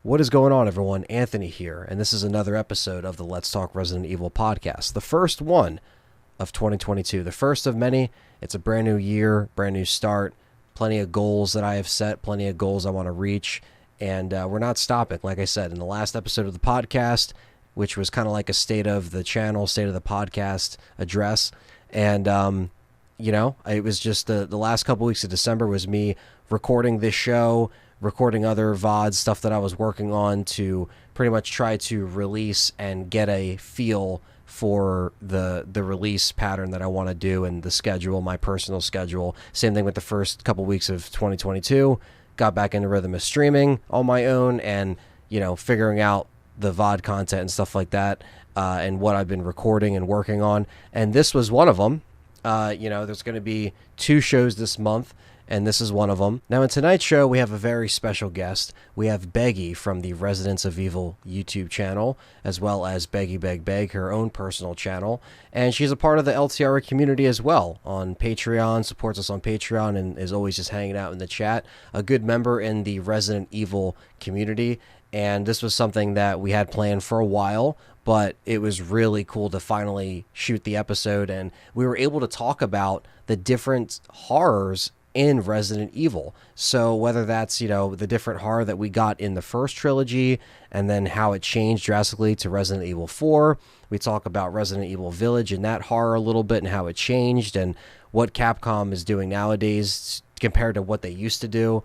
What is going on, everyone? Anthony here, and this is another episode of the Let's Talk Resident Evil podcast, the first one of 2022, the first of many. It's a brand new year, brand new start, plenty of goals that I have set, plenty of goals I want to reach, and we're not stopping. Like I said, in the last episode of the podcast, which was kind of like a state of the channel, state of the podcast address, and it was just the last couple weeks of December was me recording this show, recording other VODs, stuff that I was working on to pretty much try to release and get a feel for the release pattern that I want to do and the schedule, my personal schedule. Same thing with the first couple weeks of 2022. Got back into rhythm of streaming on my own and, figuring out the VOD content and stuff like that, and what I've been recording and working on. And this was one of them. There's going to be 2 shows this month, and this is one of them. Now, in tonight's show, we have a very special guest. We have Beggy from the Residents of Evil YouTube channel, as well as BeggBegg, her own personal channel. And she's a part of the LTRE community as well on Patreon, supports us on Patreon, and is always just hanging out in the chat. A good member in the Resident Evil community. And this was something that we had planned for a while, but it was really cool to finally shoot the episode, and we were able to talk about the different horrors in Resident Evil. So whether that's, the different horror that we got in the first trilogy and then how it changed drastically to Resident Evil 4. We talk about Resident Evil Village and that horror a little bit and how it changed and what Capcom is doing nowadays compared to what they used to do.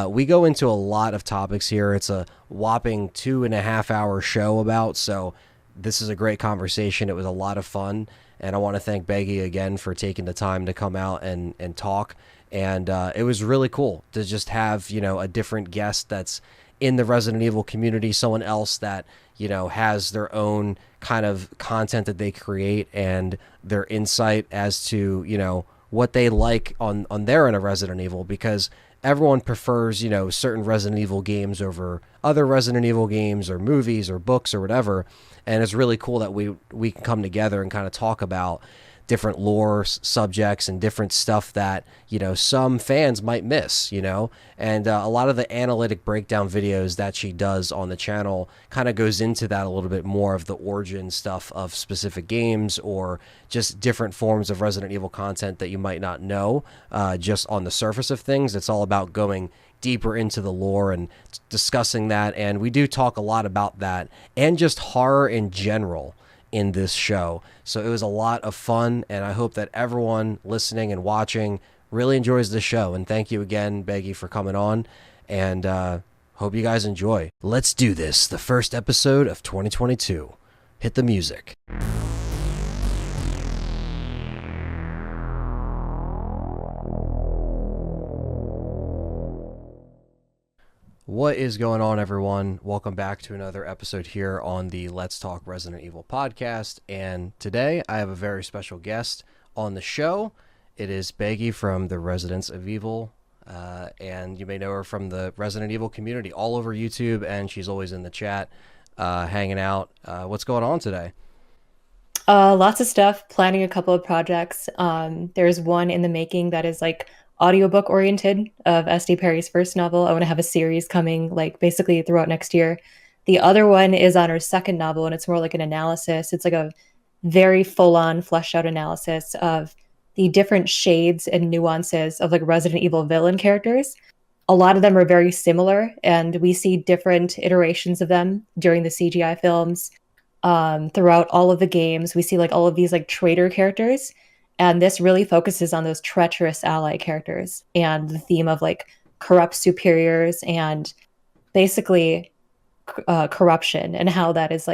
We go into a lot of topics here. It's a whopping 2.5-hour show so this is a great conversation. It was a lot of fun, and I want to thank Beggy again for taking the time to come out and talk. And it was really cool to just have, a different guest that's in the Resident Evil community, someone else that, has their own kind of content that they create and their insight as to, what they like on their end of Resident Evil, because everyone prefers, certain Resident Evil games over other Resident Evil games or movies or books or whatever. And it's really cool that we can come together and kind of talk about different lore subjects and different stuff that, some fans might miss, and a lot of the analytic breakdown videos that she does on the channel kind of goes into that a little bit more of the origin stuff of specific games or just different forms of Resident Evil content that you might not know just on the surface of things. It's all about going deeper into the lore and discussing that, and we do talk a lot about that and just horror in general in this show. So it was a lot of fun, and I hope that everyone listening and watching really enjoys the show. And thank you again, Beggy, for coming on, and hope you guys enjoy. Let's do this, the first episode of 2022. Hit the music. What is going on, everyone? Welcome back to another episode here on the Let's Talk Resident Evil podcast. And today I have a very special guest on the show. It is Beggy from the Residents of Evil. And you may know her from the Resident Evil community all over YouTube. And she's always in the chat, hanging out. What's going on today? Lots of stuff, planning a couple of projects. There's one in the making that is like audiobook oriented of S.T.A.R.S first novel. I want to have a series coming basically throughout next year. The other one is on her second novel, and it's more like an analysis. It's like a very full-on fleshed out analysis of the different shades and nuances of Resident Evil villain characters. A lot of them are very similar, and we see different iterations of them during the CGI films. Throughout all of the games, we see all of these traitor characters. And this really focuses on those treacherous ally characters and the theme of corrupt superiors and basically corruption and how that is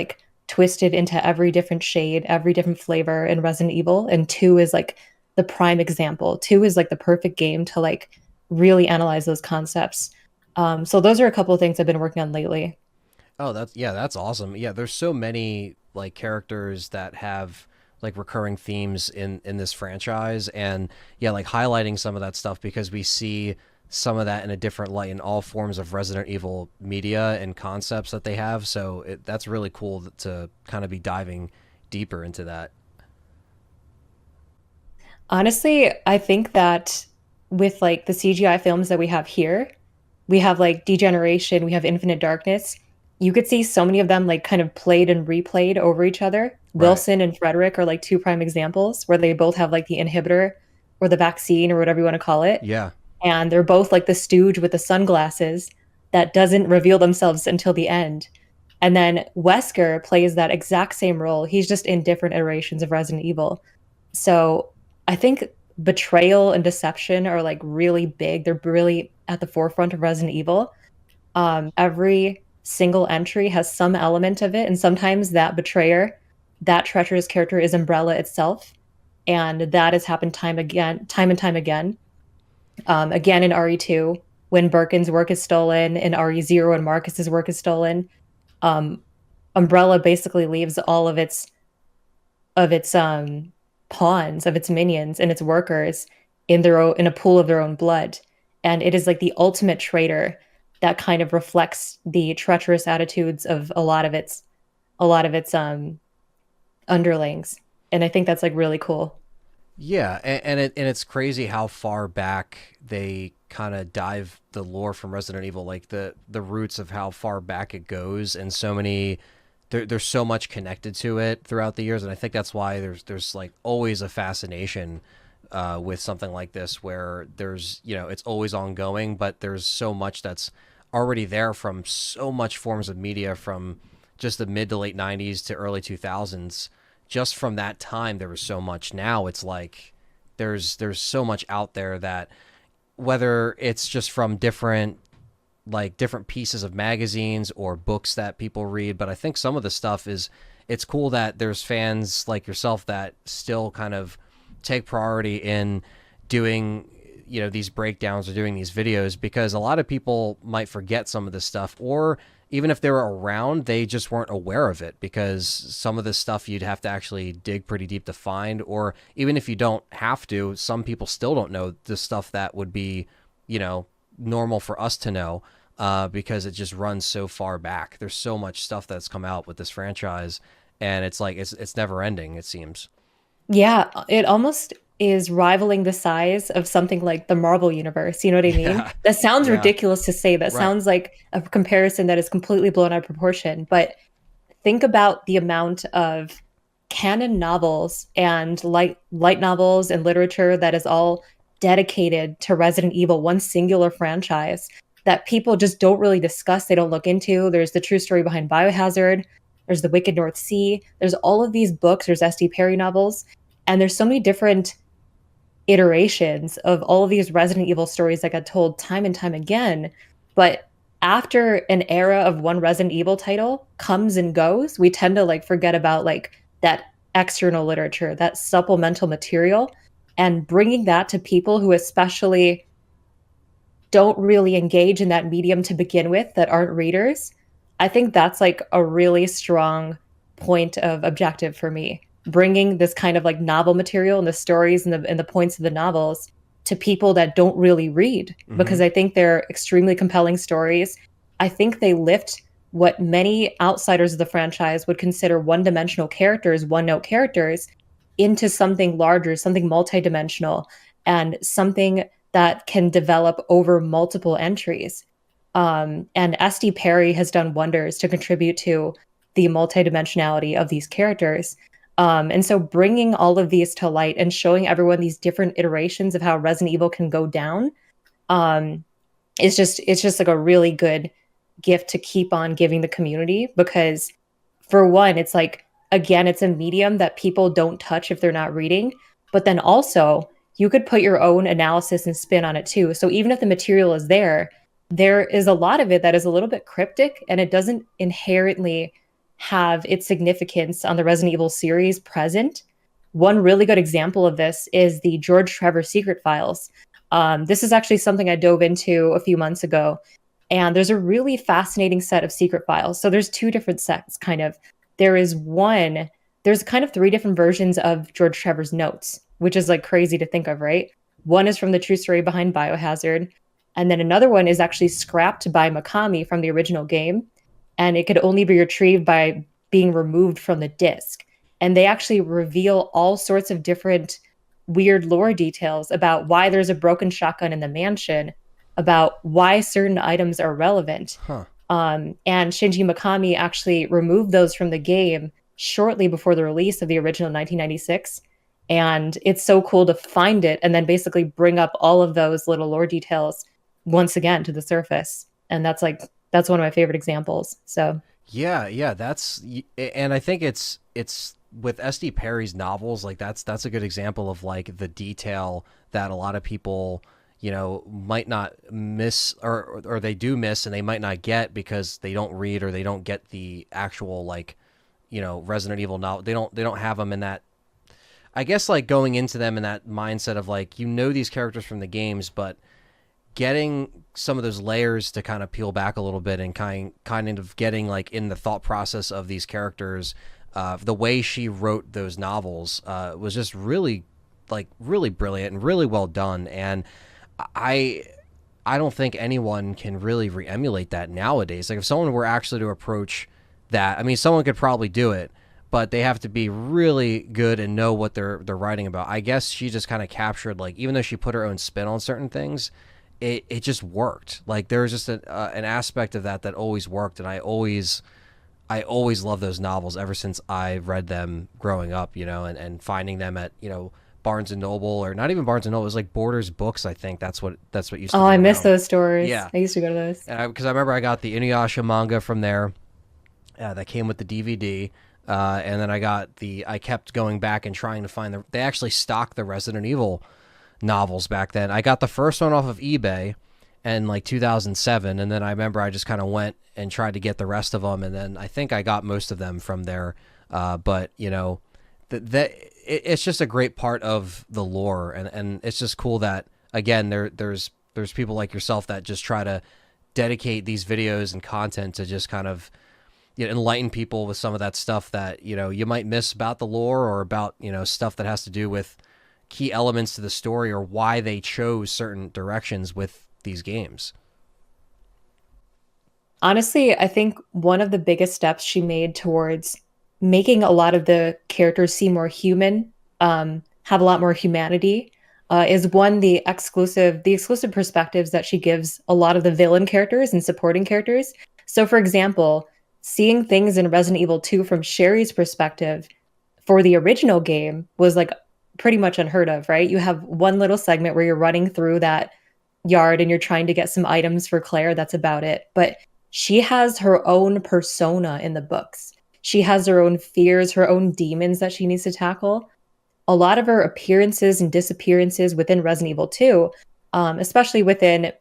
twisted into every different shade, every different flavor in Resident Evil. And 2 is the prime example. 2 is the perfect game to really analyze those concepts. So those are a couple of things I've been working on lately. Oh, that's awesome. Yeah, there's so many characters that have recurring themes in this franchise, and highlighting some of that stuff because we see some of that in a different light in all forms of Resident Evil media and concepts that they have. So that's really cool to kind of be diving deeper into that. Honestly, I think that with the CGI films that we have here, we have Degeneration, we have Infinite Darkness. you could see so many of them like kind of played and replayed over each other. Right. Wilson and Frederick are like two prime examples where they both have like the inhibitor or the vaccine or whatever you want to call it. Yeah. And they're both like the stooge with the sunglasses that doesn't reveal themselves until the end. And then Wesker plays that exact same role. He's just in different iterations of Resident Evil. So I think betrayal and deception are like really big. They're really at the forefront of Resident Evil. Every single entry has some element of it, and sometimes that betrayer, that treacherous character is Umbrella itself, and that has happened time and time again. Again in RE2, when Birkin's work is stolen, in RE0 when Marcus's work is stolen, um, Umbrella basically leaves all of its pawns, of its minions and its workers in their own, in a pool of their own blood. And it is like the ultimate traitor that kind of reflects the treacherous attitudes of a lot of its underlings. And I think that's like really cool. Yeah, and it's crazy how far back they kind of dive the lore from Resident Evil, like the roots of how far back it goes, and so many there's so much connected to it throughout the years, and I think that's why there's like always a fascination with something like this, where there's it's always ongoing, but there's so much that's already there from so much forms of media from just the mid to late '90s to early 2000s. Just from that time, there was so much. Now it's like there's so much out there that, whether it's just from different pieces of magazines or books that people read, but I think some of the stuff is, it's cool that there's fans like yourself that still kind of take priority in doing these breakdowns or doing these videos, because a lot of people might forget some of this stuff, or even if they were around, they just weren't aware of it, because some of this stuff you'd have to actually dig pretty deep to find, or even if you don't have to, some people still don't know the stuff that would be normal for us to know, because it just runs so far back. There's so much stuff that's come out with this franchise, and it's like it's never ending, it seems. Yeah, it almost is rivaling the size of something like the Marvel universe. You know what I mean? Yeah. That sounds Yeah. ridiculous to say. That Right. sounds like a comparison that is completely blown out of proportion. But think about the amount of canon novels and light novels and literature that is all dedicated to Resident Evil, one singular franchise that people just don't really discuss. They don't look into. There's the true story behind Biohazard. There's the Wicked North Sea. There's all of these books. There's S.T. Perry novels, and there's so many different iterations of all of these Resident Evil stories that got told time and time again. But after an era of one Resident Evil title comes and goes, we tend to like forget about like that external literature, that supplemental material, and bringing that to people who especially don't really engage in that medium to begin with, that aren't readers. I think that's like a really strong point of objective for me, bringing this kind of like novel material and the stories and the points of the novels to people that don't really read, Mm-hmm. because I think they're extremely compelling stories. I think they lift what many outsiders of the franchise would consider one-dimensional characters, one-note characters, into something larger, something multidimensional, and something that can develop over multiple entries. And S.D. Perry has done wonders to contribute to the multidimensionality of these characters. And so bringing all of these to light and showing everyone these different iterations of how Resident Evil can go down, um, it's just like a really good gift to keep on giving the community, because for one, it's like, again, it's a medium that people don't touch if they're not reading, but then also you could put your own analysis and spin on it too. So even if the material is there, there is a lot of it that is a little bit cryptic, and it doesn't inherently have its significance on the Resident Evil series present. One really good example of this is the George Trevor Secret Files. This is actually something I dove into a few months ago, and there's a really fascinating set of secret files. So there's two different sets, kind of. There is one, there's kind of three different versions of George Trevor's notes, which is like crazy to think of, right? One is from the true story behind Biohazard, and then another one is actually scrapped by Mikami from the original game, and it could only be retrieved by being removed from the disc. And they actually reveal all sorts of different weird lore details about why there's a broken shotgun in the mansion, about why certain items are relevant. Huh. And Shinji Mikami actually removed those from the game shortly before the release of the original 1996. And it's so cool to find it and then basically bring up all of those little lore details once again to the surface. And that's one of my favorite examples. So Yeah, and I think it's with S.D. Perry's novels, like that's a good example of like the detail that a lot of people, might not miss, or they do miss, and they might not get because they don't read or they don't get the actual, like, Resident Evil novel. They don't have them in that, I guess, like, going into them in that mindset of like, these characters from the games, but getting some of those layers to kind of peel back a little bit and kind of getting like in the thought process of these characters. The way she wrote those novels was just really brilliant and really well done. And I I don't think anyone can really re-emulate that nowadays. Like if someone were actually to approach that, I mean, someone could probably do it, but they have to be really good and know what they're writing about. I guess she just kind of captured, like, even though she put her own spin on certain things, it just worked. Like there was just an aspect of that always worked, and I always love those novels ever since I read them growing up, and finding them at, Barnes and Noble, or not even Barnes and Noble. It was like Borders Books. I think that's what used to Oh, be I miss around. those stores. Yeah, I used to go to those. and because I remember I got the Inuyasha manga from there. That came with the DVD. And then I kept going back and trying to find they actually stocked the Resident Evil novels back then. I got the first one off of eBay in like 2007. And then I remember I just kind of went and tried to get the rest of them. And then I think I got most of them from there. But it's just a great part of the lore. And it's just cool that, again, there's people like yourself that just try to dedicate these videos and content to just kind of, enlighten people with some of that stuff that, you might miss about the lore, or about, stuff that has to do with key elements to the story, or why they chose certain directions with these games. Honestly, I think one of the biggest steps she made towards making a lot of the characters seem more human, have a lot more humanity, is one, the exclusive perspectives that she gives a lot of the villain characters and supporting characters. So, for example, seeing things in Resident Evil 2 from Sherry's perspective for the original game was like pretty much unheard of, right? You have one little segment where you're running through that yard and you're trying to get some items for Claire. That's about it. But she has her own persona in the books. She has her own fears, her own demons that she needs to tackle. A lot of her appearances and disappearances within Resident Evil 2, especially within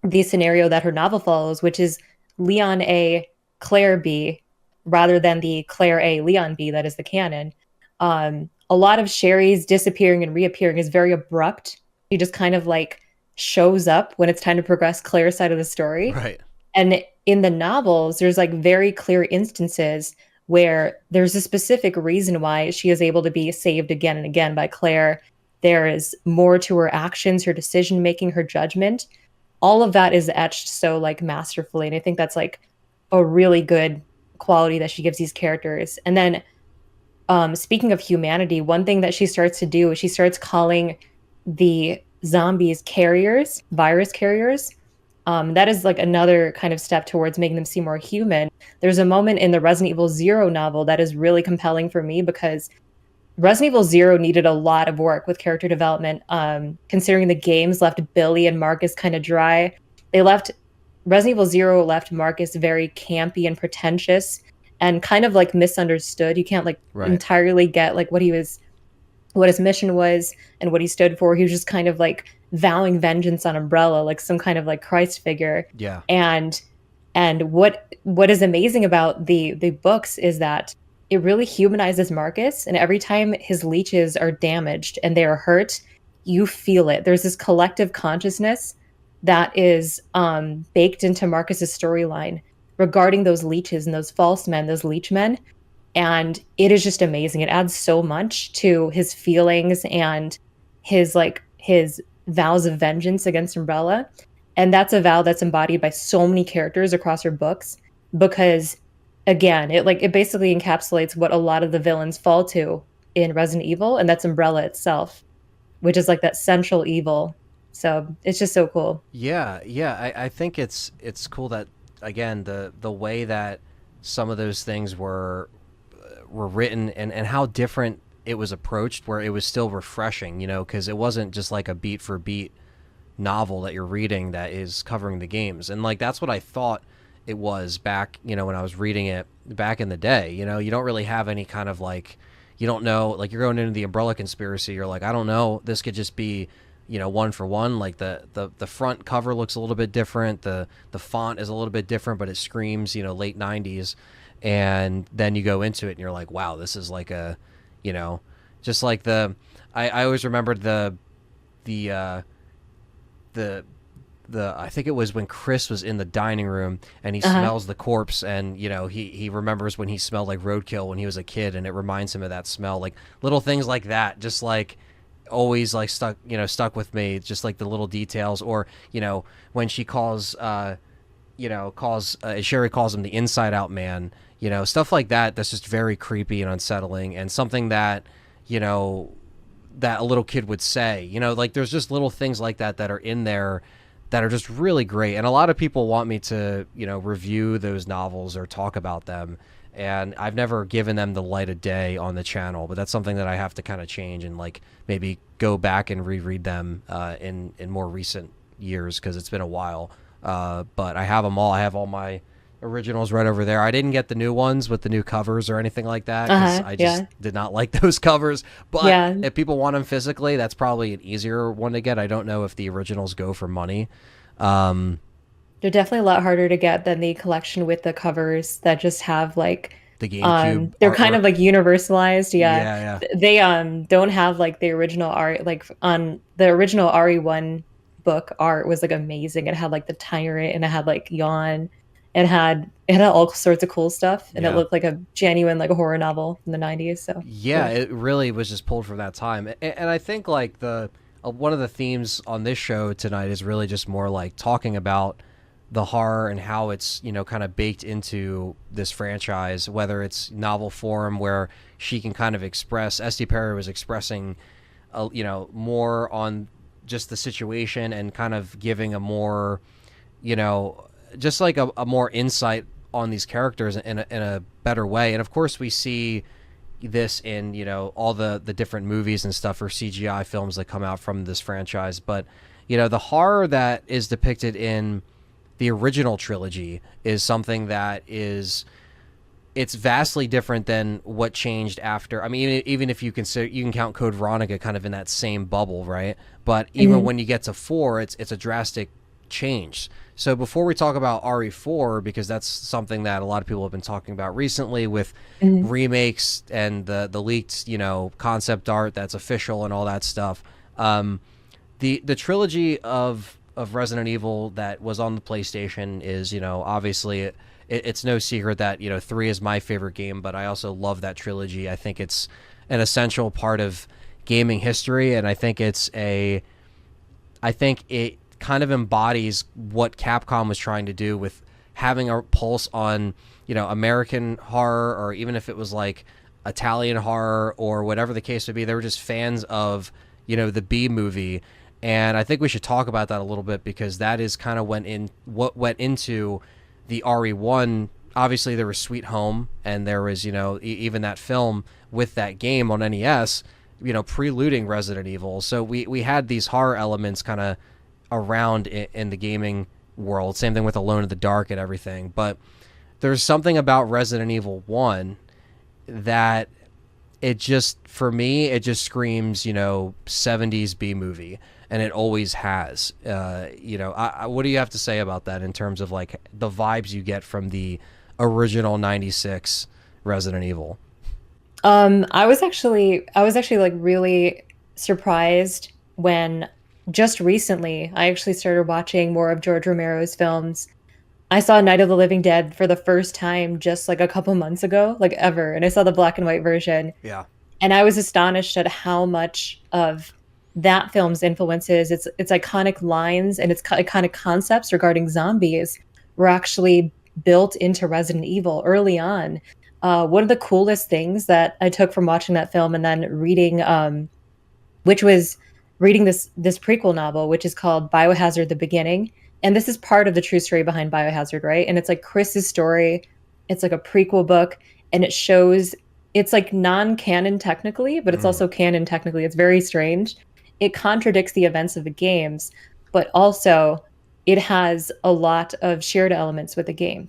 the scenario that her novel follows, which is Leon A, Claire B, rather than the Claire A, Leon B that is the canon. A lot of Sherry's disappearing and reappearing is very abrupt. She just kind of like shows up when it's time to progress Claire's side of the story. Right. And in the novels, there's like very clear instances where there's a specific reason why she is able to be saved again and again by Claire. There is more to her actions, her decision making, her judgment. All of that is etched so like masterfully. And I think that's like a really good quality that she gives these characters. And then speaking of humanity, one thing that she starts to do is she starts calling the zombies carriers, virus carriers. That is like another kind of step towards making them seem more human. There's a moment in the Resident Evil Zero novel that is really compelling for me, because Resident Evil Zero needed a lot of work with character development, considering the games left Billy and Marcus kind of dry. Resident Evil Zero left Marcus very campy and pretentious and kind of like misunderstood. You can't like Right. entirely get like what his mission was and what he stood for. He was just kind of like vowing vengeance on Umbrella, like some kind of like Christ figure. Yeah. And what is amazing about the books is that it really humanizes Marcus, and every time his leeches are damaged and they are hurt, you feel it. There's this collective consciousness that is baked into Marcus's storyline regarding those leeches and those false men, those leech men. And it is just amazing. It adds so much to his feelings and his vows of vengeance against Umbrella. And that's a vow that's embodied by so many characters across her books, because again, it basically encapsulates what a lot of the villains fall to in Resident Evil, and that's Umbrella itself, which is like that central evil. So it's just so cool. Yeah. I think it's cool that again, the way that some of those things were written, and how different it was approached, where it was still refreshing, because it wasn't just like a beat for beat novel that you're reading that is covering the games. And like that's what I thought it was back, when I was reading it back in the day. You don't really have any kind of like, you don't know, like you're going into the Umbrella Conspiracy, you're like, I don't know, this could just be, one for one. Like the front cover looks a little bit different, the font is a little bit different, but it screams, late 90s. And then you go into it and you're like, wow, this is like a, just like I always remembered the the I think it was when Chris was in the dining room and he smells the corpse, and he remembers when he smelled like roadkill when he was a kid, and it reminds him of that smell. Like little things like that, just like always like stuck with me, just like the little details. Or when she calls Sherry calls him the Inside Out Man, stuff like that, that's just very creepy and unsettling, and something that that a little kid would say. Like there's just little things like that that are in there that are just really great. And a lot of people want me to, review those novels or talk about them. And I've never given them the light of day on the channel, but that's something that I have to kind of change and like maybe go back and reread them in more recent years, because it's been a while. But I have them all. I have all my originals right over there. I didn't get the new ones with the new covers or anything like that, because I just did not like those covers. But if people want them physically, that's probably an easier one to get. I don't know if the originals go for money. They're definitely a lot harder to get than the collection with the covers that just have like the GameCube they're artwork. kind of like universalized. Yeah. They don't have like the original art. Like on the original RE1 book, art was like amazing. It had like the tyrant, and it had like Yawn. It had all sorts of cool stuff, and it looked like a genuine like a horror novel from the 90s. So it really was just pulled from that time. And I think like one of the themes on this show tonight is really just more like talking about the horror and how it's kind of baked into this franchise, whether it's novel form where she can kind of express, S.T.A.R.S was expressing more on just the situation, and kind of giving a more just like a more insight on these characters in a better way. And of course we see this in all the different movies and stuff, or CGI films that come out from this franchise. But the horror that is depicted in the original trilogy is something that it's vastly different than what changed after. I mean, even if you consider, you can count Code Veronica kind of in that same bubble, right? But even when you get to 4, it's a drastic change. So before we talk about RE4, because that's something that a lot of people have been talking about recently with remakes and the leaked, concept art that's official and all that stuff. The trilogy of Resident Evil that was on the PlayStation is, obviously it's no secret that 3 is my favorite game, but I also love that trilogy. I think it's an essential part of gaming history, and I think it kind of embodies what Capcom was trying to do with having a pulse on American horror, or even if it was like Italian horror or whatever the case would be. They were just fans of the B movie. And I think we should talk about that a little bit, because that is kind of what went into the RE1. Obviously there was Sweet Home, and there was even that film with that game on NES, preluding Resident Evil. So we had these horror elements kind of around in the gaming world. Same thing with Alone in the Dark and everything. But there's something about Resident Evil 1 that for me it just screams 70s B movie, and it always has. What do you have to say about that in terms of like the vibes you get from the original 96 Resident Evil? I was actually like really surprised when just recently I actually started watching more of George Romero's films. I saw Night of the Living Dead for the first time just like a couple months ago, like ever, and I saw the black and white version. Yeah. And I was astonished at how much of that film's influences, its iconic lines and its iconic concepts regarding zombies were actually built into Resident Evil early on. One of the coolest things that I took from watching that film and then reading, which was reading this prequel novel, which is called Biohazard: The Beginning. And this is part of the true story behind Biohazard, right? And it's like Chris's story. It's like a prequel book, and it shows it's like non-canon technically, but it's Mm. also canon technically. It's very strange. It contradicts the events of the games, but also it has a lot of shared elements with the game.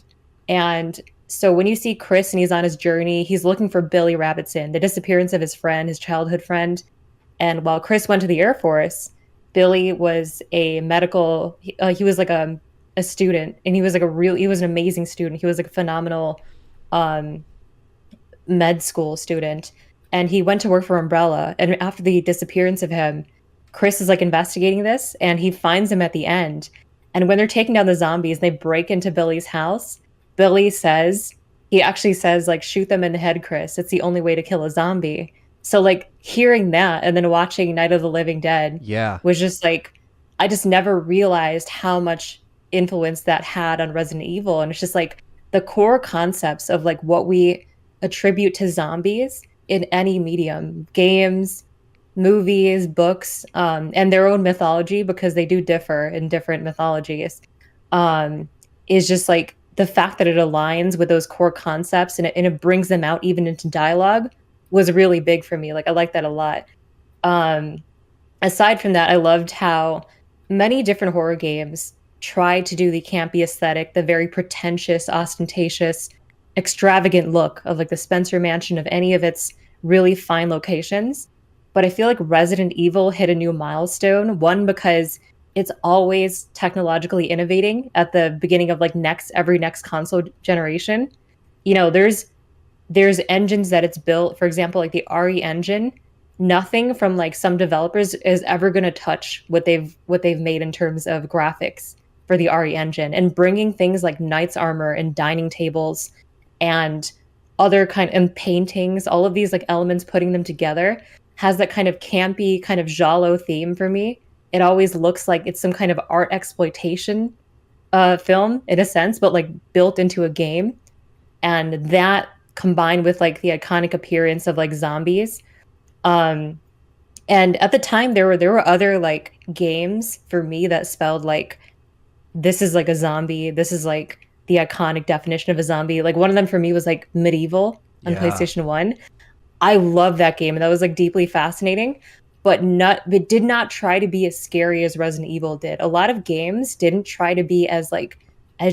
And so when you see Chris and he's on his journey, he's looking for Billy Rabbitson, the disappearance of his friend, his childhood friend. And while Chris went to the Air Force, Billy was a medical. He was like a student, and he was like he was an amazing student. He was like a phenomenal um, med school student, and he went to work for Umbrella. And after the disappearance of him, Chris is like investigating this, and he finds him at the end. And when they're taking down the zombies, they break into Billy's house. Billy says, he actually says, like, shoot them in the head, Chris. It's the only way to kill a zombie. So, like, hearing that and then watching Night of the Living Dead Yeah. was just like, I just never realized how much influence that had on Resident Evil. And it's just like the core concepts of like what we attribute to zombies in any medium, games, movies, books, and their own mythology, because they do differ in different mythologies, um, is just like the fact that it aligns with those core concepts, and it brings them out even into dialogue was really big for me. Like I like that a lot. Um, Aside from that, I loved how many different horror games try to do the campy aesthetic, the very pretentious, ostentatious, extravagant look of like the Spencer Mansion of any of its really fine locations. But I feel like Resident Evil hit a new milestone. One, because it's always technologically innovating at the beginning of like every next console generation. You know, there's engines that it's built, for example, like the RE engine. Nothing from like some developers is ever going to touch what they've made in terms of graphics for the RE engine, and bringing things like knight's armor and dining tables and other kind and paintings, all of these like elements, putting them together has that kind of campy, kind of giallo theme for me. It always looks like it's some kind of art exploitation film in a sense, but like built into a game. And that combined with like the iconic appearance of like zombies, um and at the time there were other like games for me that spelled like this is like a zombie, this is like the iconic definition of a zombie. Like one of them for me was like Medieval on Yeah. PlayStation 1. I love that game, and that was like deeply fascinating, but not it did not try to be as scary as Resident Evil did. A lot of games didn't try to be as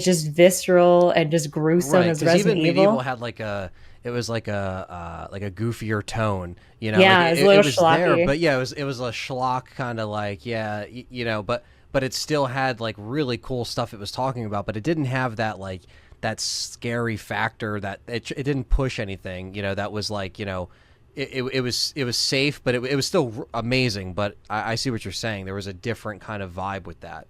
just visceral and just gruesome Right, as because Resident even Medieval Evil. had it was like a goofier tone, like Yeah, it's a it little was there, schlocky. but yeah, it was a schlock kind of like, yeah, but it still had like really cool stuff it was talking about, but it didn't have that like that scary factor that it didn't push anything, that was like, it was safe, but it was still amazing. But I see what you're saying. There was a different kind of vibe with that.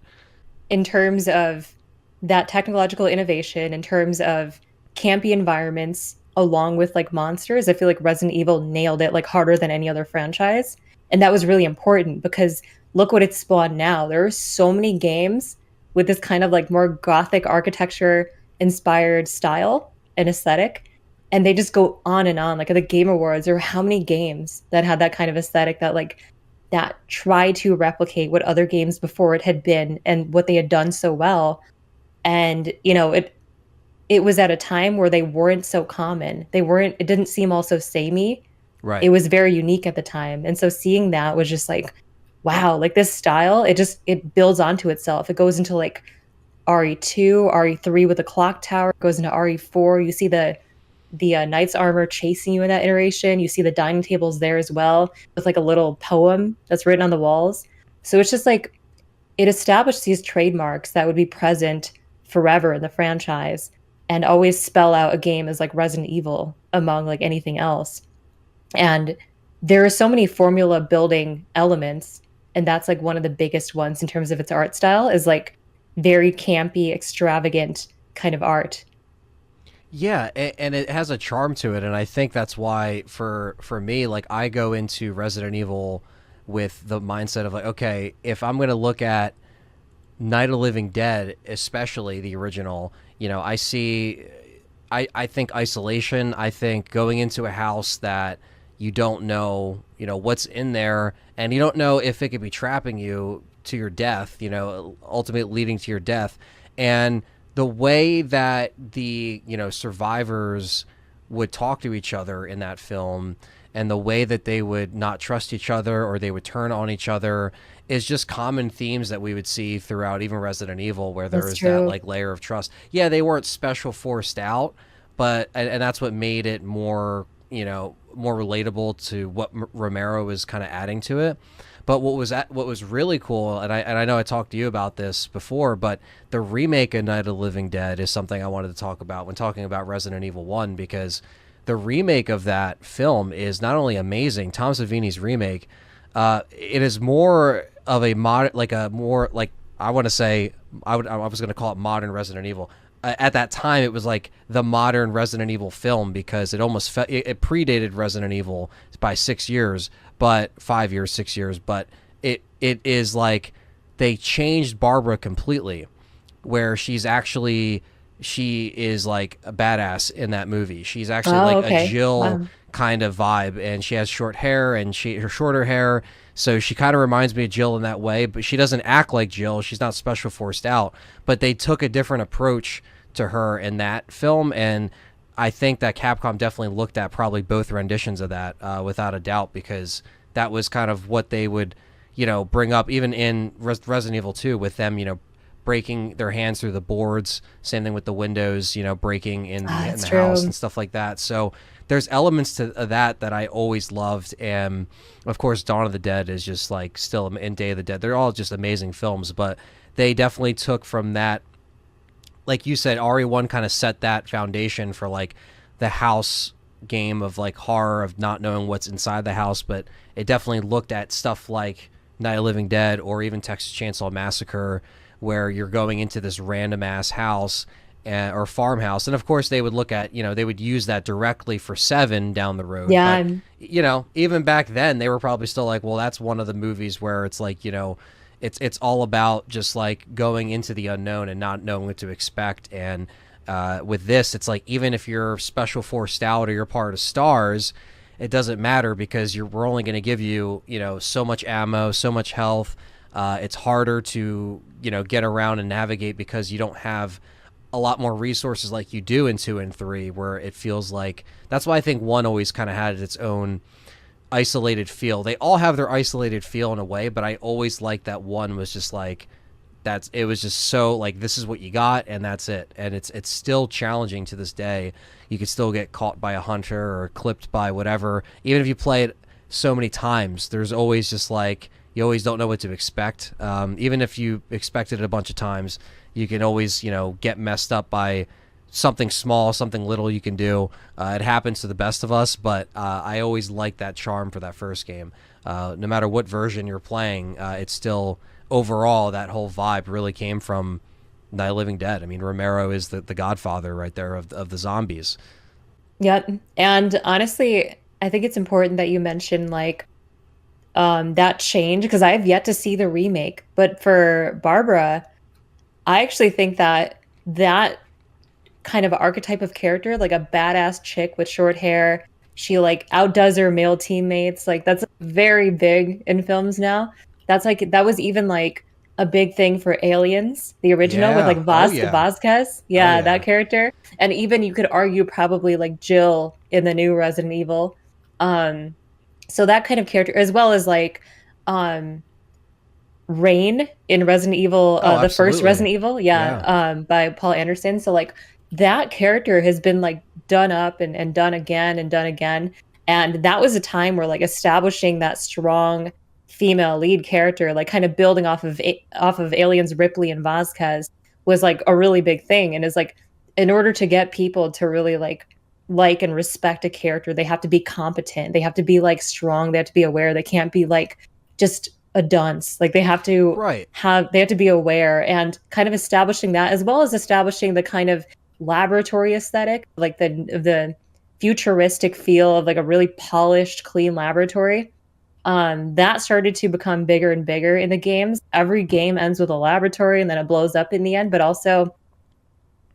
In terms of that technological innovation, in terms of campy environments along with like monsters, I feel like Resident Evil nailed it like harder than any other franchise. And that was really important because look what it's spawned now. There are so many games with this kind of like more gothic architecture inspired style and aesthetic. And they just go on and on. Like at the Game Awards, there were how many games that had that kind of aesthetic that try to replicate what other games before it had been and what they had done so well. And it was at a time where they weren't so common. It didn't seem all so samey. It Right. was very unique at the time. And so seeing that was just like, wow, like this style, it builds onto itself. It goes into like RE2, RE3 with the clock tower, it goes into RE4. You see the knight's armor chasing you in that iteration. You see the dining tables there as well, with like a little poem that's written on the walls. So it's just like it established these trademarks that would be present forever in the franchise and always spell out a game as like Resident Evil among like anything else. And there are so many formula building elements, and that's like one of the biggest ones in terms of its art style is like very campy, extravagant kind of art. Yeah, and it has a charm to it, and I think that's why for me, like I go into Resident Evil with the mindset of like, okay, if I'm gonna look at Night of the Living Dead, especially the original, I see, I think isolation. I think going into a house that you don't know, what's in there, and you don't know if it could be trapping you. to your death, you know, ultimately leading to your death. And the way that the, you know, survivors would talk to each other in that film, and the way that they would not trust each other or they would turn on each other, is just common themes that we would see throughout even Resident Evil, where there That's is that true. like layer of trust. Yeah, they weren't special forced out, but and that's what made it more, you know, more relatable to what Romero was kind of adding to it. But what was really cool, and I know I talked to you about this before, but the remake of Night of the Living Dead is something I wanted to talk about when talking about Resident Evil 1, because the remake of that film is not only amazing, Tom Savini's remake, it is more of a like a more like, I want to say, I was going to call it modern Resident Evil. At that time, it was like the modern Resident Evil film, because it almost it predated Resident Evil by 6 years, but 5 years, 6 years. But it is like they changed Barbara completely, where she is like a badass in that movie. She's actually Oh, like a okay. Jill Wow. kind of vibe, and she has short hair, and her shorter hair, so she kind of reminds me of Jill in that way, but she doesn't act like Jill. She's not special forced out, but they took a different approach to her in that film, and I think that Capcom definitely looked at probably both renditions of that, without a doubt, because that was kind of what they would, you know, bring up even in Resident Evil 2, with them, you know, breaking their hands through the boards. Same thing with the windows, you know, breaking in Ah, in that's the house true. and stuff like that. So there's elements to that I always loved, and of course Dawn of the Dead is just like still, in Day of the Dead. They're all just amazing films, but they definitely took from that, like you said, RE1 kind of set that foundation for like the house game of like horror, of not knowing what's inside the house, but it definitely looked at stuff like Night of the Living Dead or even Texas Chainsaw Massacre, where you're going into this random ass house, or farmhouse. And of course they would look at, you know, they would use that directly for Seven down the road. Yeah, But you know, even back then they were probably still like, well, that's one of the movies where it's like, you know, it's all about just like going into the unknown and not knowing what to expect. And with this, it's like, even if you're special forced out or you're part of S.T.A.R.S, it doesn't matter, because we're only going to give you, you know, so much ammo, so much health. It's harder to, you know, get around and navigate, because you don't have a lot more resources like you do in 2 and 3, where it feels like, that's why I think 1 always kind of had its own isolated feel. They all have their isolated feel in a way, but I always liked that 1 was just like, it was just so like, this is what you got and that's it. And it's still challenging to this day. You could still get caught by a hunter or clipped by whatever, even if you play it so many times. There's always just like, you always don't know what to expect. Even if you expected it a bunch of times, you can always, you know, get messed up by something small, something little you can do. It happens to the best of us, but I always like that charm for that first game. No matter what version you're playing, it's still, overall, that whole vibe really came from Night of the Living Dead. I mean, Romero is the godfather right there of the zombies. Yep. And honestly, I think it's important that you mention like that change, because I have yet to see the remake. But for Barbara, I actually think that that kind of archetype of character, like a badass chick with short hair, she like outdoes her male teammates. Like that's very big in films now. That's like that was even like a big thing for Aliens, the original with Yeah. like Oh yeah. Vasquez. Oh Yeah, that yeah. character. And even you could argue probably like Jill in the new Resident Evil. Um, so that kind of character, as well as like um Rain in Resident Evil, Oh, the first absolutely. Resident Evil, yeah, Yeah. by Paul Anderson. So like that character has been like done up and done again and done again. And that was a time where like establishing that strong female lead character, like kind of building off of Aliens Ripley and Vasquez, was like a really big thing. And is like, in order to get people to really like and respect a character, they have to be competent. They have to be like strong. They have to be aware. They can't be like just a dunce. Like Right. they have to be aware, and kind of establishing that, as well as establishing the kind of laboratory aesthetic, like the futuristic feel of like a really polished, clean laboratory. That started to become bigger and bigger in the games. Every game ends with a laboratory and then it blows up in the end, but also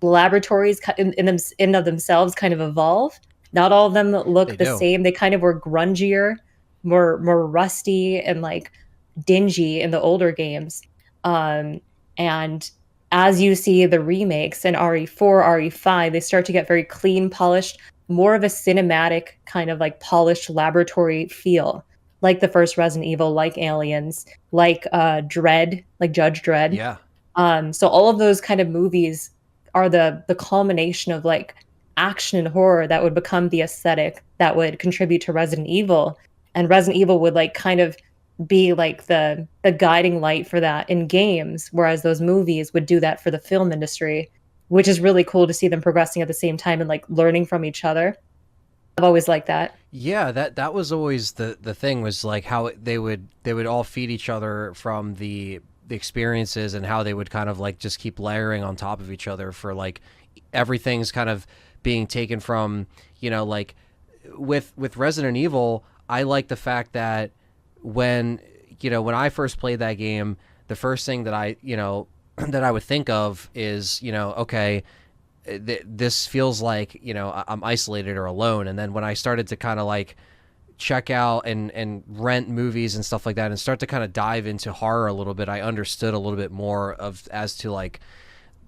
laboratories in of themselves kind of evolve. Not all of them They look the do. same. They kind of were grungier, more rusty, and like dingy in the older games. And as you see the remakes in RE4, RE5, they start to get very clean, polished, more of a cinematic kind of like polished laboratory feel, like the first Resident Evil, like Aliens, like Dread, like Judge Dredd. Yeah. So all of those kind of movies are the culmination of like action and horror that would become the aesthetic that would contribute to Resident Evil. And Resident Evil would like kind of be like the guiding light for that in games, whereas those movies would do that for the film industry, which is really cool to see them progressing at the same time and like learning from each other. I've always liked that. Yeah, that was always the thing, was like how they would all feed each other from the experiences, and how they would kind of like just keep layering on top of each other, for like everything's kind of being taken from, like with Resident Evil. I like the fact that when when I first played that game, the first thing that I that I would think of is, okay, this feels like, I'm isolated or alone. And then when I started to kind of like check out and rent movies and stuff like that, and start to kind of dive into horror a little bit, I understood a little bit more of as to like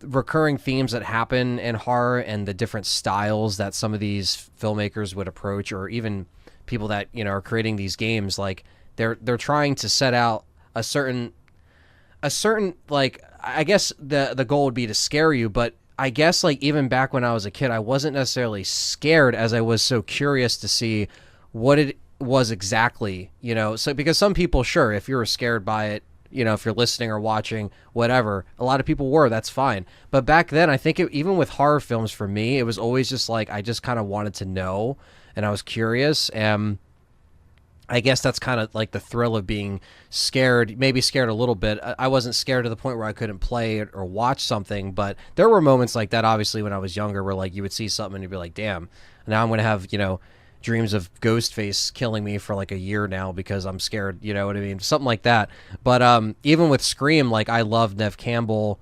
recurring themes that happen in horror, and the different styles that some of these filmmakers would approach, or even people that are creating these games. Like they're trying to set out a certain like, I guess the goal would be to scare you, but I guess like even back when I was a kid, I wasn't necessarily scared, as I was so curious to see what it was exactly, so because some people, sure, if you're scared by it, if you're listening or watching, whatever, a lot of people were, that's fine. But back then, I think even with horror films, for me, it was always just like, I just kind of wanted to know, and I was curious. And I guess that's kind of like the thrill of being scared, maybe scared a little bit. I wasn't scared to the point where I couldn't play it or watch something, but there were moments like that, obviously, when I was younger, where like you would see something and you'd be like, damn, now I'm going to have, dreams of Ghostface killing me for like a year now because I'm scared, you know what I mean? Something like that. But even with Scream, like I love Neve Campbell.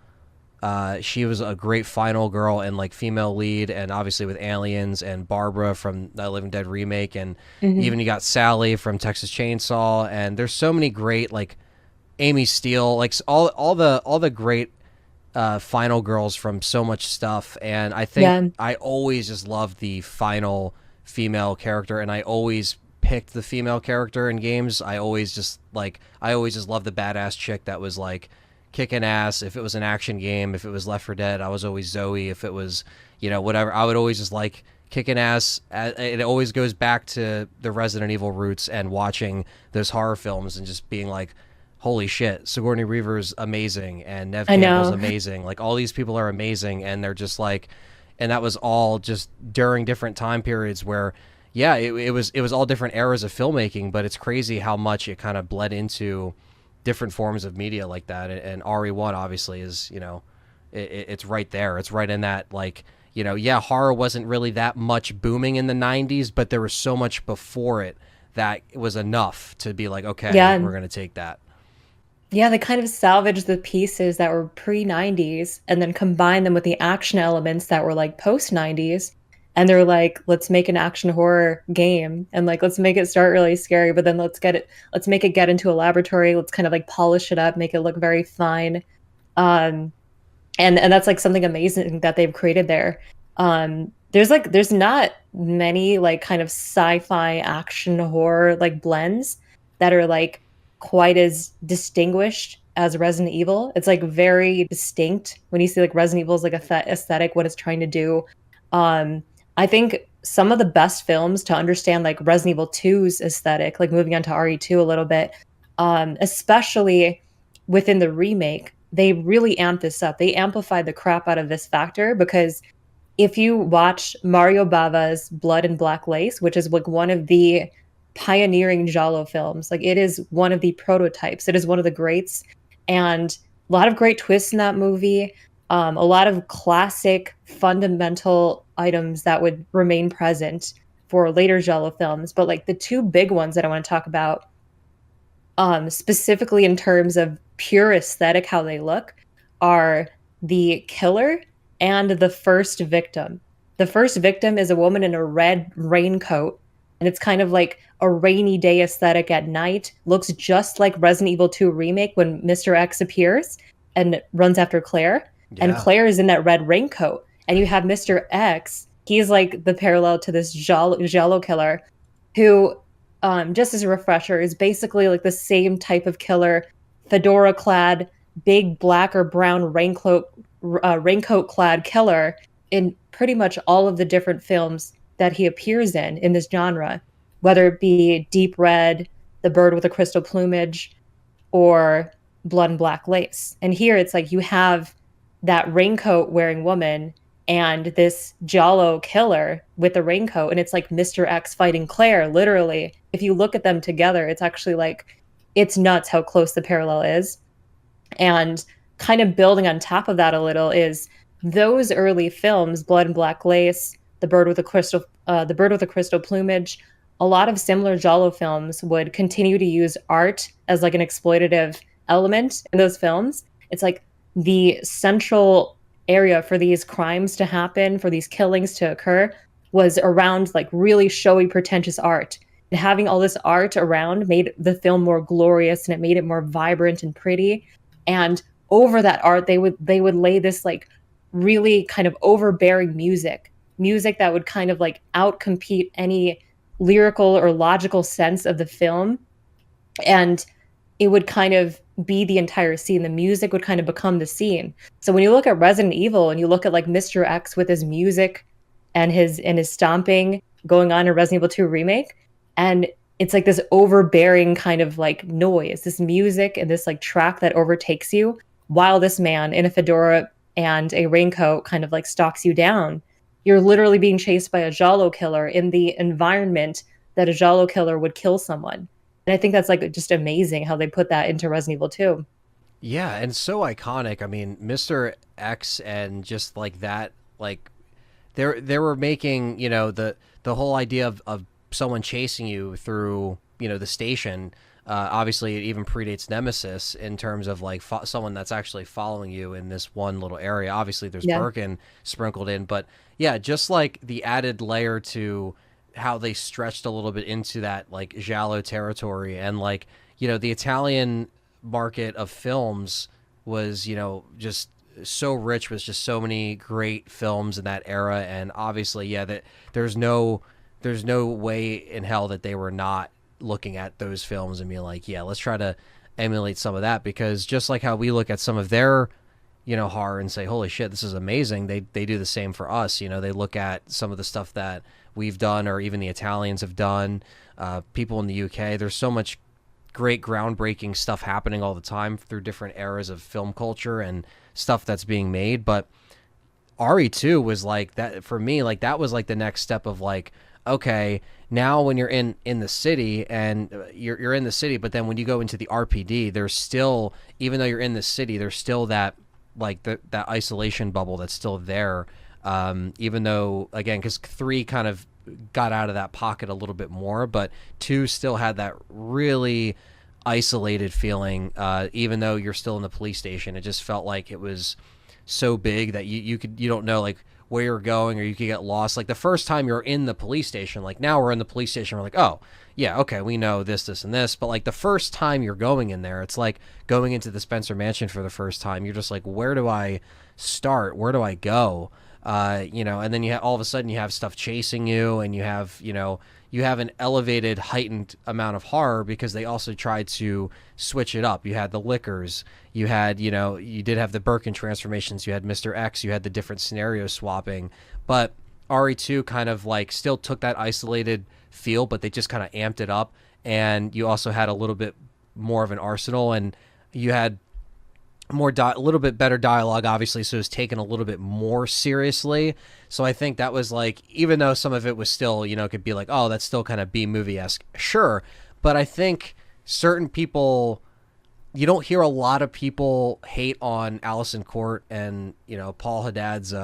She was a great final girl and like female lead, and obviously with Aliens, and Barbara from the Living Dead remake, and even you got Sally from Texas Chainsaw, and there's so many great, like Amy Steele, like all the great final girls from so much stuff. And I think Yeah. I always just loved the final female character, and I always picked the female character in games. I always just loved the badass chick that was like kicking ass. If it was an action game, if it was Left 4 Dead, I was always Zoe. If it was, whatever, I would always just like kicking ass. It always goes back to the Resident Evil roots and watching those horror films and just being like, holy shit, Sigourney Weaver's amazing, and Neve I Campbell's know. amazing. Like all these people are amazing, and they're just like, and that was all just during different time periods where, yeah, it was all different eras of filmmaking, but it's crazy how much it kind of bled into different forms of media like that. And RE1 obviously is, it's right there. It's right in that, like, yeah, horror wasn't really that much booming in the 90s, but there was so much before it that it was enough to be like, okay, Yeah. we're going to take that. Yeah, they kind of salvaged the pieces that were pre-90s and then combined them with the action elements that were like post-90s. And they're like, let's make an action horror game, and like let's make it start really scary, but then let's make it get into a laboratory, let's kind of like polish it up, make it look very fine. Um and that's like something amazing that they've created there. There's not many like kind of sci-fi action horror like blends that are like quite as distinguished as Resident Evil. It's like very distinct when you see like Resident Evil's like aesthetic, what it's trying to do. um I think some of the best films to understand like Resident Evil 2's aesthetic, like moving on to RE2 a little bit, especially within the remake, they really amped this up. They amplified the crap out of this factor, because if you watch Mario Bava's Blood and Black Lace, which is like one of the pioneering Giallo films, like it is one of the prototypes. It is one of the greats, and a lot of great twists in that movie. A lot of classic fundamental items that would remain present for later Giallo films. But like the two big ones that I want to talk about, specifically in terms of pure aesthetic, how they look, are the killer and the first victim. The first victim is a woman in a red raincoat, And it's kind of like a rainy day aesthetic at night. Looks just like Resident Evil 2 remake when Mr. X appears and runs after Claire. And Yeah. Claire is in that red raincoat. And you have Mr. X. He's like the parallel to this Giallo killer who, just as a refresher, is basically like the same type of killer, fedora clad, big black or brown raincoat clad killer in pretty much all of the different films that he appears in this genre, whether it be Deep Red, The Bird with the Crystal Plumage, or Blood and Black Lace. And here it's like you have that raincoat wearing woman and this Giallo killer with the raincoat, and it's like Mr. X fighting Claire, literally. If you look at them together, it's actually like, it's nuts how close the parallel is. And kind of building on top of that a little is those early films, Blood and Black Lace, The Bird with the Crystal Plumage, a lot of similar Giallo films would continue to use art as like an exploitative element in those films. It's like the central area for these crimes to happen, for these killings to occur, was around like really showy, pretentious art. And having all this art around made the film more glorious, and it made it more vibrant and pretty. And over that art, they would lay this like really kind of overbearing music that would kind of like outcompete any lyrical or logical sense of the film. And it would kind of be the entire scene. The music would kind of become the scene. So when you look at Resident Evil and you look at like Mr. X with his music and his stomping going on in Resident Evil 2 remake, and it's like this overbearing kind of like noise, this music and this like track that overtakes you, while this man in a fedora and a raincoat kind of like stalks you down. You're literally being chased by a Giallo killer in the environment that a Giallo killer would kill someone. And I think that's like just amazing how they put that into Resident Evil 2. Yeah, and so iconic. I mean, Mr. X and just like that, like they were making, the whole idea of someone chasing you through, the station. Obviously, it even predates Nemesis in terms of like someone that's actually following you in this one little area. Obviously, there's Birkin sprinkled in, but yeah, just like the added layer to how they stretched a little bit into that like giallo territory, and like the Italian market of films was just so rich with just so many great films in that era. And obviously, that there's no way in hell that they were not looking at those films and being like, yeah, let's try to emulate some of that, because just like how we look at some of their horror and say, holy shit, this is amazing, they do the same for us. They look at some of the stuff that we've done, or even the Italians have done, people in the UK. There's so much great groundbreaking stuff happening all the time through different eras of film culture and stuff that's being made. But RE2 was like that for me. Like that was like the next step of like, okay, now when you're in the city and you're in the city, but then when you go into the RPD, there's still, even though you're in the city, there's still that like that isolation bubble that's still there. Even though, again, because 3 kind of got out of that pocket a little bit more, but 2 still had that really isolated feeling. Even though you're still in the police station, it just felt like it was so big that you don't know like where you're going, or you could get lost. Like the first time you're in the police station, like now we're in the police station, we're like, oh yeah, okay, we know this and this. But like the first time you're going in there, it's like going into the Spencer Mansion for the first time. You're just like, where do I start? Where do I go? And then all of a sudden you have stuff chasing you, and you have an elevated, heightened amount of horror because they also tried to switch it up. You had the liquors, you had, you did have the Birkin transformations, you had Mr. X, you had the different scenario swapping, but RE2 kind of like still took that isolated feel, but they just kind of amped it up. And you also had a little bit more of an arsenal, and you had a little bit better dialogue, obviously, so it was taken a little bit more seriously. So I think that was like, even though some of it was still, could be like, oh, that's still kind of B-movie-esque, sure, but I think certain people, you don't hear a lot of people hate on Allison Court and Paul Haddad's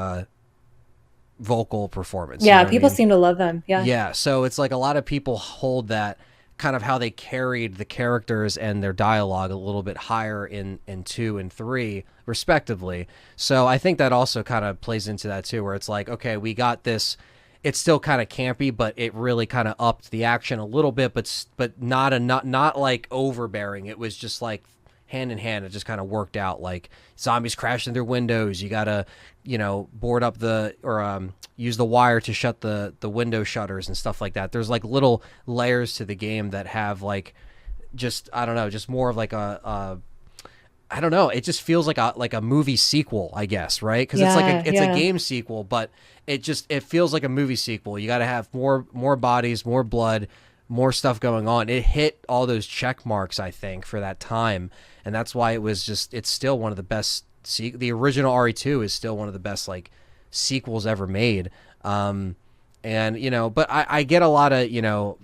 vocal performance. Yeah, people seem to love them. Yeah, so it's like a lot of people hold that kind of how they carried the characters and their dialogue a little bit higher in 2 and 3 respectively. So I think that also kind of plays into that too, where it's like, okay, we got this. it's still kind of campy, but it really kind of upped the action a little bit, but not like overbearing. It was just like hand in hand. It just kind of worked out. Like zombies crashing through windows. You gotta, board up use the wire to shut the window shutters and stuff like that. There's like little layers to the game that have like, just I don't know, just more of like a I don't know. It just feels like a movie sequel, I guess, right? Because it's a game sequel, but it feels like a movie sequel. You got to have more bodies, more blood, more stuff going on. It hit all those check marks, I think, for that time, and that's why it's still one of the best. The original RE2 is still one of the best like sequels ever made. And but I get a lot of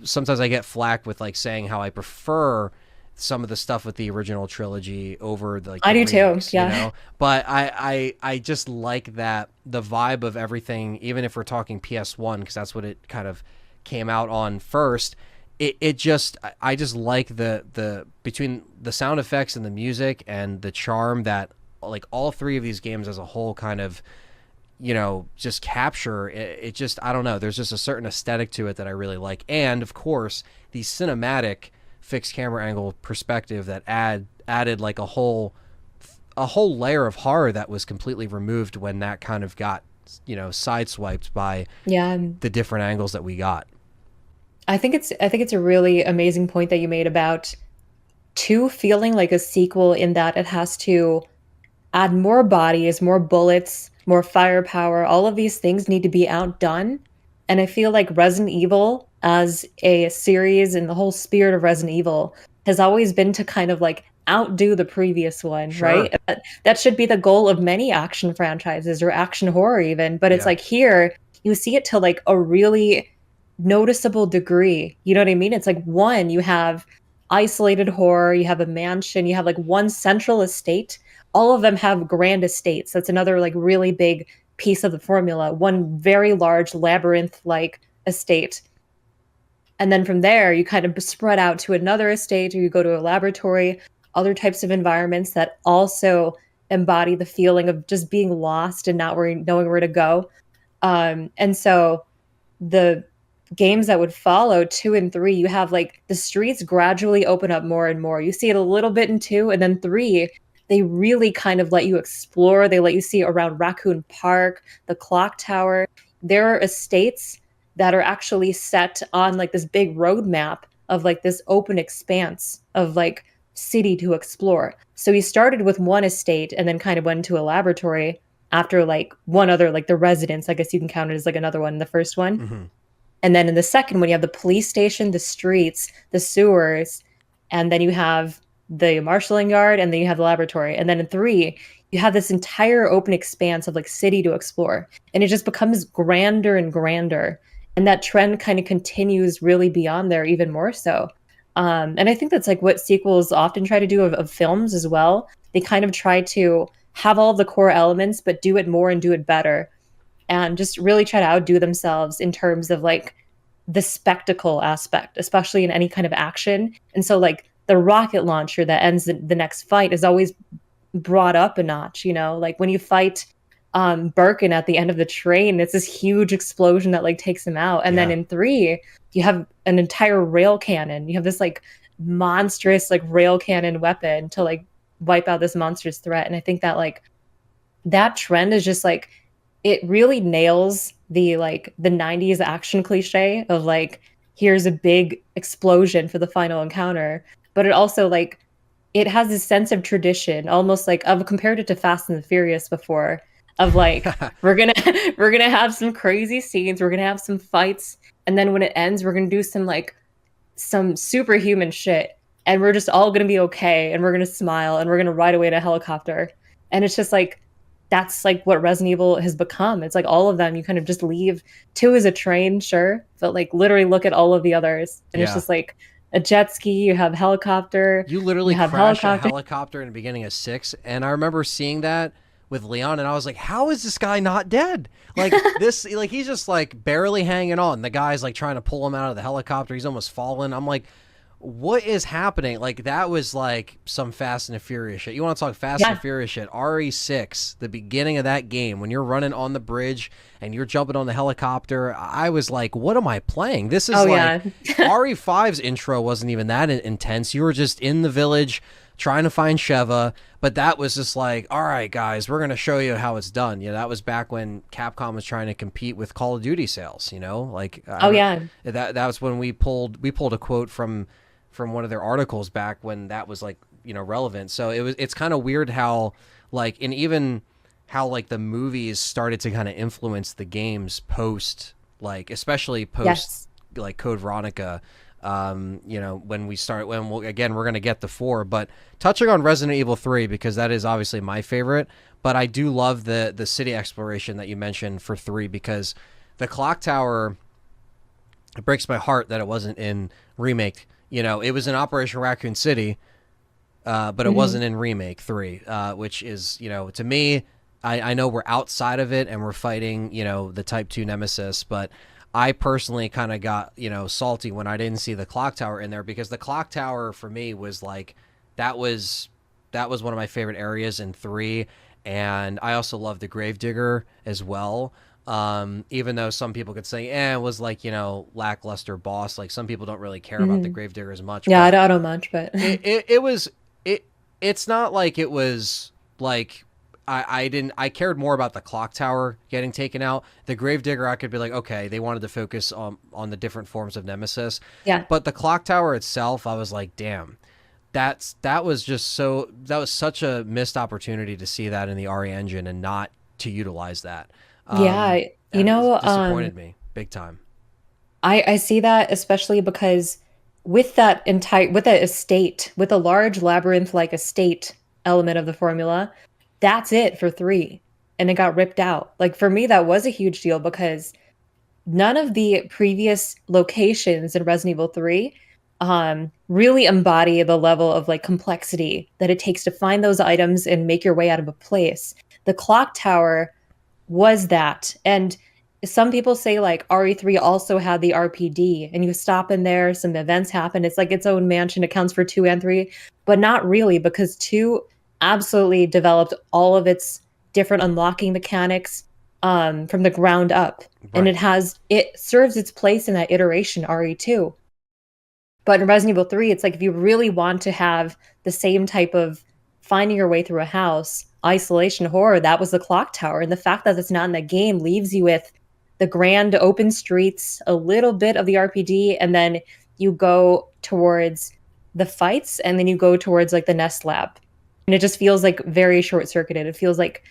sometimes I get flack with like saying how I prefer some of the stuff with the original trilogy over the I do remakes, too, yeah. But I just like that the vibe of everything, even if we're talking PS1, because that's what it kind of came out on first. I just like the between the sound effects and the music and the charm that like all three of these games as a whole kind of just capture. It just, I don't know, there's just a certain aesthetic to it that I really like. And of course the cinematic fixed camera angle perspective that added like a whole layer of horror that was completely removed when that kind of got sideswiped by the different angles that we got. I think it's a really amazing point that you made about 2 feeling like a sequel, in that it has to add more bodies, more bullets, more firepower. All of these things need to be outdone. And I feel like Resident Evil as a series, and the whole spirit of Resident Evil has always been to kind of like outdo the previous one, Sure. right? That should be the goal of many action franchises or action horror even. But it's like here, you see it to like a really noticeable degree. You know what I mean? It's like, one, you have isolated horror, you have a mansion, you have like one central estate. All of them have grand estates. That's another like really big piece of the formula. One very large labyrinth-like estate. And then from there, you kind of spread out to another estate, or you go to a laboratory, other types of environments that also embody the feeling of just being lost and not knowing where to go. And so the games that would follow, 2 and 3, you have like the streets gradually open up more and more. You see it a little bit in 2, and then 3, they really kind of let you explore. They let you see around Raccoon Park, the clock tower. There are estates that are actually set on like this big roadmap of like this open expanse of like city to explore. So he started with one estate and then kind of went into a laboratory after like one other, like the residence, I guess you can count it as like another one in the first one. Mm-hmm. And then in the second one, you have the police station, the streets, the sewers, and then you have the marshalling yard, and then you have the laboratory. And then in 3, you have this entire open expanse of like city to explore. And it just becomes grander and grander. And that trend kind of continues really beyond there, even more so. And I think that's like what sequels often try to do of films as well. They kind of try to have all the core elements, but do it more and do it better. And just really try to outdo themselves in terms of like the spectacle aspect, especially in any kind of action. And so like the rocket launcher that ends the next fight is always brought up a notch, like when you fight Birkin at the end of the train, it's this huge explosion that like takes him out. And then in 3, you have an entire rail cannon. You have this like monstrous like rail cannon weapon to like wipe out this monstrous threat. And I think that like that trend is just like, it really nails the 90s action cliche of like, here's a big explosion for the final encounter. But it also like, it has this sense of tradition, almost like I've compared it to Fast and the Furious before, of like, we're gonna have some crazy scenes, we're gonna have some fights, and then when it ends, we're gonna do some superhuman shit, and we're just all gonna be okay, and we're gonna smile, and we're gonna ride away in a helicopter. And it's just like, that's like what Resident Evil has become. It's like all of them, you kind of just leave. 2 is a train, sure, but like literally look at all of the others, and it's just like a jet ski, you have helicopter. You literally crash a helicopter in the beginning of 6, and I remember seeing that with Leon, and I was like, how is this guy not dead? Like this, like he's just like barely hanging on. The guy's like trying to pull him out of the helicopter. He's almost fallen. I'm like, what is happening? Like, that was like some Fast and the Furious shit. You want to talk Fast and Yeah. the Furious shit? RE6, the beginning of that game, when you're running on the bridge and you're jumping on the helicopter, I was like, what am I playing? This is Oh like, yeah. RE5's intro wasn't even that intense. You were just in the village trying to find Sheva, but that was just like, all right, guys, we're going to show you how it's done. You know, that was back when Capcom was trying to compete with Call of Duty sales, you know? Like, Oh yeah. that was when we pulled a quote from one of their articles back when that was like, you know, relevant. So it's kind of weird how like, and even how like the movies started to kind of influence the games post, like especially post Yes. like Code Veronica. You know, when again, we're going to get the 4, but touching on Resident Evil 3, because that is obviously my favorite, but I do love the city exploration that you mentioned for 3, because the clock tower, it breaks my heart that it wasn't in Remake. You know, it was in Operation Raccoon City, but it Hmm. wasn't in Remake 3, which is, you know, to me, I know we're outside of it and we're fighting, you know, the Type 2 Nemesis, but I personally kind of got, you know, salty when I didn't see the clock tower in there, because the clock tower for me was like, that was one of my favorite areas in 3, and I also love the Gravedigger as well. Even though some people could say, it was like, you know, lackluster boss. Like, some people don't really care about the Hmm. Gravedigger as much, Yeah, but I don't much, but it was it's not like it was like I cared more about the clock tower getting taken out. The Gravedigger, I could be like, okay, they wanted to focus on the different forms of Nemesis, yeah. but the clock tower itself, I was like, damn, that was such a missed opportunity to see that in the RE engine and not to utilize that. Yeah, you And it know, disappointed me big time. I see that especially because with that estate, with a large labyrinth like estate element of the formula, that's it for 3. And it got ripped out. Like for me, that was a huge deal because none of the previous locations in Resident Evil 3 really embody the level of like complexity that it takes to find those items and make your way out of a place. The clock tower was that. And some people say like RE3 also had the RPD and you stop in there, some events happen. It's like its own mansion, accounts for 2 and 3, but not really because 2 absolutely developed all of its different unlocking mechanics from the ground up. And Right. it serves its place in that iteration RE2. But in Resident Evil 3, it's like if you really want to have the same type of finding your way through a house, isolation horror, that was the clock tower. And the fact that it's not in the game leaves you with the grand open streets, a little bit of the RPD, and then you go towards the fights, and then you go towards like the Nest Lab. And it just feels like very short circuited. It feels like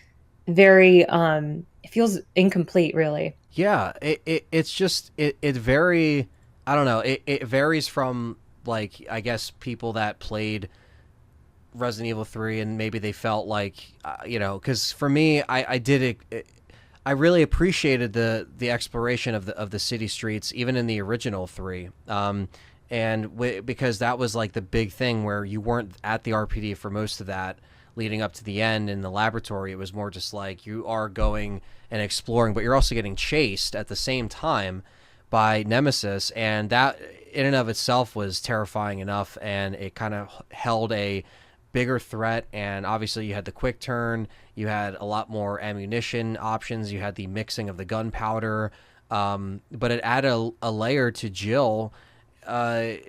very it feels incomplete, really. Yeah, it's just it very, I don't know, it varies from like, I guess, people that played Resident Evil 3 and maybe they felt like, you know, because for me, I did it, I really appreciated the exploration of the city streets even in the original 3. Because that was like the big thing where you weren't at the RPD for most of that leading up to the end in the laboratory. It was more just like you are going and exploring, but you're also getting chased at the same time by Nemesis, and that in and of itself was terrifying enough, and it kind of held a bigger threat. And obviously you had the quick turn, you had a lot more ammunition options, you had the mixing of the gunpowder, but it added a layer to Jill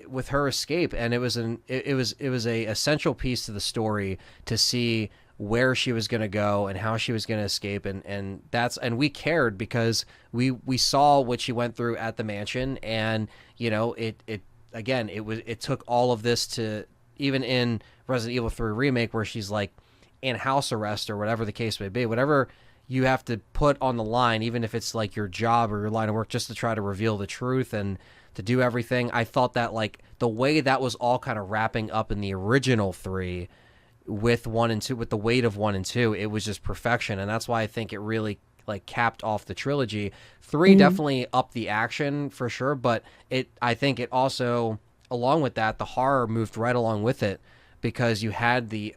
with her escape, and it was a essential piece to the story to see where she was going to go and how she was going to escape, and we cared because we saw what she went through at the mansion, and you know, it took all of this to, even in Resident Evil 3 remake, where she's like in house arrest or whatever the case may be, whatever you have to put on the line, even if it's like your job or your line of work, just to try to reveal the truth and to do everything. I thought that like the way that was all kind of wrapping up in the original 3 with 1 and 2, with the weight of 1 and 2, it was just perfection. And that's why I think it really like capped off the trilogy. 3 Mhm. definitely upped the action for sure, but I think it also, along with that, the horror moved right along with it, because you had the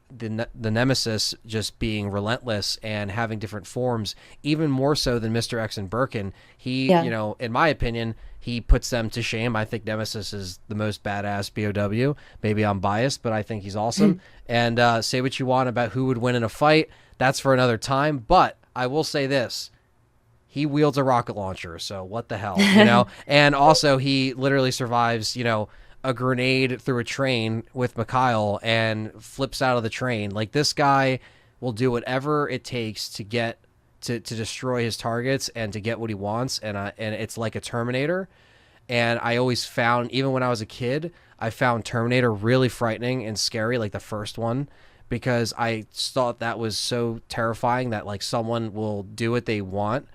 nemesis just being relentless and having different forms, even more so than Mr. X and Birkin. He, Yeah. in my opinion, he puts them to shame. I think Nemesis is the most badass BOW. Maybe I'm biased, but I think he's awesome. And say what you want about who would win in a fight. That's for another time. But I will say this. He wields a rocket launcher, so what the hell, And also, he literally survives, a grenade through a train with Mikhail and flips out of the train. Like, this guy will do whatever it takes to get to destroy his targets and to get what he wants. And it's like a Terminator. And I always found, even when I was a kid, I found Terminator really frightening and scary, like the first one, because I thought that was so terrifying that like someone will do what they want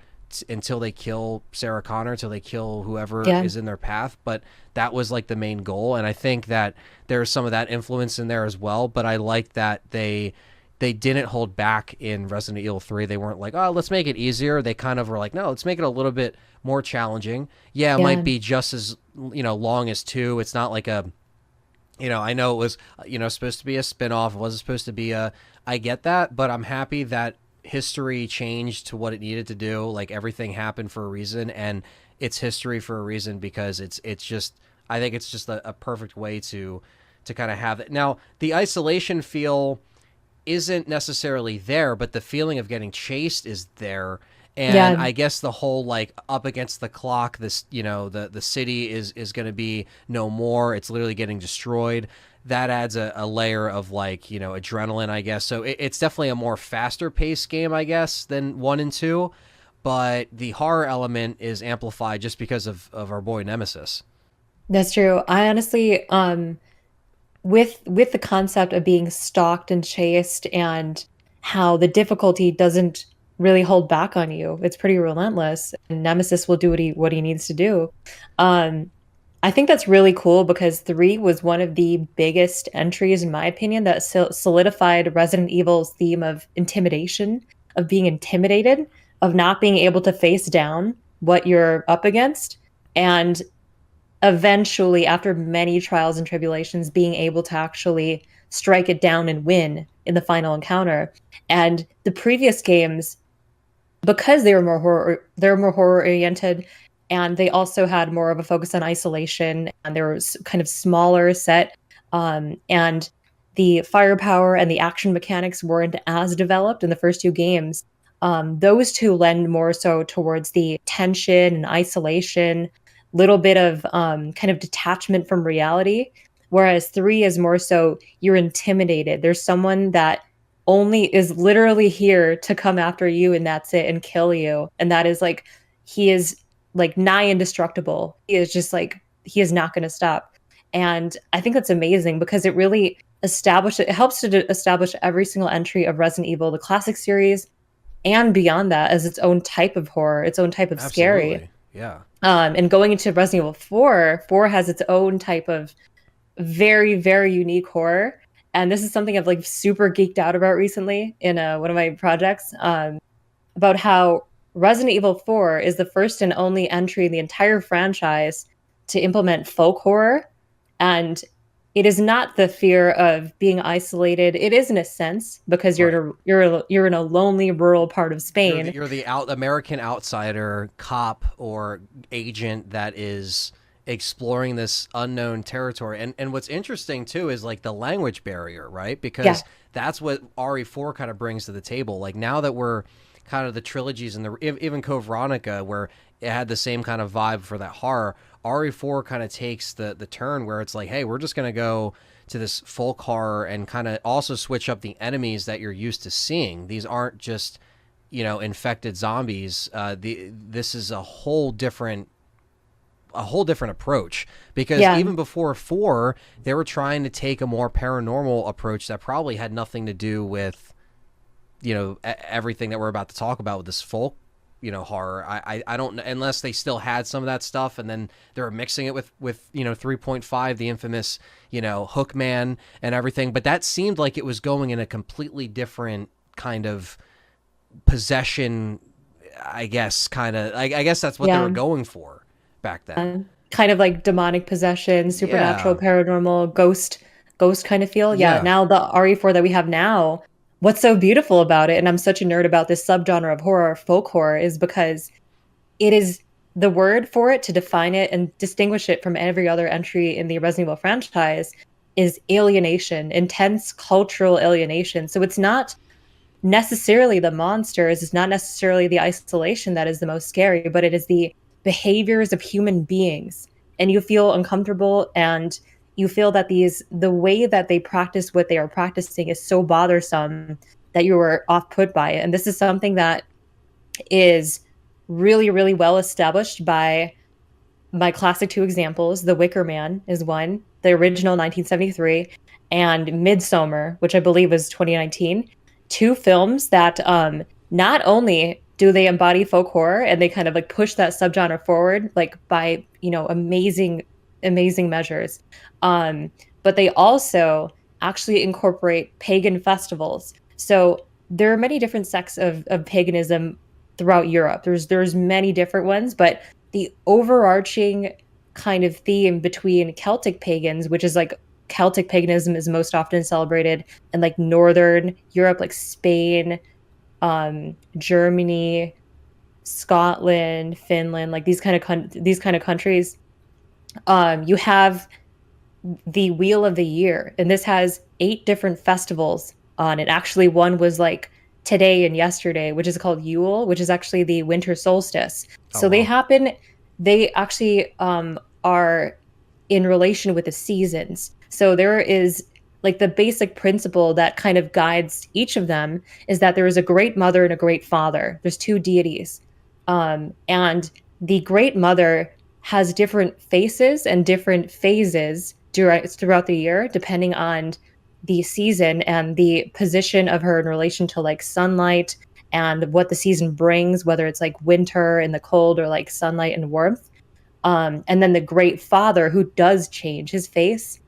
until they kill Sarah Connor, until they kill whoever Yeah. is in their path. But that was like the main goal. And I think that there's some of that influence in there as well. But I like that they didn't hold back in Resident Evil 3. They weren't like, oh, let's make it easier. They kind of were like, no, let's make it a little bit more challenging. Yeah, it might be just as, long as 2. It's not like a, I know it was, supposed to be a spinoff. It wasn't supposed to be I get that, but I'm happy that history changed to what it needed to do. Like, everything happened for a reason, and it's history for a reason, because it's just, I think it's just a perfect way to kind of have it. Now, the isolation feel isn't necessarily there, but the feeling of getting chased is there. And Yeah. I guess the whole like up against the clock, this, the city is going to be no more. It's literally getting destroyed. That adds a layer of like, adrenaline, I guess. So it's definitely a more faster paced game, I guess, than 1 and 2. But the horror element is amplified just because of our boy Nemesis. That's true. I honestly, with the concept of being stalked and chased and how the difficulty doesn't really hold back on you. It's pretty relentless, and Nemesis will do what he needs to do. Um, I think that's really cool because 3 was one of the biggest entries, in my opinion, that solidified Resident Evil's theme of intimidation, of being intimidated, of not being able to face down what you're up against, and eventually, after many trials and tribulations, being able to actually strike it down and win in the final encounter. And the previous games, because they were more horror oriented, and they also had more of a focus on isolation, and they were kind of smaller set, and the firepower and the action mechanics weren't as developed in the first 2 games. Those 2 lend more so towards the tension and isolation, little bit of kind of detachment from reality, whereas 3 is more so you're intimidated. There's someone that only is literally here to come after you, and that's it, and kill you. And that is like, he is like nigh indestructible. He is just like, he is not going to stop. And I think that's amazing because it helps to establish every single entry of Resident Evil, the classic series, and beyond that, as its own type of horror, its own type of scary. Absolutely. Yeah. And going into Resident Evil 4 has its own type of very, very unique horror. And this is something I've like super geeked out about recently in one of my projects, about how Resident Evil 4 is the first and only entry in the entire franchise to implement folk horror. And it is not the fear of being isolated. It is in a sense because Right. you're in a lonely rural part of Spain. You're the American outsider cop or agent that is exploring this unknown territory. And what's interesting too is like the language barrier, right? Yeah, Because that's what RE4 kind of brings to the table. Like, now that we're kind of the trilogies and even Code Veronica, where it had the same kind of vibe for that horror, RE4 kind of takes the turn where it's like, hey, we're just gonna go to this folk horror and kind of also switch up the enemies that you're used to seeing. These aren't just, infected zombies. This is a whole different approach, because yeah, even before 4, they were trying to take a more paranormal approach that probably had nothing to do with, everything that we're about to talk about with this folk, horror. I don't, unless they still had some of that stuff and then they were mixing it with 3.5, the infamous, Hookman and everything. But that seemed like it was going in a completely different kind of possession, I guess, I guess that's what they yeah. were going for back then. Kind of like demonic possession, supernatural, Yeah. paranormal, ghost kind of feel. Yeah, Yeah. now the RE4 that we have now, what's so beautiful about it, and I'm such a nerd about this subgenre of horror, folk horror, is because it is the word for it to define it and distinguish it from every other entry in the Resident Evil franchise is alienation, intense cultural alienation. So it's not necessarily the monsters, it's not necessarily the isolation that is the most scary, but it is the behaviors of human beings. And you feel uncomfortable, and you feel that the way that they practice what they are practicing is so bothersome that you are off put by it. And this is something that is really, really well established by my classic two examples. The Wicker Man is one, the original 1973, and Midsommar, which I believe was 2019. Two films that not only do they embody folk horror and they kind of like push that subgenre forward, like by, amazing, amazing measures. Um, but they also actually incorporate pagan festivals. So there are many different sects of paganism throughout Europe. There's many different ones, but the overarching kind of theme between Celtic pagans, which is like Celtic paganism is most often celebrated in like Northern Europe, like Spain, Germany, Scotland, Finland, like these kind of countries. You have the Wheel of the Year, and this has 8 different festivals on it. Actually, one was like today and yesterday, which is called Yule, which is actually the winter solstice. Oh, So wow. they actually are in relation with the seasons. So there is like the basic principle that kind of guides each of them is that there is a great mother and a great father. There's 2 deities. And the great mother has different faces and different phases throughout the year, depending on the season and the position of her in relation to like sunlight and what the season brings, whether it's like winter and the cold or like sunlight and warmth. And then the great father, who does change his face,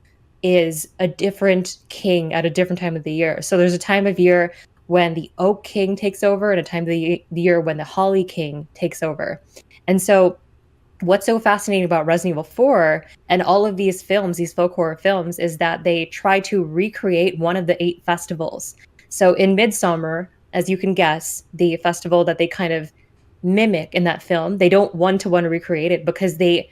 is a different king at a different time of the year. So there's a time of year when the Oak King takes over and a time of the year when the Holly King takes over. And so what's so fascinating about Resident Evil 4 and all of these films, these folk horror films, is that they try to recreate one of the 8 festivals. So in Midsommar, as you can guess, the festival that they kind of mimic in that film, they don't one-to-one recreate it because they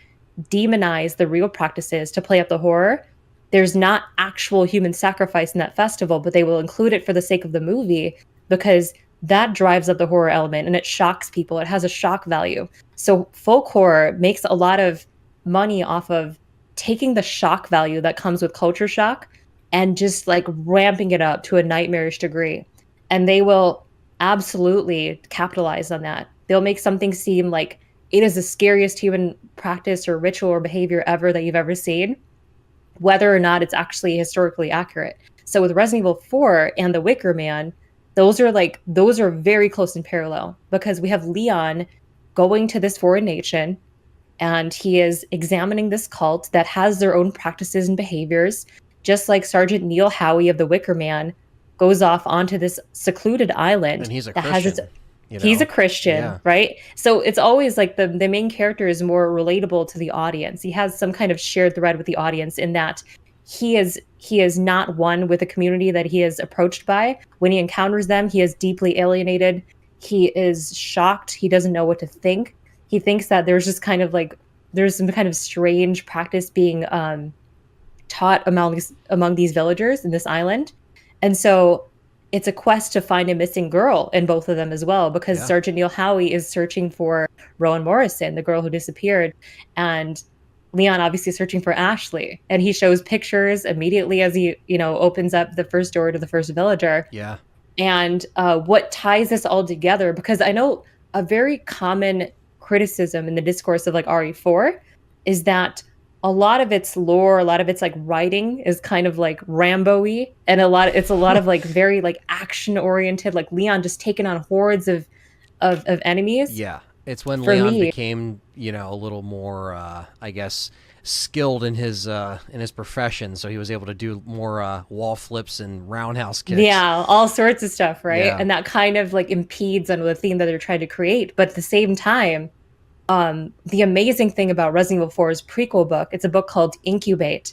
demonize the real practices to play up the horror. There's not actual human sacrifice in that festival, but they will include it for the sake of the movie because that drives up the horror element and it shocks people. It has a shock value. So folk horror makes a lot of money off of taking the shock value that comes with culture shock and just like ramping it up to a nightmarish degree. And they will absolutely capitalize on that. They'll make something seem like it is the scariest human practice or ritual or behavior ever that you've ever seen, whether or not it's actually historically accurate. So with Resident Evil 4 and The Wicker Man, those are very close in parallel because we have Leon going to this foreign nation and he is examining this cult that has their own practices and behaviors, just like Sergeant Neil Howie of The Wicker Man goes off onto this secluded island And he's a that has its Christian, he's a Christian, Yeah. right? So it's always like the main character is more relatable to the audience. He has some kind of shared thread with the audience in that he is not one with the community that he is approached by. When he encounters them, he is deeply alienated. He is shocked. He doesn't know what to think. He thinks that there's some kind of strange practice being taught among these villagers in this island. And so it's a quest to find a missing girl in both of them as well, because Yeah. Sergeant Neil Howie is searching for Rowan Morrison, the girl who disappeared, and Leon obviously is searching for Ashley. And he shows pictures immediately as he, opens up the first door to the first villager. Yeah. And what ties this all together, because I know a very common criticism in the discourse of like RE4 is that a lot of its lore, a lot of its like writing is kind of like Rambo-y, and it's a lot of like very like action oriented, like Leon just taking on hordes of enemies. Yeah. It's when For Leon me, became, a little more, I guess, skilled in his profession, so he was able to do more wall flips and roundhouse kicks. yeah, all sorts of stuff, right? Yeah. And that kind of like impedes on the theme that they're trying to create. But at the same time, the amazing thing about Resident Evil 4's prequel book, it's a book called Incubate.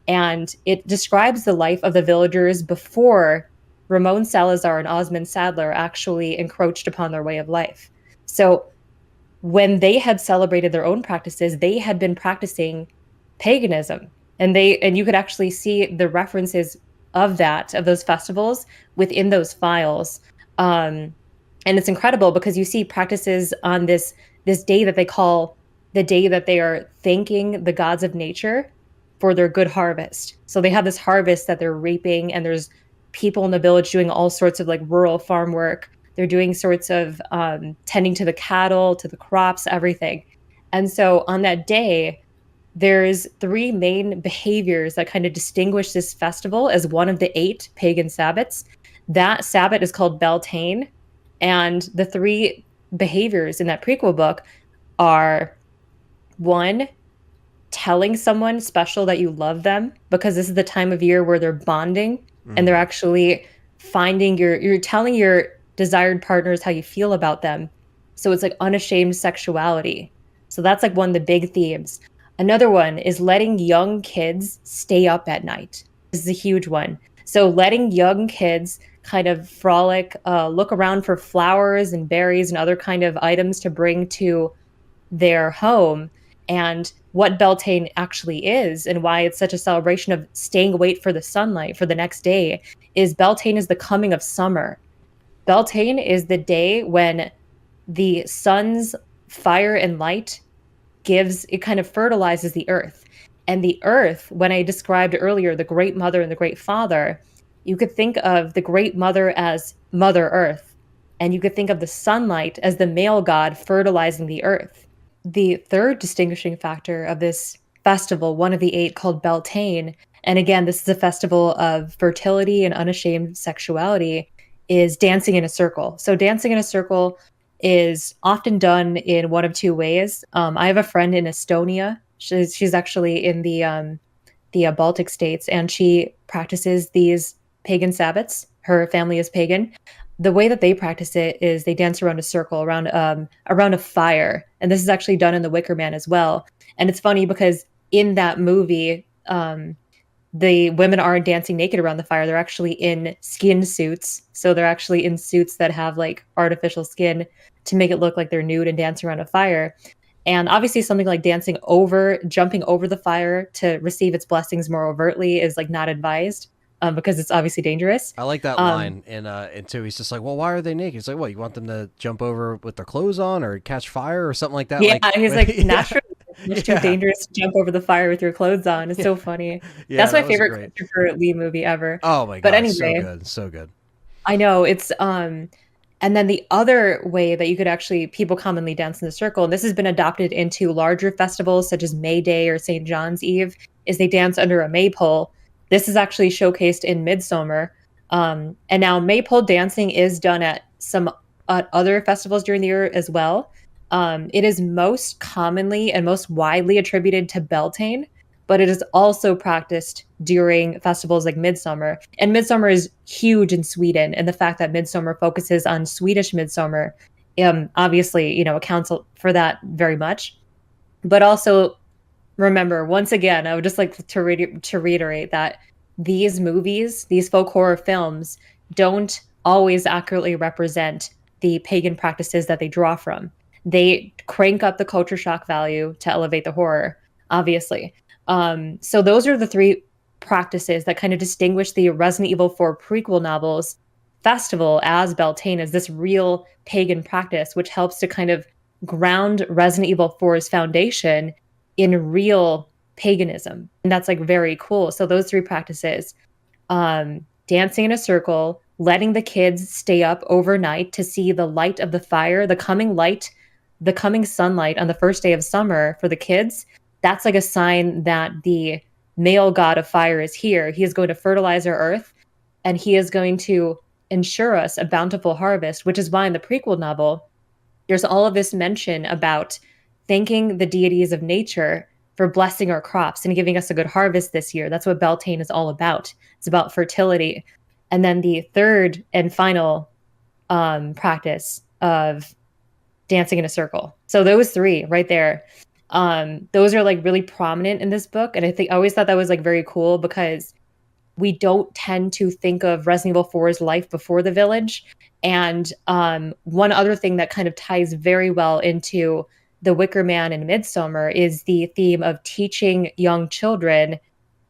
And it describes the life of the villagers before Ramon Salazar and Osmond Sadler actually encroached upon their way of life. So when they had celebrated their own practices, they had been practicing paganism. And you could actually see the references of those festivals within those files. Um, and it's incredible because you see practices on this day that they call the day that they are thanking the gods of nature for their good harvest. So they have this harvest that they're reaping, and there's people in the village doing all sorts of like rural farm work. They're doing sorts of tending to the cattle, to the crops, everything. And so on that day, there's three main behaviors that kind of distinguish this festival as one of the 8 pagan Sabbats. That Sabbat is called Beltane. And the three behaviors in that prequel book are: one, telling someone special that you love them, because this is the time of year where they're bonding and they're actually you're telling your desired partners how you feel about them. So it's like unashamed sexuality. So that's like one of the big themes. Another one is letting young kids stay up at night. This is a huge one. So letting young kids kind of frolic, look around for flowers and berries and other kind of items to bring to their home. And what Beltane actually is, and why it's such a celebration of staying awake for the sunlight for the next day, is Beltane is the coming of summer. Beltane is the day when the sun's fire and light it kind of fertilizes the earth. And the earth, when I described earlier the great mother and the great father, you could think of the great mother as Mother Earth, and you could think of the sunlight as the male god fertilizing the earth. The third distinguishing factor of this festival, one of the 8 called Beltane, and again, this is a festival of fertility and unashamed sexuality, is dancing in a circle. So dancing in a circle is often done in one of two ways. I have a friend in Estonia. She's actually in the Baltic states, and she practices these pagan Sabbats. Her family is pagan. The way that they practice it is they dance around a circle, around a fire, and this is actually done in The Wicker Man as well. And it's funny because in that movie, the women aren't dancing naked around the fire. They're actually in skin suits. So they're actually in suits that have like artificial skin to make it look like they're nude and dancing around a fire. And obviously something like jumping over the fire to receive its blessings more overtly is like not advised, because it's obviously dangerous. I like that line in 2. He's just like, well, why are they naked? He's like, what, you want them to jump over with their clothes on or catch fire or something like that? Yeah, like, he's like, yeah. naturally, it's too dangerous to jump over the fire with your clothes on. It's so funny. Yeah, that's my that was favorite great. Christopher Lee movie ever. Oh my god, But anyway, so good, so good. I know it's and then the other way that you could actually people commonly dance in the circle, and this has been adopted into larger festivals such as May Day or St. John's Eve, is they dance under a maypole. This is actually showcased in Midsummer. And now maypole dancing is done at some other festivals during the year as well. It is most commonly and most widely attributed to Beltane, but it is also practiced during festivals like Midsummer. And Midsummer is huge in Sweden, and the fact that Midsummer focuses on Swedish Midsummer, obviously, accounts for that very much. But also, remember, once again, I would just like to reiterate that these movies, these folk horror films, don't always accurately represent the pagan practices that they draw from. They crank up the culture shock value to elevate the horror, obviously. So those are the 3 practices that kind of distinguish the Resident Evil 4 prequel novels festival as Beltane, as this real pagan practice, which helps to kind of ground Resident Evil 4's foundation in real paganism. And that's like very cool. So those 3 practices, dancing in a circle, letting the kids stay up overnight to see the light of the fire, the coming sunlight on the first day of summer for the kids. That's like a sign that the male god of fire is here. He is going to fertilize our earth, and he is going to ensure us a bountiful harvest, which is why in the prequel novel, there's all of this mention about thanking the deities of nature for blessing our crops and giving us a good harvest this year. That's what Beltane is all about. It's about fertility. And then the third and final practice of dancing in a circle. So those 3 right there. Those are like really prominent in this book. And I always thought that was like very cool because we don't tend to think of Resident Evil 4's life before the village. And one other thing that kind of ties very well into The Wicker Man and Midsummer is the theme of teaching young children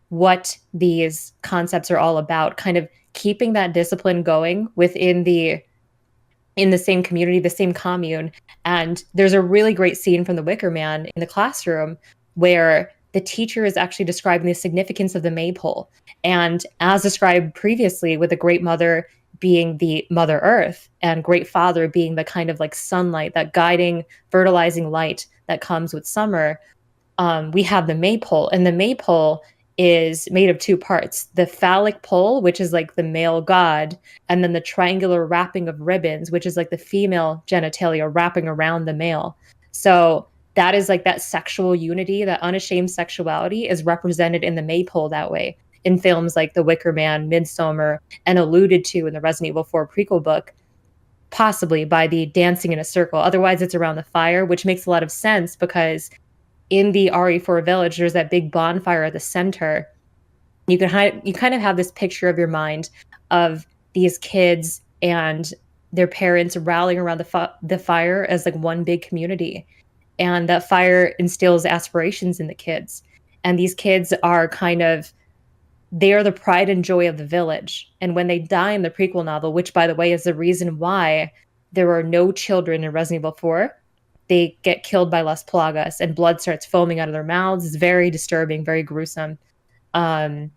what these concepts are all about, kind of keeping that discipline going within the same community, the same commune. And there's a really great scene from The Wicker Man in the classroom where the teacher is actually describing the significance of the maypole. And as described previously, with the Great Mother being the Mother Earth and Great Father being the kind of like sunlight, that guiding, fertilizing light that comes with summer, we have the maypole. And the maypole is made of two parts: the phallic pole, which is like the male god, and then the triangular wrapping of ribbons, which is like the female genitalia wrapping around the male. So that is like that sexual unity, that unashamed sexuality is represented in the maypole that way in films like The Wicker Man, Midsummer, and alluded to in the Resident Evil 4 prequel book, possibly by the dancing in a circle. Otherwise, it's around the fire, which makes a lot of sense because in the RE4 village, there's that big bonfire at the center. You kind of have this picture of your mind of these kids and their parents rallying around the fire as like one big community. And that fire instills aspirations in the kids. And these kids are they are the pride and joy of the village. And when they die in the prequel novel, which by the way is the reason why there are no children in Resident Evil 4, they get killed by Las Plagas and blood starts foaming out of their mouths. It's very disturbing, very gruesome. And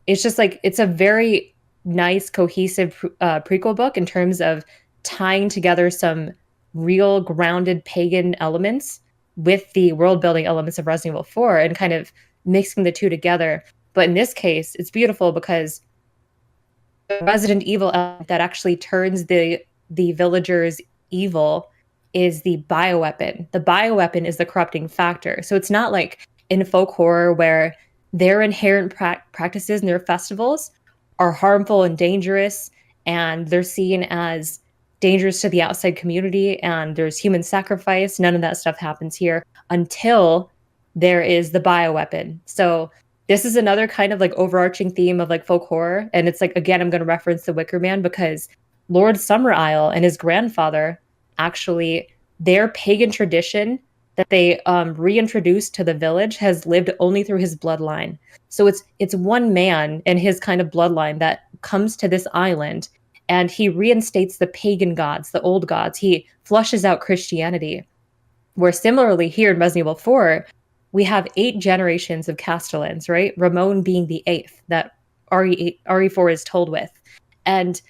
it's just like, it's a very nice, cohesive prequel book in terms of tying together some real grounded pagan elements with the world building elements of Resident Evil 4 and kind of mixing the two together. But in this case, it's beautiful because the Resident Evil element that actually turns the villagers evil is the bioweapon. The bioweapon is the corrupting factor. So it's not like in folk horror where their inherent practices and their festivals are harmful and dangerous, and they're seen as dangerous to the outside community, and there's human sacrifice. None of that stuff happens here until there is the bioweapon. So this is another kind of like overarching theme of like folk horror. And it's like, again, I'm going to reference The Wicker Man because Lord Summerisle and his grandfather, actually, their pagan tradition that they reintroduced to the village has lived only through his bloodline. So it's one man and his kind of bloodline that comes to this island, and he reinstates the pagan gods, the old gods. He flushes out Christianity. Where similarly here in Resident Evil 4, we have 8 generations of Castellans, right? Ramon being the 8th that RE4 is told with. And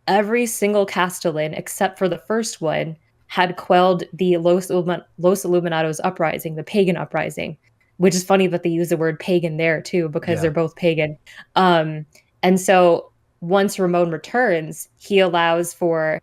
every single Castellan, except for the first one, had quelled the Los Illuminados uprising, the pagan uprising, which is funny that they use the word pagan there too, because they're both pagan. And so once Ramon returns, he allows for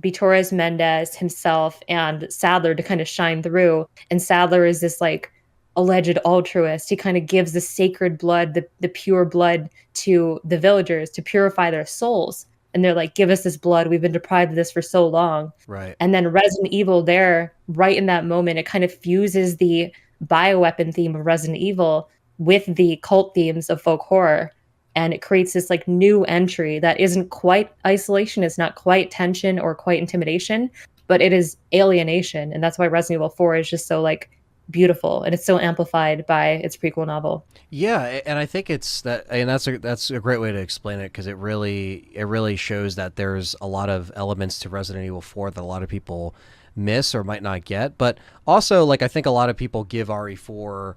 Vitores Mendez himself and Sadler to kind of shine through. And Sadler is this like alleged altruist. He kind of gives the sacred blood, the pure blood to the villagers to purify their souls. And they're like, give us this blood. We've been deprived of this for so long. Right. And then Resident Evil there, right in that moment, it kind of fuses the bioweapon theme of Resident Evil with the cult themes of folk horror. And it creates this like new entry that isn't quite isolation. It's not quite tension or quite intimidation, but it is alienation. And that's why Resident Evil 4 is just so like beautiful, and it's so amplified by its prequel novel. Yeah, and I think it's that, and that's a great way to explain it, because it really shows that there's a lot of elements to Resident Evil 4 that a lot of people miss or might not get. But also, like, I think a lot of people give RE4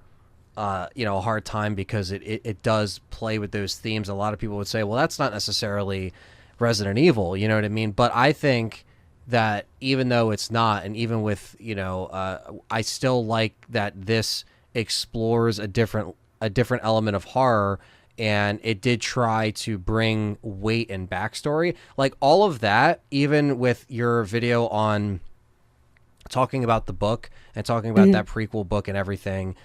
a hard time because it does play with those themes. A lot of people would say, well, that's not necessarily Resident Evil, you know what I mean? But I think that even though it's not, and even with, I still like that this explores a different element of horror, and it did try to bring weight and backstory. Like all of that, even with your video on talking about the book and talking about that prequel book and everything,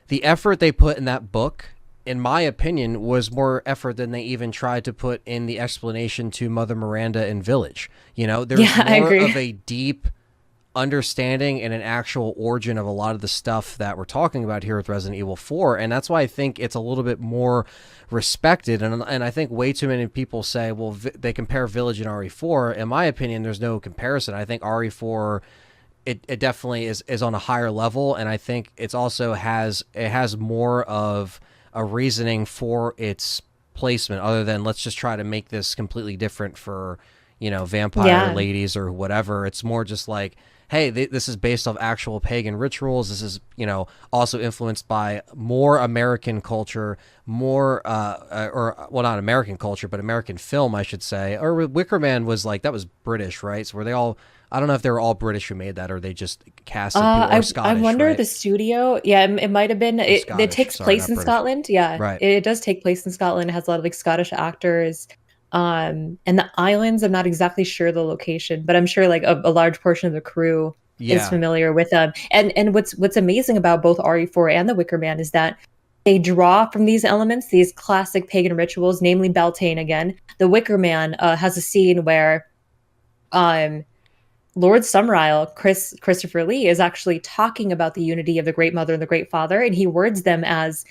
the effort they put in that book, in my opinion, was more effort than they even tried to put in the explanation to Mother Miranda in Village. There's more of a deep understanding and an actual origin of a lot of the stuff that we're talking about here with Resident Evil 4. And that's why I think it's a little bit more respected. And I think way too many people say, well, they compare Village and RE4. In my opinion, there's no comparison. I think RE4, it definitely is on a higher level. And I think it's also has more of a reasoning for its placement other than let's just try to make this completely different for, vampire ladies or whatever. It's more just like, hey, this is based off actual pagan rituals. This is, also influenced by more American culture, more, not American culture, but American film, I should say. Or Wicker Man that was British, right? So were they all, I don't know if they were all British who made that or they just casted people, or Scottish, I wonder right? the studio. Yeah, it might have been. It takes place in British. Scotland. Yeah, right. it does take place in Scotland. It has a lot of Scottish actors. And the islands, I'm not exactly sure the location, but I'm sure a large portion of the crew is familiar with them. And what's amazing about both RE4 and the Wicker Man is that they draw from these elements, these classic pagan rituals, namely Beltane again. The Wicker Man has a scene where Lord Summerisle, Christopher Lee, is actually talking about the unity of the Great Mother and the Great Father, and he words them as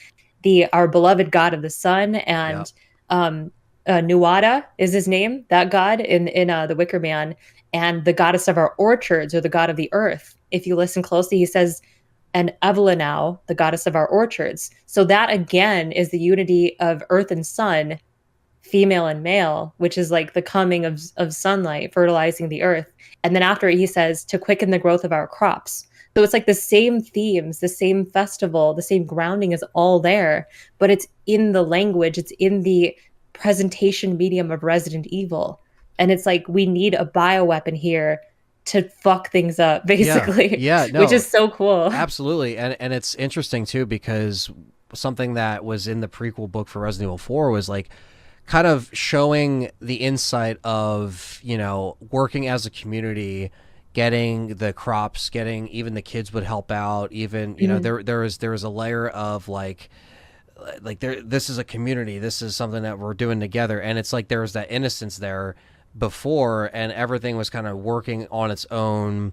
our beloved God of the sun, and Nuada is his name, that god in the Wicker Man, and the goddess of our orchards, or the god of the earth. If you listen closely, he says, and Evelinau, the goddess of our orchards. So that again is the unity of earth and sun, female and male, which is like the coming of sunlight, fertilizing the earth. And then after it, he says, to quicken the growth of our crops. So it's like the same themes, the same festival, the same grounding is all there, but it's in the language, it's in the presentation medium of Resident Evil. And it's like, we need a bioweapon here to fuck things up, basically. Yeah, no, which is so cool. Absolutely. And it's interesting too, because something that was in the prequel book for Resident Evil 4 was like kind of showing the insight of, working as a community, getting the crops, getting, even the kids would help out, even, there was a layer of like this is a community, this is something that we're doing together. And it's like there was that innocence there before, and everything was kind of working on its own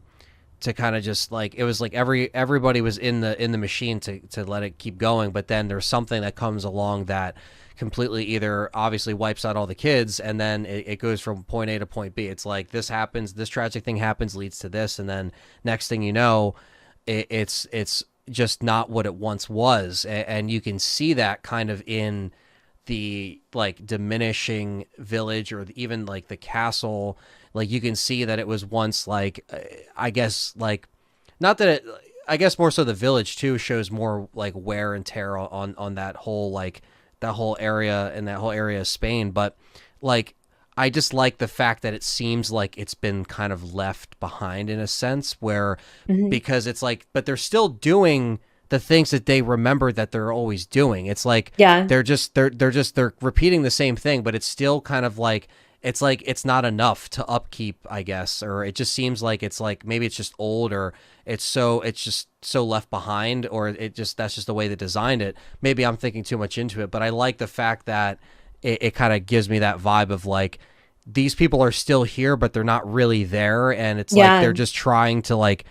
to kind of just like, it was like everybody was in the machine to let it keep going. But then there's something that comes along that completely either obviously wipes out all the kids, and then it goes from point A to point B. It's like this happens, this tragic thing happens, leads to this, and then next thing you know, it's just not what it once was. And you can see that kind of in the like diminishing village, or even like the castle. Like you can see that it was once like, I guess, like, not that it, I guess more so the village too shows more like wear and tear on that whole, like that whole area, and that whole area of Spain. But like, I just like the fact that it seems like it's been kind of left behind in a sense, where because it's like, but they're still doing the things that they remember that they're always doing. It's like, they're repeating the same thing, but it's still kind of like it's not enough to upkeep, I guess, or it just seems like it's like maybe it's just old, or it's just so left behind, or that's just the way they designed it. Maybe I'm thinking too much into it, but I like the fact that it kind of gives me that vibe of like, these people are still here, but they're not really there. And it's like, they're just trying to like,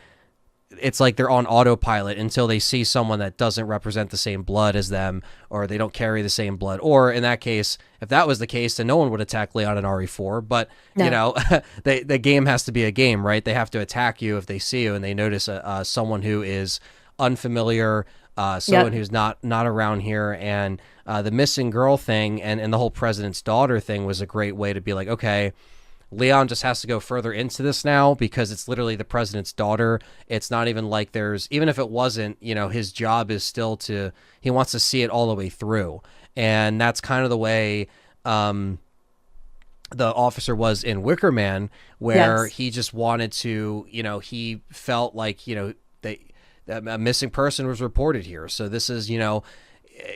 it's like they're on autopilot until they see someone that doesn't represent the same blood as them, or they don't carry the same blood. Or in that case, if that was the case, then no one would attack Leon and RE4. But, the game has to be a game, right? They have to attack you if they see you and they notice someone who is unfamiliar, someone who's not around here. And the missing girl thing and the whole president's daughter thing was a great way to be like, okay, Leon just has to go further into this now, because it's literally the president's daughter. It's not even like even if it wasn't, his job is still he wants to see it all the way through. And that's kind of the way the officer was in Wicker Man, where he just wanted to, he felt like, a missing person was reported here. So this is,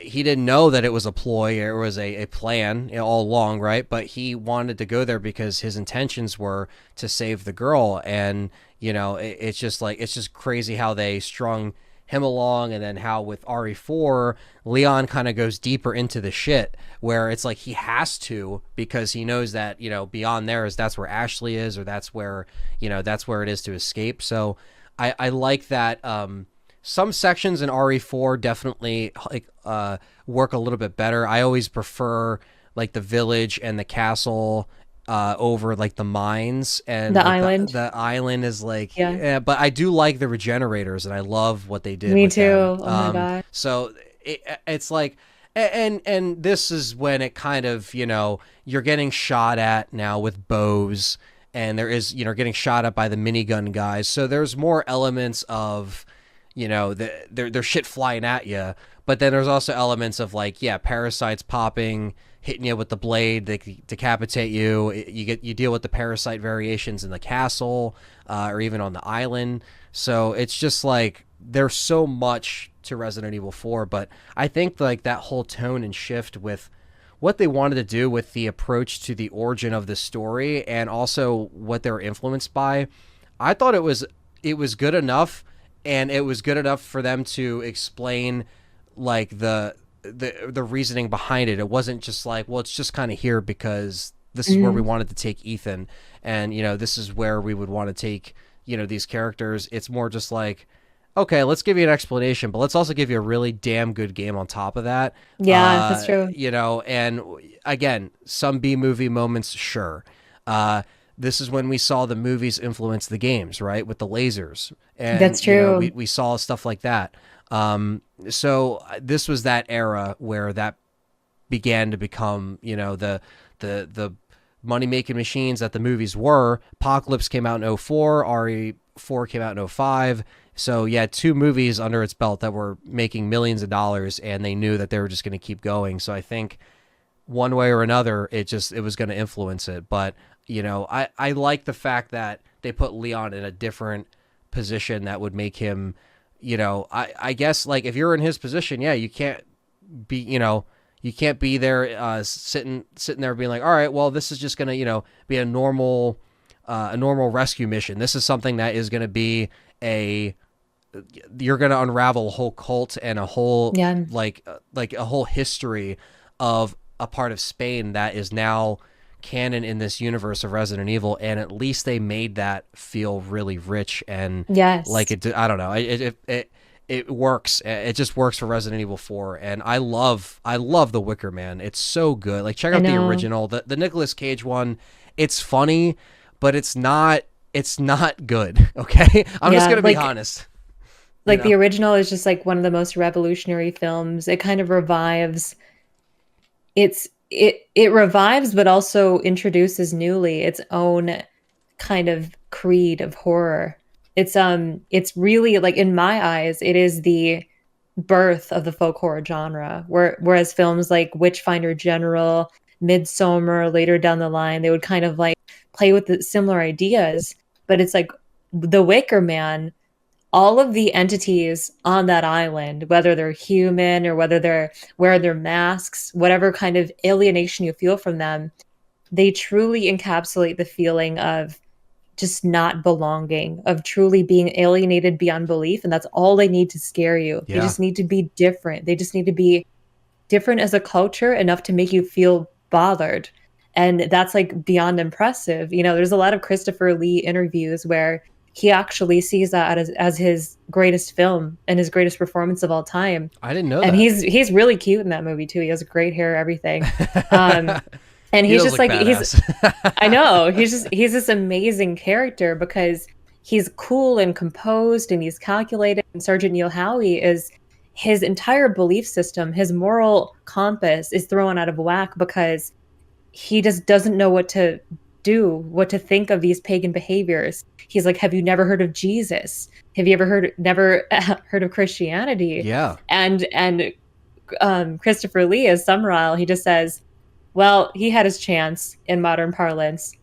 he didn't know that it was a ploy, or it was a plan all along, right? But he wanted to go there because his intentions were to save the girl. And, it's just crazy how they strung him along, and then how with RE4, Leon kind of goes deeper into the shit, where it's like he has to, because he knows that, beyond there that's where Ashley is, or that's where it is to escape. So I like that. Some sections in RE4 definitely work a little bit better. I always prefer like the village and the castle over like the mines, and The like island. the island is like, Yeah. but I do like the regenerators, and I love what they did Me with too. them. Oh my God. So it's like, and this is when it kind of, you're getting shot at now with bows, and there is, getting shot at by the minigun guys. So there's more elements of, there's shit flying at you, but then there's also elements of like, parasites popping, hitting you with the blade, they decapitate you. You deal with the parasite variations in the castle, or even on the island. So it's just like there's so much to Resident Evil 4, but I think like that whole tone and shift with what they wanted to do with the approach to the origin of the story, and also what they were influenced by, I thought it was good enough, and it was good enough for them to explain like the reasoning behind it. It wasn't just like, well, it's just kind of here because this is where we wanted to take Ethan, and this is where we would want to take these characters. It's more just like, okay, let's give you an explanation, but let's also give you a really damn good game on top of that. Yeah, that's true. And again, some B-movie moments, sure. This is when we saw the movies influence the games, right? With the lasers. And, That's true. we saw stuff like that. So this was that era where that began to become, the money-making machines that the movies were. Apocalypse came out in 2004, RE4 came out in 2005. So yeah, 2 movies under its belt that were making millions of dollars, and they knew that they were just going to keep going. So I think one way or another, it was going to influence it. But, I like the fact that they put Leon in a different position that would make him, I guess, like, if you're in his position, you can't be, you can't be there sitting there being like, all right, well, this is just going to, be a normal rescue mission. This is something that is going to be you're going to unravel a whole cult and a whole, like a whole history of a part of Spain that is now canon in this universe of Resident Evil. And at least they made that feel really rich, and like it, I don't know, it works. It just works for Resident Evil 4. And I love the Wicker Man. It's so good. Like, check out the original, the Nicolas Cage one. It's funny, but it's not good. Okay. I'm just going to be honest. Like, the original is just like one of the most revolutionary films. It kind of revives. It revives, but also introduces newly its own kind of creed of horror. It's really, like, in my eyes, it is the birth of the folk horror genre. Whereas films like Witchfinder General, Midsommar, later down the line, they would kind of like play with the similar ideas. But it's like the Wicker Man, all of the entities on that island, whether they're human or whether they're wearing their masks, whatever kind of alienation you feel from them, they truly encapsulate the feeling of just not belonging, of truly being alienated beyond belief. And that's all they need to scare you. They just need to be different. They just need to be different as a culture enough to make you feel bothered. And that's like beyond impressive. There's a lot of Christopher Lee interviews where he actually sees that as his greatest film and his greatest performance of all time. I didn't know and that. And he's really cute in that movie too. He has great hair, everything. And he's just like, I know, he's this amazing character because he's cool and composed and he's calculated. And Sergeant Neil Howie is, his entire belief system, his moral compass is thrown out of whack because he just doesn't know what to do, what to think of these pagan behaviors. He's like, have you never heard of Jesus? Have you never heard of Christianity? Yeah. And Christopher Lee as Summerisle, he just says, well, he had his chance in modern parlance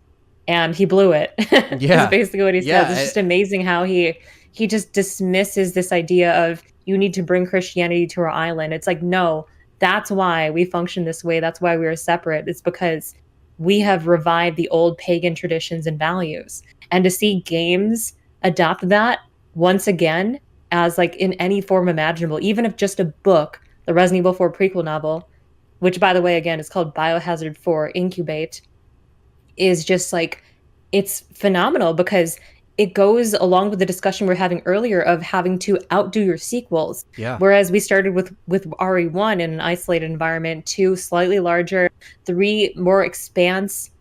and he blew it. Yeah. Is basically what he says. It's just amazing how he just dismisses this idea of, you need to bring Christianity to our island. It's like, no, that's why we function this way. That's why we are separate. It's because we have revived the old pagan traditions and values. And to see games adopt that once again, as like in any form imaginable, even if just a book, the Resident Evil 4 prequel novel, which by the way, again, is called Biohazard 4 Incubate, is just like it's phenomenal because it goes along with the discussion we're having earlier of having to outdo your sequels. Yeah. Whereas we started with RE1 in an isolated environment, 2 slightly larger, 3 more expansive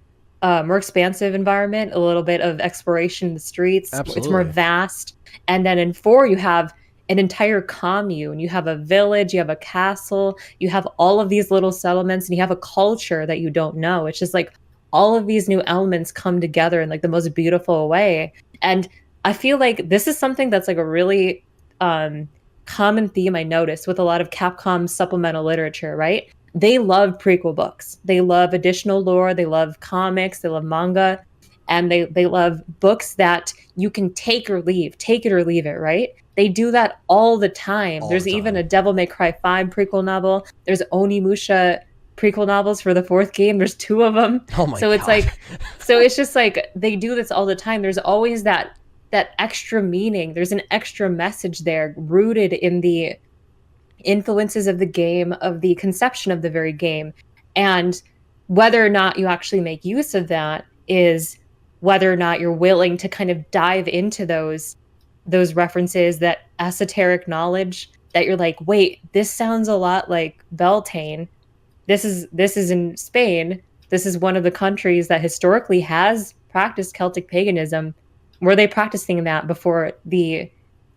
environment, a little bit of exploration in the streets. It's more Absolutely. vast. And then in 4 you have an entire commune. You have a village, you have a castle, you have all of these little settlements, and you have a culture that you don't know. It's just like all of these new elements come together in like the most beautiful way. And I feel like this is something that's like a really common theme I noticed with a lot of Capcom supplemental literature, right? They love prequel books. They love additional lore, they love comics, they love manga, and they love books that you can take it or leave it, right? They do that all the time. All the There's even time. a Devil May Cry 5 prequel novel. There's Onimusha prequel novels for the 4th game. There's 2 of them. Oh my So it's God. like, so it's just like they do this all the time. There's always that extra meaning. There's an extra message there rooted in the influences of the game, of the conception of the very game. And whether or not you actually make use of that is whether or not you're willing to kind of dive into those references, that esoteric knowledge that you're like, wait, this sounds a lot like Beltane. This is in Spain. This is one of the countries that historically has practiced Celtic paganism. Were they practicing that before the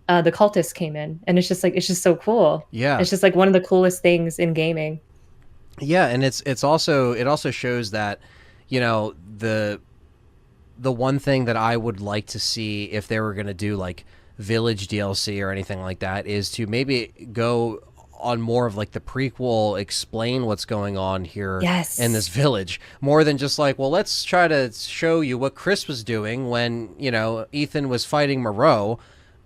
cultists came in? And it's just like it's just so cool. Yeah. It's just like one of the coolest things in gaming. Yeah, and it's also, it also shows that, you know, the one thing that I would like to see if they were going to do like Village DLC or anything like that is to maybe go on more of like the prequel, explain what's going on here in this Yes. village, more than just like, well, let's try to show you what Chris was doing when, you know, Ethan was fighting Moreau.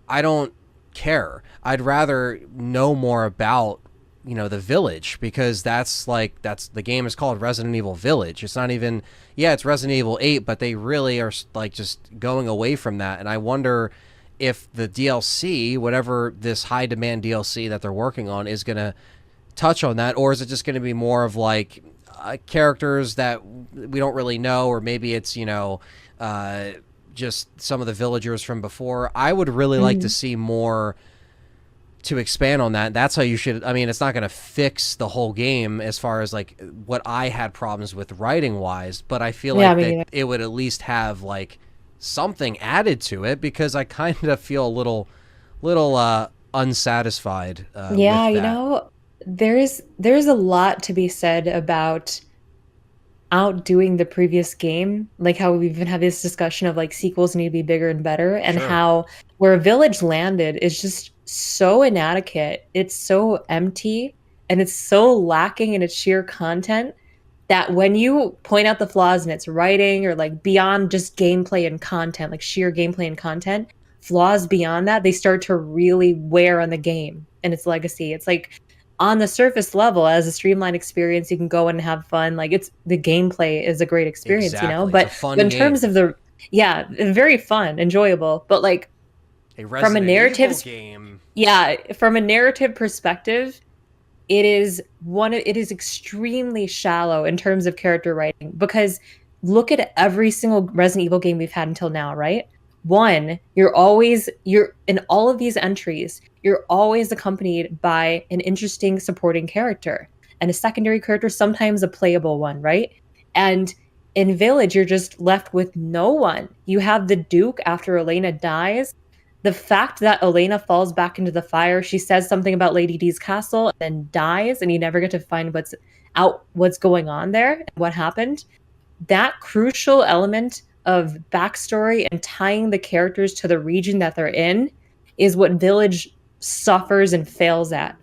I don't care. I'd rather know more about, you know, the village, because that's like, that's, the game is called Resident Evil Village. It's not even, yeah, it's Resident Evil 8, but they really are like just going away from that. And I wonder if the DLC, whatever this high demand DLC that they're working on, is going to touch on that, or is it just going to be more of like characters that we don't really know, or maybe it's, you know, just some of the villagers from before. I would really like to Mhm. see more to expand on that. That's how you should, I mean, it's not going to fix the whole game as far as like what I had problems with writing wise, but I feel Yeah, like me that neither. it would at least have like something added to it, because I kind of feel a little unsatisfied Yeah, with you that. know, there's a lot to be said about outdoing the previous game, like how we've even had this discussion of like sequels need to be bigger and better, and Sure. how where Village landed is just so inadequate. It's so empty and it's so lacking in its sheer content that when you point out the flaws in its writing or like beyond just gameplay and content, like sheer gameplay and content, flaws beyond that, they start to really wear on the game and its legacy. It's like on the surface level, as a streamlined experience, you can go and have fun. Like it's the gameplay is a great experience, you know? Exactly. It's a But fun in terms game. of the, yeah, very fun, enjoyable. But like A from a Resident Evil narrative, game. yeah, from a narrative perspective, it is extremely shallow in terms of character writing because look at every single Resident Evil game we've had until now, right? One, you're in all of these entries, you're always accompanied by an interesting supporting character and a secondary character, sometimes a playable one, right? And in Village, you're just left with no one. You have the Duke after Elena dies. The fact that Elena falls back into the fire, she says something about Lady D's castle and then dies, and you never get to find what's going on there and what happened. That crucial element of backstory and tying the characters to the region that they're in is what Village suffers and fails at.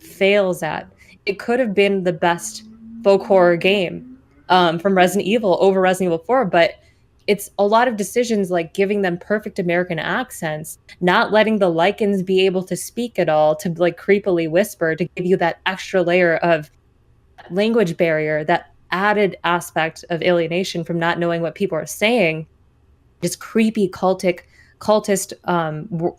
It could have been the best folk horror game from Resident Evil over Resident Evil 4, but it's a lot of decisions like giving them perfect American accents, not letting the Lycans be able to speak at all, to like creepily whisper, to give you that extra layer of language barrier, that added aspect of alienation from not knowing what people are saying, just creepy cultist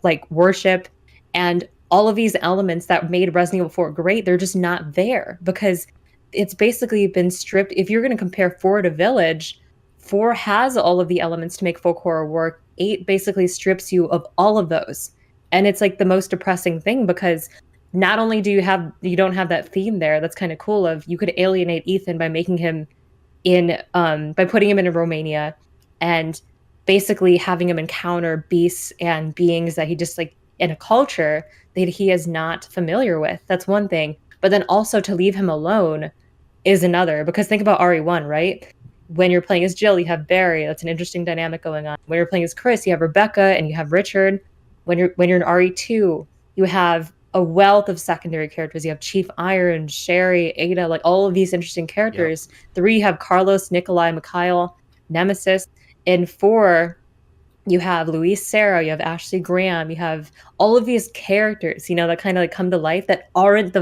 like worship, and all of these elements that made Resident Evil 4 great, they're just not there because it's basically been stripped. If you're going to compare 4 to Village, 4 has all of the elements to make folk horror work. 8 basically strips you of all of those. And it's like the most depressing thing because not only you don't have that theme there that's kind of cool of you could alienate Ethan by making him by putting him in Romania and basically having him encounter beasts and beings that he just like in a culture that he is not familiar with. That's one thing. But then also to leave him alone is another. Because think about RE1, right? When you're playing as Jill, you have Barry. That's an interesting dynamic going on. When you're playing as Chris, you have Rebecca and you have Richard. When you're in RE2, you have a wealth of secondary characters. You have Chief Iron, Sherry, Ada, like all of these interesting characters. Yep. 3, you have Carlos, Nikolai, Mikhail, Nemesis. In 4, you have Louise Sarah, you have Ashley Graham, you have all of these characters, that kind of like come to life that aren't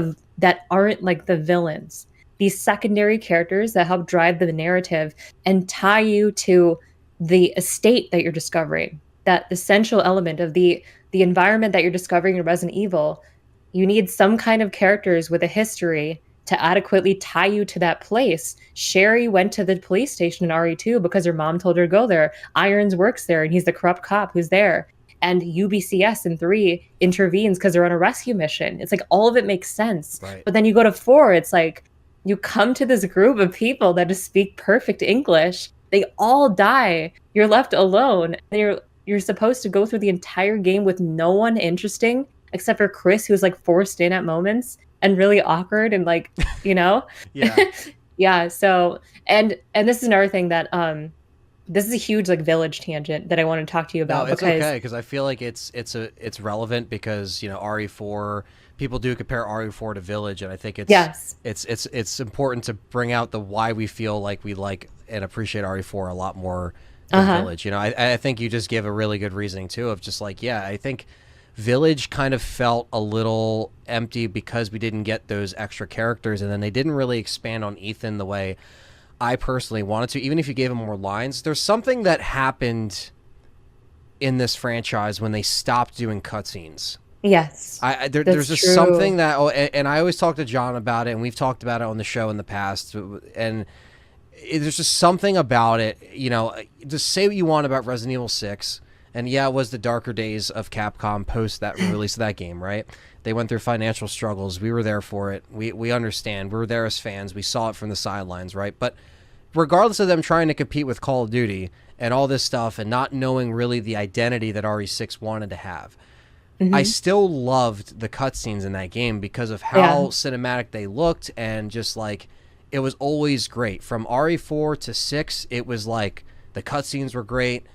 like the villains. These secondary characters that help drive the narrative and tie you to the estate that you're discovering. That essential element of the environment that you're discovering in Resident Evil, you need some kind of characters with a history to adequately tie you to that place. Sherry went to the police station in RE2 because her mom told her to go there. Irons works there, and he's the corrupt cop who's there. And UBCS in 3 intervenes because they're on a rescue mission. It's like all of it makes sense. Right. But then you go to 4, it's like you come to this group of people that just speak perfect English. They all die. You're left alone. And you're supposed to go through the entire game with no one interesting except for Chris, who's like forced in at moments and really awkward and like, Yeah. Yeah. So, and this is another thing that, this is a huge like Village tangent that I want to talk to you about. No, it's okay because I feel like it's relevant because RE4, people do compare RE4 to Village, and I think it's important to bring out the why we feel like we like and appreciate RE4 a lot more than Village. I think you just give a really good reasoning too of just like, I think Village kind of felt a little empty because we didn't get those extra characters, and then they didn't really expand on Ethan the way I personally wanted to, even if you gave him more lines. There's something that happened in this franchise when they stopped doing cutscenes. Yes. There's just true. Something that, and I always talk to John about it, and we've talked about it on the show in the past, and there's just something about it, just say what you want about Resident Evil 6, and it was the darker days of Capcom post that release of that game, right? They went through financial struggles. We were there for it. We understand. We were there as fans. We saw it from the sidelines, right? But regardless of them trying to compete with Call of Duty and all this stuff and not knowing really the identity that RE6 wanted to have, I still loved the cutscenes in that game because of how cinematic they looked, and just like it was always great. From RE4 to 6, it was like the cutscenes were great.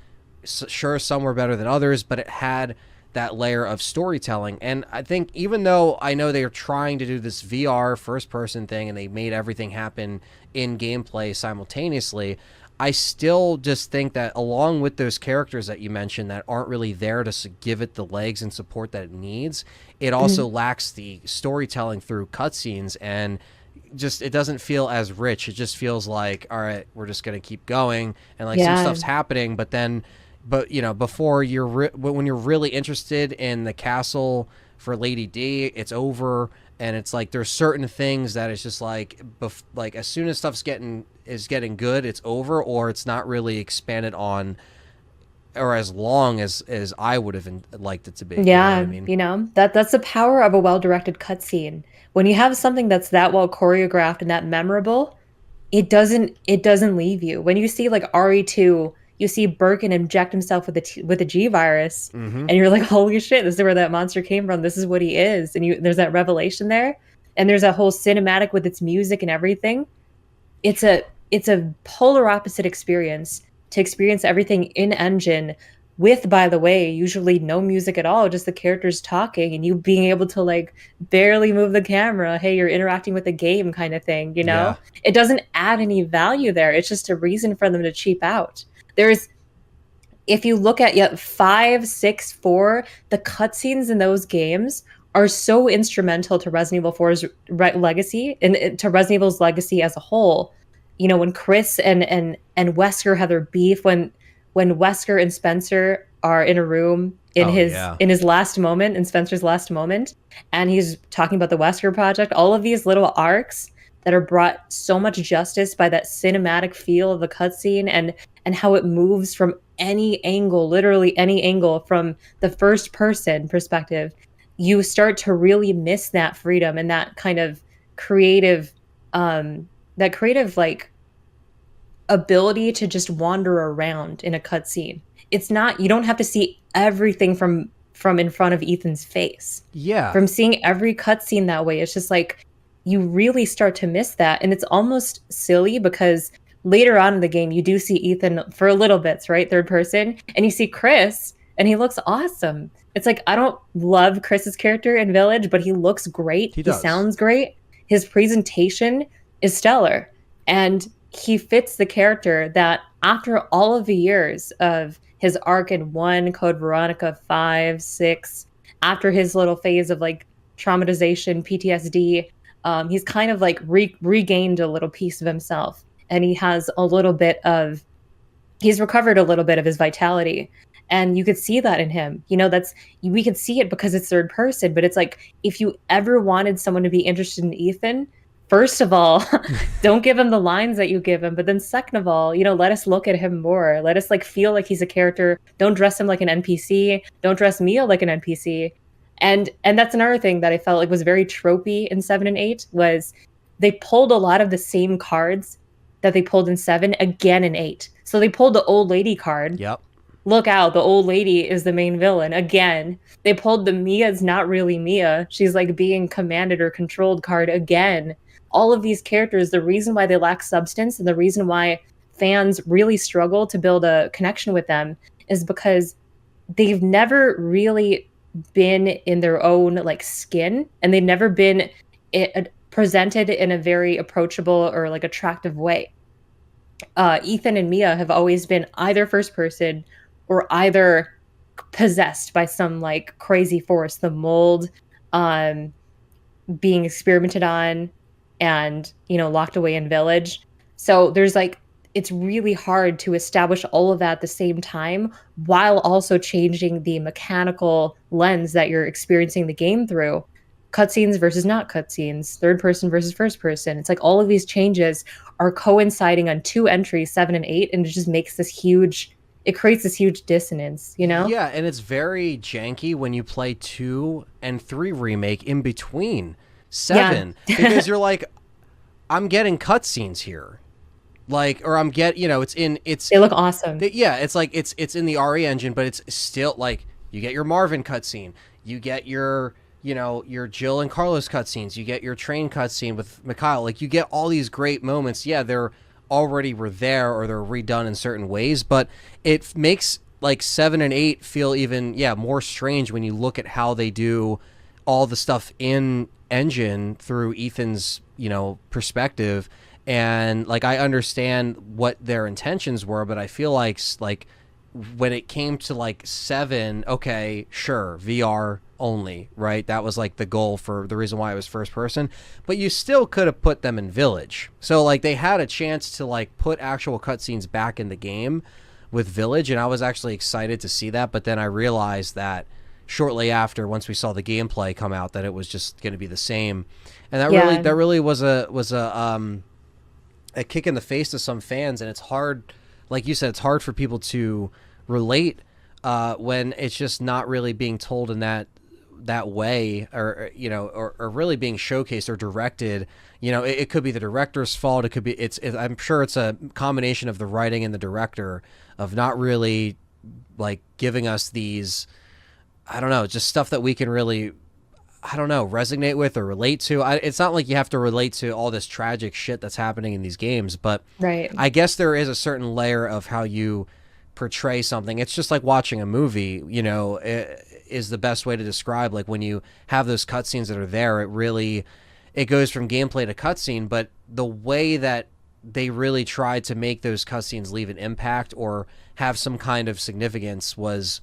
Sure, some were better than others, but it had that layer of storytelling. And I think even though I know they are trying to do this VR first-person thing and they made everything happen in gameplay simultaneously, I still just think that along with those characters that you mentioned that aren't really there to give it the legs and support that it needs, it also lacks the storytelling through cutscenes, and just it doesn't feel as rich. It just feels like, all right, we're just going to keep going, and like some stuff's happening, but before when you're really interested in the castle for Lady D, it's over, and it's like there's certain things that it's just like as soon as stuff's getting good, it's over, or it's not really expanded on, or as long as I would have liked it to be. Yeah, you know what I mean? That's the power of a well-directed cutscene. When you have something that's that well choreographed and that memorable, it doesn't leave you. When you see like RE2, you see Birkin inject himself with a G virus, and you're like, holy shit, this is where that monster came from. This is what he is. And there's that revelation there, and there's a whole cinematic with its music and everything. It's a polar opposite experience to experience everything in engine with, by the way, usually no music at all, just the characters talking and you being able to like barely move the camera. Hey, you're interacting with the game kind of thing, Yeah. It doesn't add any value there. It's just a reason for them to cheap out. If you look at 5, 6, 4, the cutscenes in those games are so instrumental to Resident Evil 4's legacy and to Resident Evil's legacy as a whole. When Chris and Wesker have their beef, when Wesker and Spencer are in a room in Oh his yeah. in his last moment, in Spencer's last moment, and he's talking about the Wesker project. All of these little arcs that are brought so much justice by that cinematic feel of the cutscene, and how it moves from any angle, literally any angle, from the first person perspective. You start to really miss that freedom and that kind of creative, that creative like ability to just wander around in a cutscene. It's not, you don't have to see everything from in front of Ethan's face. Yeah. From seeing every cutscene that way, it's just like you really start to miss that. And it's almost silly because later on in the game you do see Ethan for a little bits, right? Third person, and you see Chris and he looks awesome. It's like I don't love Chris's character in Village, but he looks great. He He does. sounds great. His presentation is stellar. And he fits the character that after all of the years of his arc in 1, Code Veronica 5, 6, after his little phase of like traumatization, PTSD, he's kind of like regained a little piece of himself. And he has a little bit of, he's recovered a little bit of his vitality. And you could see that in him. You know, that's, we could see it because it's third person, but it's like if you ever wanted someone to be interested in Ethan, first of all, don't give him the lines that you give him. But then second of all, you know, let us look at him more. Let us like feel like he's a character. Don't dress him like an NPC. Don't dress Mia like an NPC. And that's another thing that I felt like was very tropey in 7 and 8 was they pulled a lot of the same cards that they pulled in 7 again in 8. So they pulled the old lady card. Yep. Look out, the old lady is the main villain again. They pulled the Mia's not really Mia. She's like being commanded or controlled card again. All of these characters, the reason why they lack substance and the reason why fans really struggle to build a connection with them is because they've never really been in their own like skin, and they've never been presented in a very approachable or like attractive way. Ethan and Mia have always been either first person or either possessed by some like crazy force, the mold, being experimented on and, you know, locked away in Village. So there's like, it's really hard to establish all of that at the same time while also changing the mechanical lens that you're experiencing the game through. Cutscenes versus not cutscenes, third person versus first person. It's like all of these changes are coinciding on 2 entries, 7 and 8, and it just makes this huge, it creates this huge dissonance, you know? Yeah, and it's very janky when you play 2 and 3 remake in between 7 because you're like, I'm getting cutscenes here. Like, or I'm you know, they look awesome. Yeah, it's like it's in the RE engine, but it's still like you get your Marvin cutscene, you get your, you know, your Jill and Carlos cutscenes, you get your train cutscene with Mikhail. Like you get all these great moments. Yeah, they're already were there or they're redone in certain ways, but it makes like 7 and 8 feel even more strange when you look at how they do all the stuff in engine through Ethan's, you know, perspective. And like I understand what their intentions were, but I feel like when it came to like 7, okay, sure, VR only, right? That was like the goal for the reason why it was first person, but you still could have put them in Village. So like they had a chance to like put actual cutscenes back in the game with Village, and I was actually excited to see that, but then I realized that shortly after, once we saw the gameplay come out, that it was just going to be the same. And that really was a kick in the face to some fans, and it's hard, like you said, it's hard for people to relate when it's just not really being told in that way, or you know, or really being showcased or directed. You know, it could be the director's fault. It could be I'm sure it's a combination of the writing and the director of not really like giving us these, I don't know, just stuff that we can really, I don't know, resonate with or relate to. It's not like you have to relate to all this tragic shit that's happening in these games, but Right. I guess there is a certain layer of how you portray something. It's just like watching a movie, you know, is the best way to describe. Like when you have those cutscenes that are there, it goes from gameplay to cutscene, but the way that they really tried to make those cutscenes leave an impact or have some kind of significance was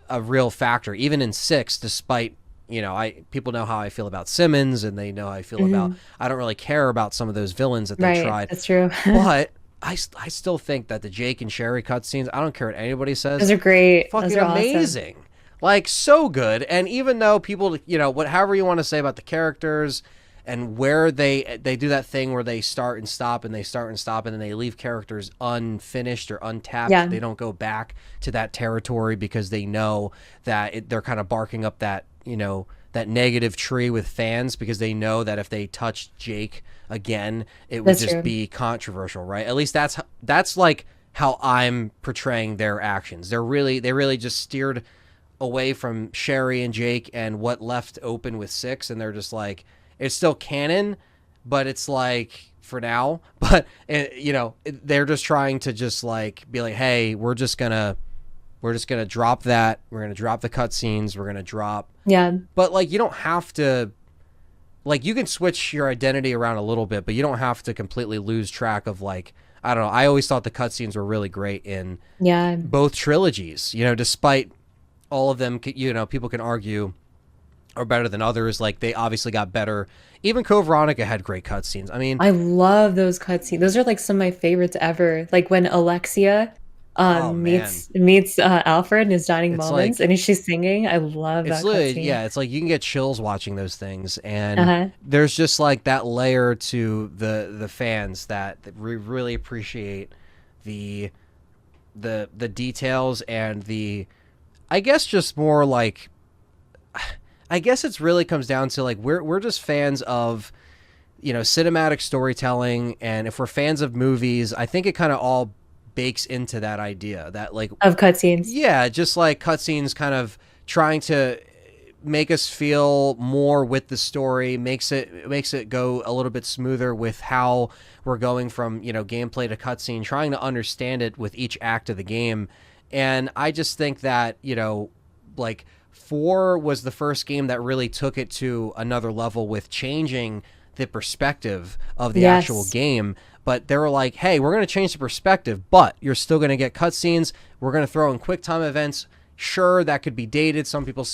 a real factor. Even in 6, despite, you know, people know how I feel about Simmons, and they know how I feel about, I don't really care about some of those villains that they tried. That's true. But I still think that the Jake and Sherry cutscenes, I don't care what anybody says, Those are great. Those fucking are awesome. amazing. Like, so good. And even though people, however you want to say about the characters and where they do that thing where they start and stop and they start and stop and then they leave characters unfinished or untapped. Yeah. They don't go back to that territory because they know that they're kind of barking up that, that negative tree with fans, because they know that if they touch Jake again, it would That's just true. be controversial, right? At least that's like how I'm portraying their actions. They really just steered away from Sherry and Jake and what left open with 6, and they're just like, it's still canon, but it's like for now. But they're just trying to just like be like, hey, we're just gonna drop that. We're gonna drop the cutscenes. We're gonna drop. Yeah. But like, you don't have to. Like, you can switch your identity around a little bit, but you don't have to completely lose track of, like, I don't know. I always thought the cutscenes were really great in Yeah. both trilogies. Despite all of them, people can argue are better than others. Like, they obviously got better. Even Code Veronica had great cutscenes. I mean, I love those cutscenes. Those are like some of my favorites ever. Like when Alexia oh man, meets Alfred in his dining it's moments, like and she's singing. I love it's that literally, cutscene. yeah. It's like you can get chills watching those things, and Uh-huh. there's just like that layer to the fans that really appreciate the the details and the, I guess, just more like, I guess it's really comes down to like we're just fans of cinematic storytelling, and if we're fans of movies, I think it kind of all bakes into that idea that, like, Of cutscenes. yeah, just like cutscenes kind of trying to make us feel more with the story, makes it go a little bit smoother with how we're going from gameplay to cutscene, trying to understand it with each act of the game. And I just think that like 4 was the first game that really took it to another level with changing the perspective of the actual Yes. game. But they were like, hey, we're going to change the perspective, but you're still going to get cutscenes. We're going to throw in quick time events. Sure, that could be dated. Some people,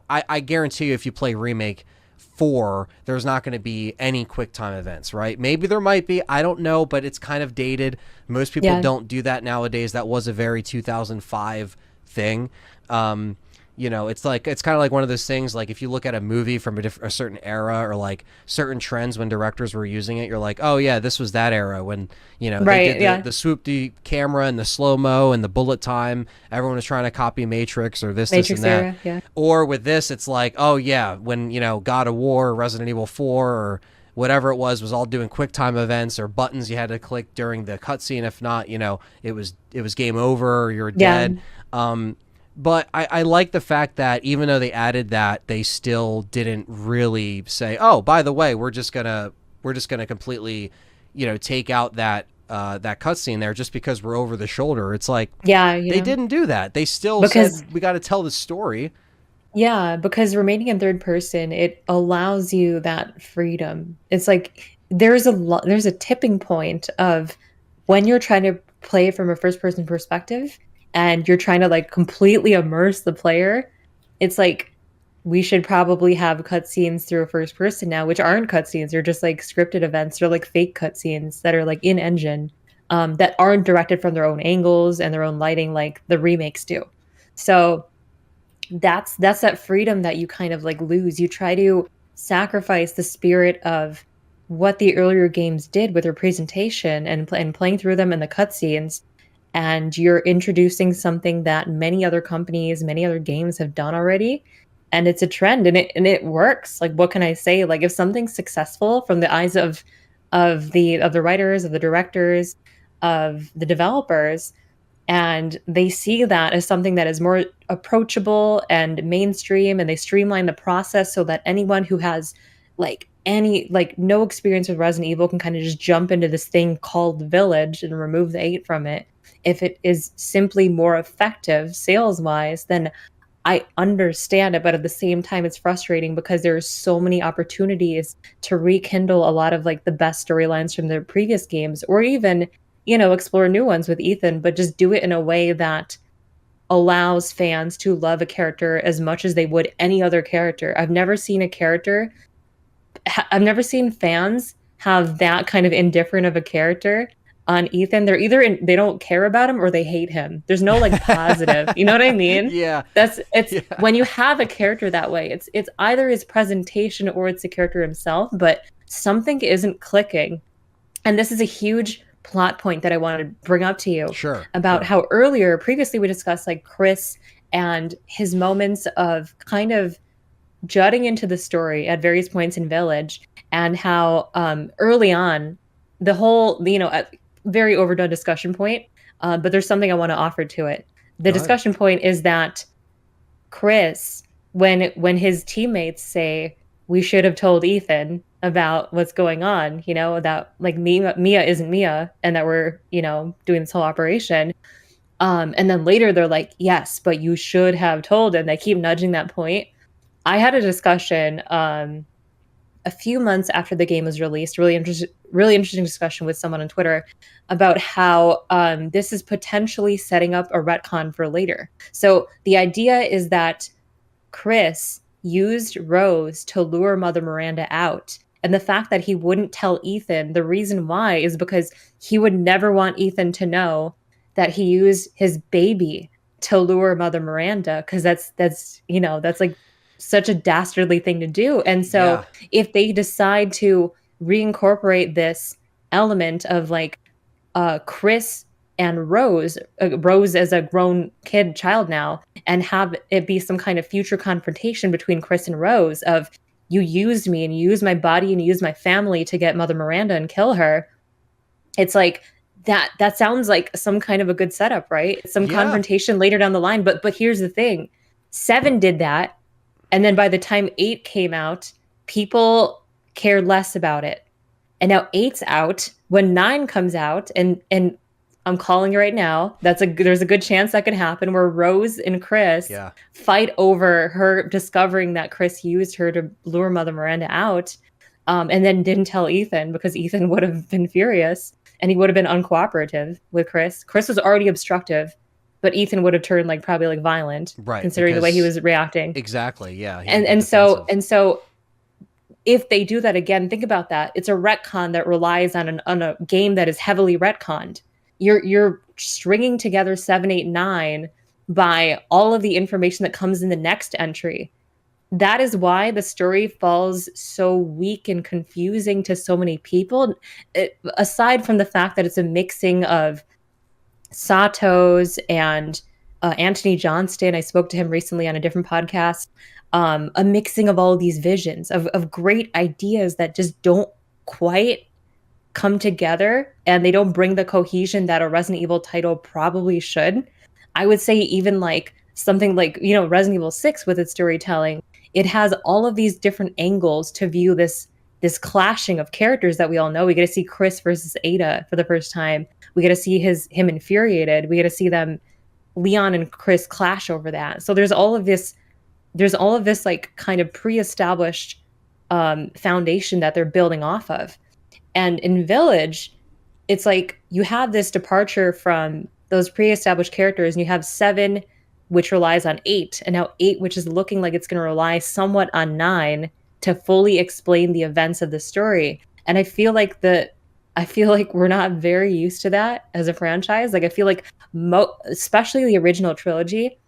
I guarantee you, if you play Remake 4, there's not going to be any quick time events, right? Maybe there might be. I don't know, but it's kind of dated. Most people Yeah. don't do that nowadays. That was a very 2005 thing. It's like, it's kind of like one of those things, like if you look at a movie from a certain era, or like certain trends when directors were using it, you're like, oh yeah, this was that era when they Right. did Yeah. the swoop the camera and the slow-mo and the bullet time. Everyone was trying to copy Matrix or this and Matrix that. era. Yeah. Or with this, it's like, oh yeah, when God of War, Resident Evil 4, or whatever it was all doing quick time events or buttons you had to click during the cutscene. If not, it was game over, or you're Yeah. dead. But I like the fact that even though they added that, they still didn't really say, oh, by the way, we're just gonna completely take out that that cutscene there just because we're over the shoulder. It's like, Yeah. they didn't do that. They still Because said, we got to tell the story. Yeah, because remaining in third person, it allows you that freedom. It's like there's a tipping point of when you're trying to play from a first person perspective and you're trying to like completely immerse the player. It's like we should probably have cutscenes through a first person now, which aren't cutscenes. They're just like scripted events. They're like fake cutscenes that are like in engine, that aren't directed from their own angles and their own lighting like the remakes do. So that's that freedom that you kind of like lose. You try to sacrifice the spirit of what the earlier games did with their presentation and playing through them in the cutscenes, and you're introducing something that many other companies, many other games have done already, and it's a trend, and it works. Like, what can I say? Like, if something's successful from the eyes of the writers, of the directors, of the developers, and they see that as something that is more approachable and mainstream, and they streamline the process so that anyone who has no experience with Resident Evil can kind of just jump into this thing called Village and remove the 8 from it. If it is simply more effective sales wise, then I understand it, but at the same time it's frustrating because there's so many opportunities to rekindle a lot of like the best storylines from the previous games, or even explore new ones with Ethan, but just do it in a way that allows fans to love a character as much as they would any other character. I've never seen fans have that kind of indifferent of a character on Ethan, they're either they don't care about him or they hate him. There's no like positive. You know what I mean? Yeah. It's Yeah. when you have a character that way, it's either his presentation or it's the character himself, but something isn't clicking. And this is a huge plot point that I wanted to bring up to you Sure. about how previously we discussed like Chris and his moments of kind of jutting into the story at various points in Village, and how early on the whole, a very overdone discussion point, but there's something I want to offer to it. The discussion point is that Chris, when his teammates say we should have told Ethan about what's going on, that like Mia isn't Mia, and that we're doing this whole operation, and then later they're like, yes, but you should have told him. They keep nudging that point. I had a discussion a few months after the game was released, really interesting discussion with someone on Twitter about how this is potentially setting up a retcon for later. So the idea is that Chris used Rose to lure Mother Miranda out. And the fact that he wouldn't tell Ethan, the reason why is because he would never want Ethan to know that he used his baby to lure Mother Miranda, because that's like such a dastardly thing to do. And so if they decide to reincorporate this element of like Chris and Rose as a grown child now, and have it be some kind of future confrontation between Chris and Rose of, you used me and you used my body and you used my family to get Mother Miranda and kill her. It's like that sounds like some kind of a good setup, right? Some confrontation later down the line. But here's the thing. 7 did that. And then by the time 8 came out, people cared less about it. And now 8's out. When 9 comes out, and I'm calling it right now, there's a good chance that could happen, where Rose and Chris fight over her discovering that Chris used her to lure Mother Miranda out, and then didn't tell Ethan, because Ethan would have been furious and he would have been uncooperative with Chris. Chris was already obstructive, but Ethan would have turned probably violent, right? Considering the way he was reacting. Exactly. Yeah. And so if they do that again, think about that. It's a retcon that relies on a game that is heavily retconned. You're stringing together 7, 8, 9 by all of the information that comes in the next entry. That is why the story falls so weak and confusing to so many people. Aside from the fact that it's a mixing of Sato's and Anthony Johnston. I spoke to him recently on a different podcast. A mixing of all of these visions of great ideas that just don't quite come together, and they don't bring the cohesion that a Resident Evil title probably should. I would say even something like, Resident Evil 6 with its storytelling, it has all of these different angles to view this clashing of characters that we all know. We get to see Chris versus Ada for the first time. We get to see him infuriated. We get to see Leon and Chris clash over that. So there's all of this kind of pre-established foundation that they're building off of. And in Village, it's like you have this departure from those pre-established characters, and you have 7, which relies on 8, and now 8, which is looking like it's going to rely somewhat on 9 to fully explain the events of the story. And I feel like we're not very used to that as a franchise. I feel like especially the original trilogy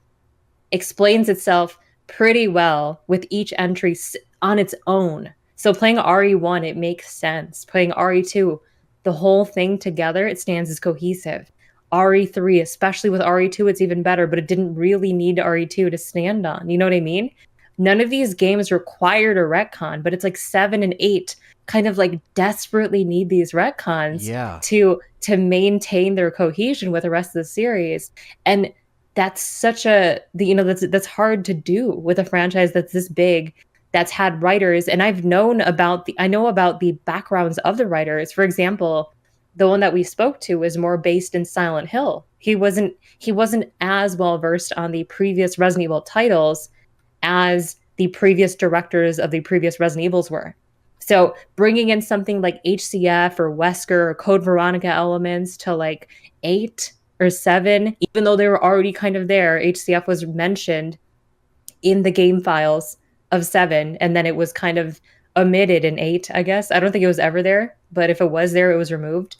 explains itself pretty well with each entry on its own. So playing RE1, it makes sense. Playing RE2, the whole thing together, it stands as cohesive. RE3, especially with RE2, it's even better, but it didn't really need RE2 to stand on. You know what I mean? None of these games required a retcon, but it's 7 and 8 kind of desperately need these retcons to maintain their cohesion with the rest of the series. And that's that's hard to do with a franchise that's this big, that's had writers. And I know about the backgrounds of the writers. For example, the one that we spoke to is more based in Silent Hill. He wasn't as well versed on the previous Resident Evil titles as the previous directors of the previous Resident Evils were. So bringing in something like HCF or Wesker or Code Veronica elements to 8 or 7, even though they were already kind of there, HCF was mentioned in the game files of 7, and then it was kind of omitted in 8, I guess. I don't think it was ever there, but if it was there, it was removed.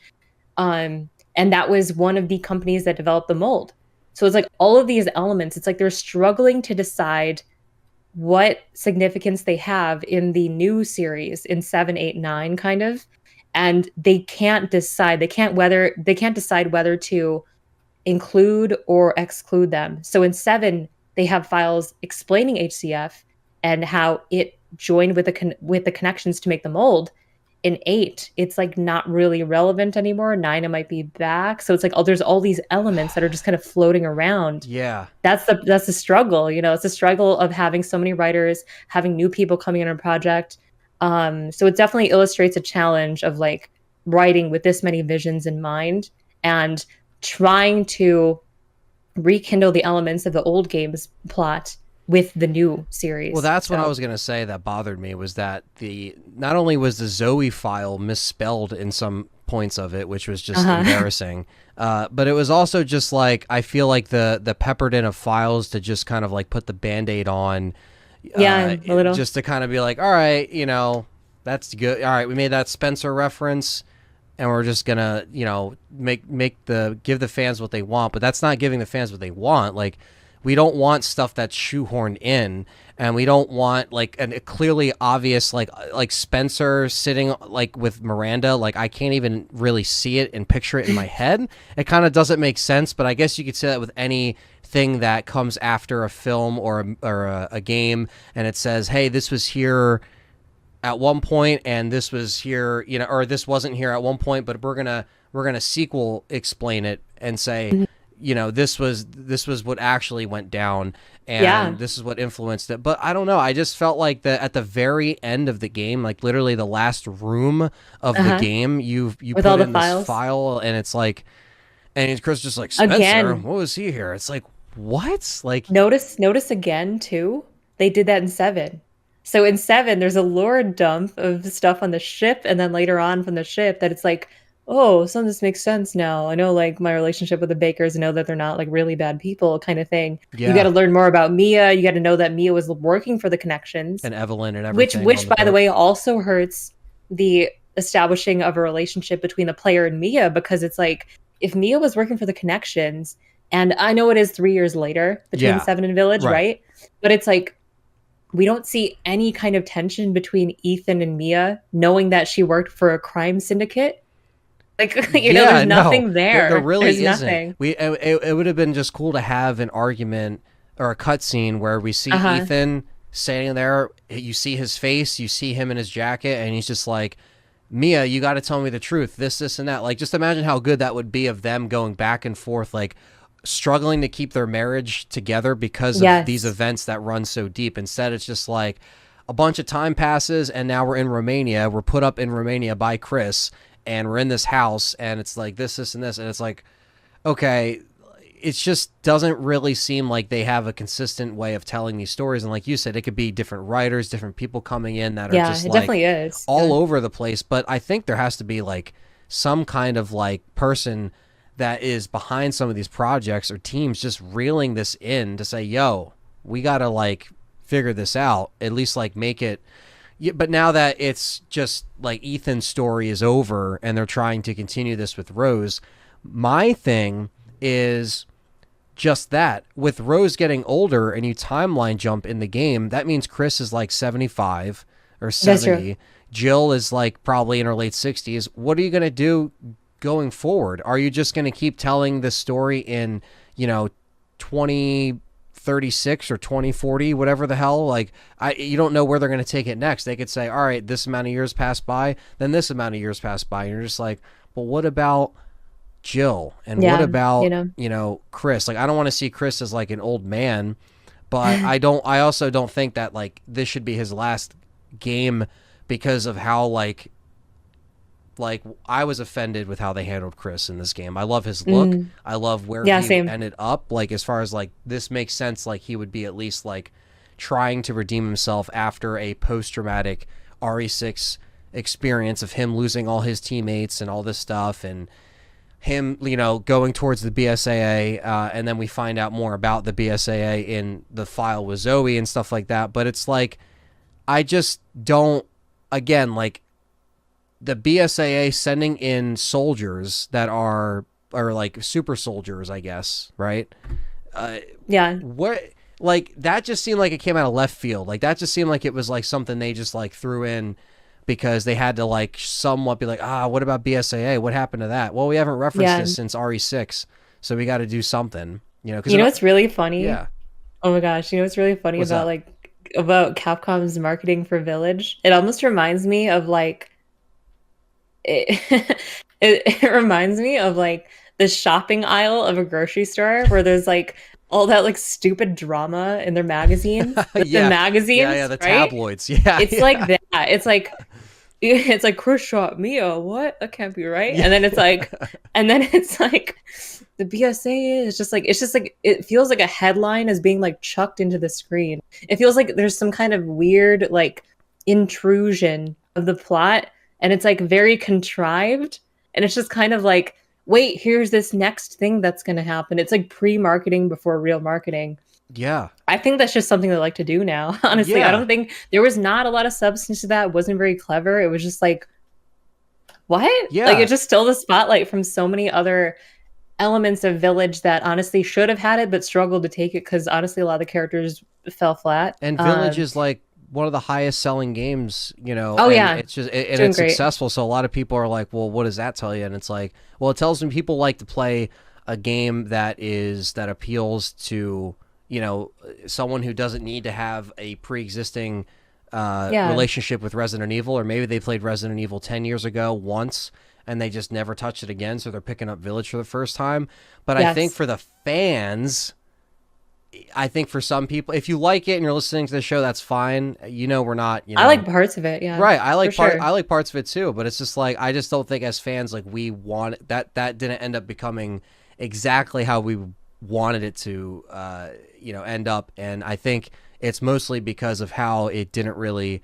And that was one of the companies that developed the mold. So it's like all of these elements, it's like they're struggling to decide what significance they have in the new series in 7, 8, 9 kind of. And they can't decide. They can't decide whether to include or exclude them. So in 7, they have files explaining HCF and how it joined with the connections to make the mold. In 8, it's like not really relevant anymore. 9, it might be back. So it's like, oh, there's all these elements that are just kind of floating around. Yeah. That's the struggle, you know. It's a struggle of having so many writers, having new people coming in on a project. So it definitely illustrates a challenge of like writing with this many visions in mind and trying to rekindle the elements of the old game's plot with the new series. Well, that's what I was going to say that bothered me, was that not only was the Zoe file misspelled in some points of it, which was just embarrassing, but it was also just like, I feel like the peppered in of files to just kind of like put the Band-Aid on. Yeah, a little. Just to kind of be like, all right, you know, that's good. All right, we made that Spencer reference, and we're just gonna, you know, give the fans what they want. But that's not giving the fans what they want. Like, we don't want stuff that's shoehorned in, and we don't want like a clearly obvious like Spencer sitting like with Miranda. Like, I can't even really see it and picture it in my head. It kind of doesn't make sense. But I guess you could say that with anything that comes after a film or a game, and it says, hey, this was here at one point, and this was here, you know, or this wasn't here at one point, but we're gonna sequel explain it and say, you know, this was what actually went down, and this is what influenced it. But I don't know, I just felt like at the very end of the game, like literally the last room of the game, you with put all in this file, and it's like, and Chris just like, Spencer, again, what was he here? It's like, what? Like, notice again too, they did that in 7. So in 7, there's a lore dump of stuff on the ship, and then later on from the ship that it's like, oh, some of this makes sense now. I know like my relationship with the Bakers, know that they're not like really bad people kind of thing. Yeah. You got to learn more about Mia. You got to know that Mia was working for the connections. And Evelyn and everything. Which by the way, also hurts the establishing of a relationship between the player and Mia, because it's like, if Mia was working for the connections, and I know it is 3 years later between 7 and Village, right? But it's like, we don't see any kind of tension between Ethan and Mia, knowing that she worked for a crime syndicate. Like, you know, there's nothing there. There really isn't. Nothing. It would have been just cool to have an argument or a cutscene where we see Ethan standing there. You see his face, you see him in his jacket, and he's just like, Mia, you got to tell me the truth. This, and that. Like, just imagine how good that would be of them going back and forth, like, struggling to keep their marriage together because of these events that run so deep. Instead, it's just like a bunch of time passes, and now we're in Romania. We're put up in Romania by Chris, and we're in this house, and it's like this, and this, and it's like, okay, it just doesn't really seem like they have a consistent way of telling these stories. And like you said, it could be different writers, different people coming in that are just like definitely is all over the place. But I think there has to be like some kind of like person that is behind some of these projects or teams just reeling this in to say, yo, we got to like figure this out, at least like make it. Yeah, but now that it's just like Ethan's story is over and they're trying to continue this with Rose, my thing is just that with Rose getting older and you timeline jump in the game, that means Chris is like 75 or 70. Jill is like probably in her late 60s. What are you going to do going forward? Are you just going to keep telling the story in, you know, 2036 or 2040, whatever the hell? Like, you don't know where they're going to take it next. They could say, all right, this amount of years pass by, then this amount of years pass by. And you're just like, well, what about Jill? And what about, you know, Chris? Like, I don't want to see Chris as like an old man, but I also don't think that like this should be his last game because of how like I was offended with how they handled Chris in this game. I love his look. I love where he ended up. Like, as far as like, this makes sense. Like, he would be at least like trying to redeem himself after a post-traumatic RE6 experience of him losing all his teammates and all this stuff, and him, you know, going towards the BSAA. And then we find out more about the BSAA in the file with Zoe and stuff like that. But it's like, I just don't, again, like, the BSAA sending in soldiers that are like super soldiers, I guess, right? Yeah. What, like, that just seemed like it came out of left field. Like, that just seemed like it was like something they just like threw in because they had to like somewhat be like, what about BSAA? What happened to that? Well, we haven't referenced Yeah. this since RE6, so we got to do something, you know? Because You know what's really funny? yeah, Oh my gosh, you know what's really funny what's about up? like about Capcom's marketing for Village? It almost reminds me of like it, it reminds me of like the shopping aisle of a grocery store where there's like all that like stupid drama in their magazines, like the Yeah, yeah, magazines, the right? tabloids. Yeah, It's like yeah, that. It's like Chris shot Mia. What? That can't be right. yeah. And then it's like the BSA is just like it feels like a headline is being like chucked into the screen. It feels like there's some kind of weird like intrusion of the plot, and it's like very contrived, and it's just kind of like, wait, here's this next thing that's going to happen. It's like pre-marketing before real marketing. Yeah, I think that's just something they like to do now. Honestly, I yeah, don't think there was not a lot of substance to that. It wasn't very clever. It was just like, what? Like it yeah. just stole the spotlight from so many other elements of Village that honestly should have had it, but struggled to take it because honestly, a lot of the characters fell flat. And Village is like one of the highest selling games, you know, Oh and yeah, it's just and doing it's great. successful. So a lot of people are like, well, what does that tell you? And it's like, well, it tells me people like to play a game that appeals to, you know, someone who doesn't need to have a pre-existing Yeah. relationship with Resident Evil, or maybe they played Resident Evil 10 years ago once and they just never touched it again, so they're picking up Village for the first time. But I think Yes. for the fans, I think for some people, if you like it and you're listening to the show, that's fine. You know, we're not, you I like know, parts of it. Yeah, right. for sure. I like parts of it too, but it's just like, I just don't think as fans, like, we want that didn't end up becoming exactly how we wanted it to, you know, end up. And I think it's mostly because of how it didn't really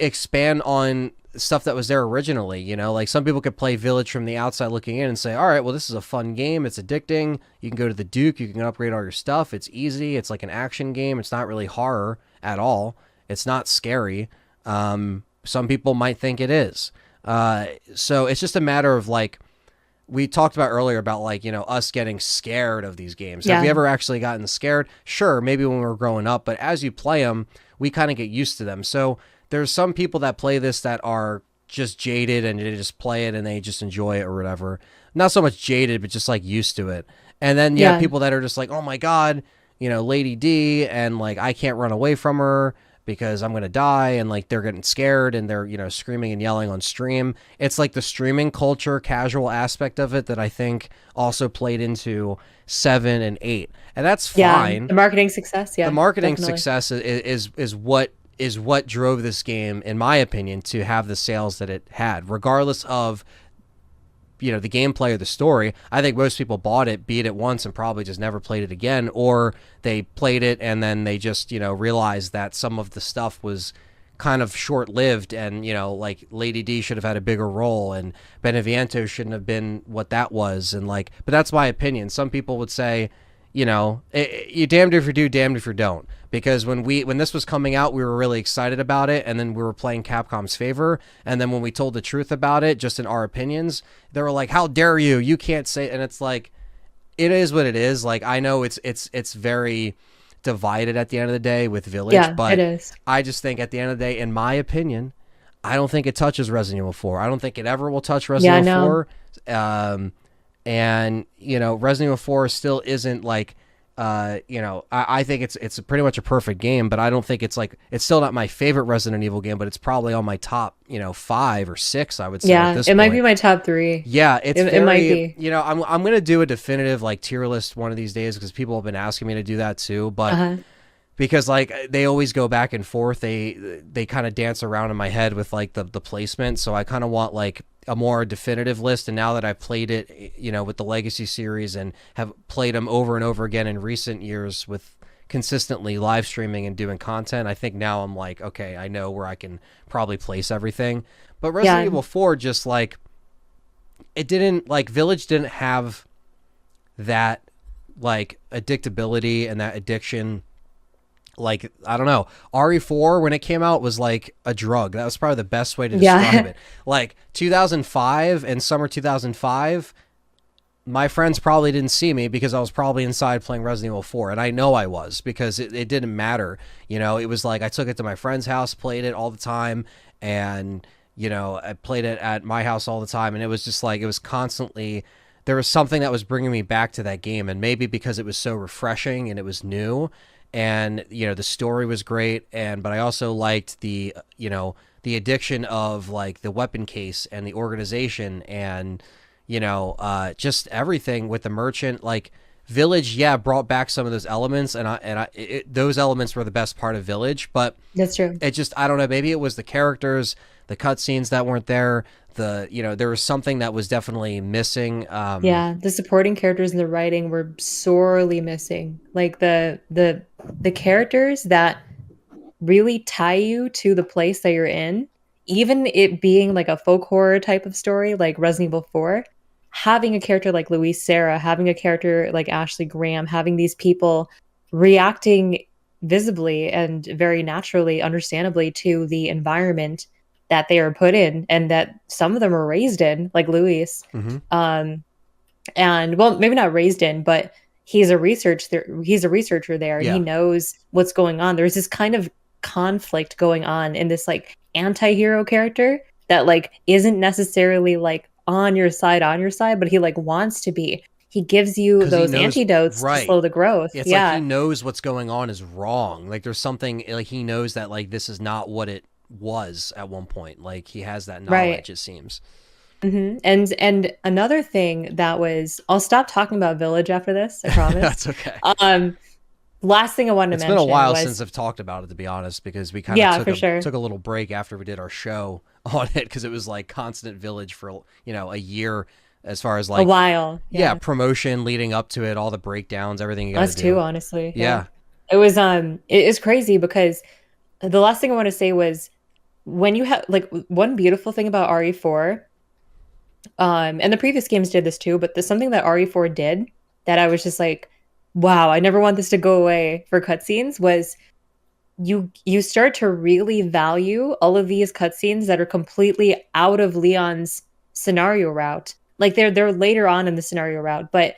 expand on stuff that was there originally. You know, like, some people could play Village from the outside looking in and say, all right, well, this is a fun game, it's addicting, you can go to the Duke, you can upgrade all your stuff, it's easy, it's like an action game, it's not really horror at all, it's not scary. Some people might think it is. So it's just a matter of, like, we talked about earlier about, like, you know, us getting scared of these games. Have we Yeah. ever actually gotten scared? Sure, maybe when we were growing up, but as you play them, we kind of get used to them. So there's some people that play this that are just jaded and they just play it and they just enjoy it or whatever. Not so much jaded, but just like used to it. And then you have Yeah. people that are just like, oh my God, you know, Lady D, and like, I can't run away from her because I'm going to die, and like, they're getting scared and they're, you know, screaming and yelling on stream. It's like the streaming culture, casual aspect of it that I think also played into 7 and 8. And that's Yeah. fine. The marketing success. The Yeah. marketing Definitely. success is what drove this game, in my opinion, to have the sales that it had, regardless of, you know, the gameplay or the story. I think most people bought it, beat it once, and probably just never played it again, or they played it and then they just, you know, realized that some of the stuff was kind of short-lived, and, you know, like, Lady D should have had a bigger role and Beneviento shouldn't have been what that was. And like, but that's my opinion. Some people would say, you know, you damned if you do, damned if you don't. Because when this was coming out, we were really excited about it, and then we were playing Capcom's favor. And then when we told the truth about it, just in our opinions, they were like, "How dare you? You can't say." And it's like, it is what it is. Like, I know it's very divided at the end of the day with Village, Yeah, it but is. I just think at the end of the day, in my opinion, I don't think it touches Resident Evil 4. I don't think it ever will touch Yeah, Resident Evil no. 4. And, you know, Resident Evil 4 still isn't like, you know, I think it's pretty much a perfect game, but I don't think it's like, it's still not my favorite Resident Evil game, but it's probably on my top, you know, 5 or 6, I would say, at Yeah, this it might be point. my top three. Yeah, it's It might very, be. you know, I'm gonna do a definitive like tier list one of these days, because people have been asking me to do that too, but Uh-huh. because like, they always go back and forth, they kind of dance around in my head with like the placement, so I kind of want like a more definitive list. And now that I've played it, you know, with the Legacy series, and have played them over and over again in recent years with consistently live streaming and doing content, I think now I'm like, okay, I know where I can probably place everything. But Resident Yeah. Evil 4, just like, it didn't, like, Village didn't have that like addictability and that addiction like, I don't know, RE4 when it came out was like a drug. That was probably the best way to describe Yeah. it. Like 2005 and summer 2005, my friends probably didn't see me because I was probably inside playing Resident Evil 4. And I know I was, because it didn't matter. You know, it was like I took it to my friend's house, played it all the time. And, you know, I played it at my house all the time. And it was just like, it was constantly, there was something that was bringing me back to that game. And maybe because it was so refreshing and it was new, and, you know, the story was great. But I also liked the, you know, the addiction of like the weapon case and the organization, and, you know, just everything with the merchant. Like Village, yeah, brought back some of those elements, and those elements were the best part of Village. But That's true. it just, I don't know, maybe it was the characters, the cutscenes that weren't there. You know, there was something that was definitely missing. Yeah, the supporting characters in the writing were sorely missing. Like the characters that really tie you to the place that you're in, even it being like a folk horror type of story like Resident Evil 4, having a character like Louise Sarah, having a character like Ashley Graham, having these people reacting visibly and very naturally, understandably, to the environment that they are put in and that some of them are raised in, like Louise. Mhm. And well, maybe not raised in, but he's a researcher there, and Yeah. he knows what's going on. There's this kind of conflict going on in this like anti-hero character that like isn't necessarily like on your side, but he like wants to be. He gives you 'Cause he those knows, antidotes to right. slow the growth. It's like he knows what's going on is wrong. Like there's something, like he knows that like this is not what it was at one point. Like he has that Right. knowledge, it seems. And another thing that was, I'll stop talking about Village after this, I promise. That's okay. Last thing I wanted to mention. It's been a while was, since I've talked about it, to be honest, because we kind of took a little break after we did our show on it, because it was like constant Village for, you know, a year, as far as like a while. Yeah, promotion leading up to it, all the breakdowns, everything you got to do. Us too, honestly. Yeah. It was it is crazy, because the last thing I want to say was, when you have like one beautiful thing about RE4, and the previous games did this too, but there's something that RE4 did that I was just like, wow, I never want this to go away for cutscenes, was you start to really value all of these cutscenes that are completely out of Leon's scenario route. Like they're later on in the scenario route, but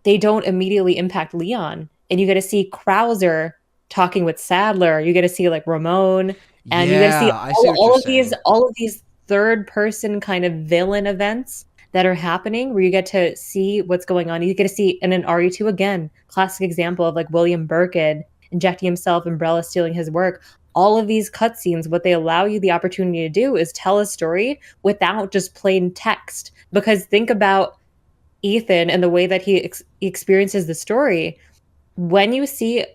they don't immediately impact Leon. And you get to see Krauser talking with Sadler. You get to see like Ramon, and you get to see all of these third person kind of villain events that are happening, where you get to see what's going on. You get to see, and in RE2 again, classic example of like William Birkin injecting himself, Umbrella stealing his work. All of these cutscenes, what they allow you the opportunity to do is tell a story without just plain text. Because think about Ethan and the way that he experiences the story. When you see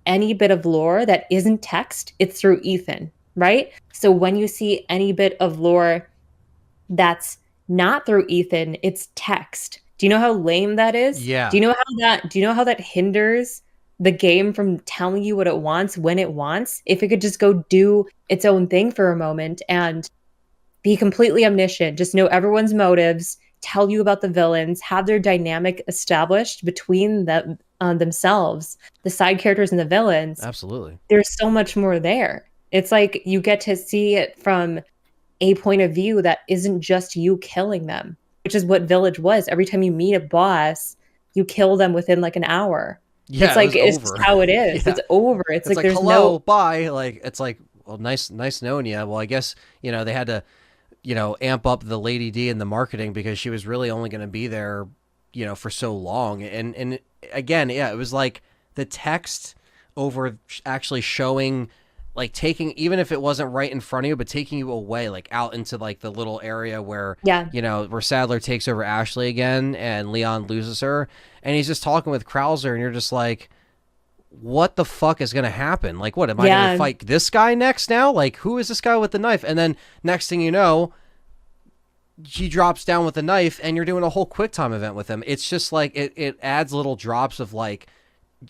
any bit of lore that isn't text, it's through Ethan, right? So when you see any bit of lore that's not through Ethan, it's text. Do you know how lame that is? Yeah. Do you know how that hinders the game from telling you what it wants when it wants? If it could just go do its own thing for a moment and be completely omniscient, just know everyone's motives, tell you about the villains, have their dynamic established between them themselves, the side characters and the villains. Absolutely. There's so much more there. It's like you get to see it from a point of view that isn't just you killing them, which is what Village was. Every time you meet a boss, you kill them within like an hour. Yeah, it's like it's just how it is. Yeah. It's over. It's like there's hello, bye. Like it's like, well, nice knowing you. Well, I guess, you know, they had to, you know, amp up the Lady D in the marketing, because she was really only going to be there, you know, for so long. And again, yeah, it was like the text over actually showing, like taking, even if it wasn't right in front of you, but taking you away, like out into like the little area where, you know, where Sadler takes over Ashley again and Leon loses her, and he's just talking with Krauser, and you're just like, what the fuck is going to happen? Like, what, am I going to fight this guy next now? Like, who is this guy with the knife? And then next thing you know, he drops down with the knife, and you're doing a whole QuickTime event with him. It's just like, it adds little drops of like,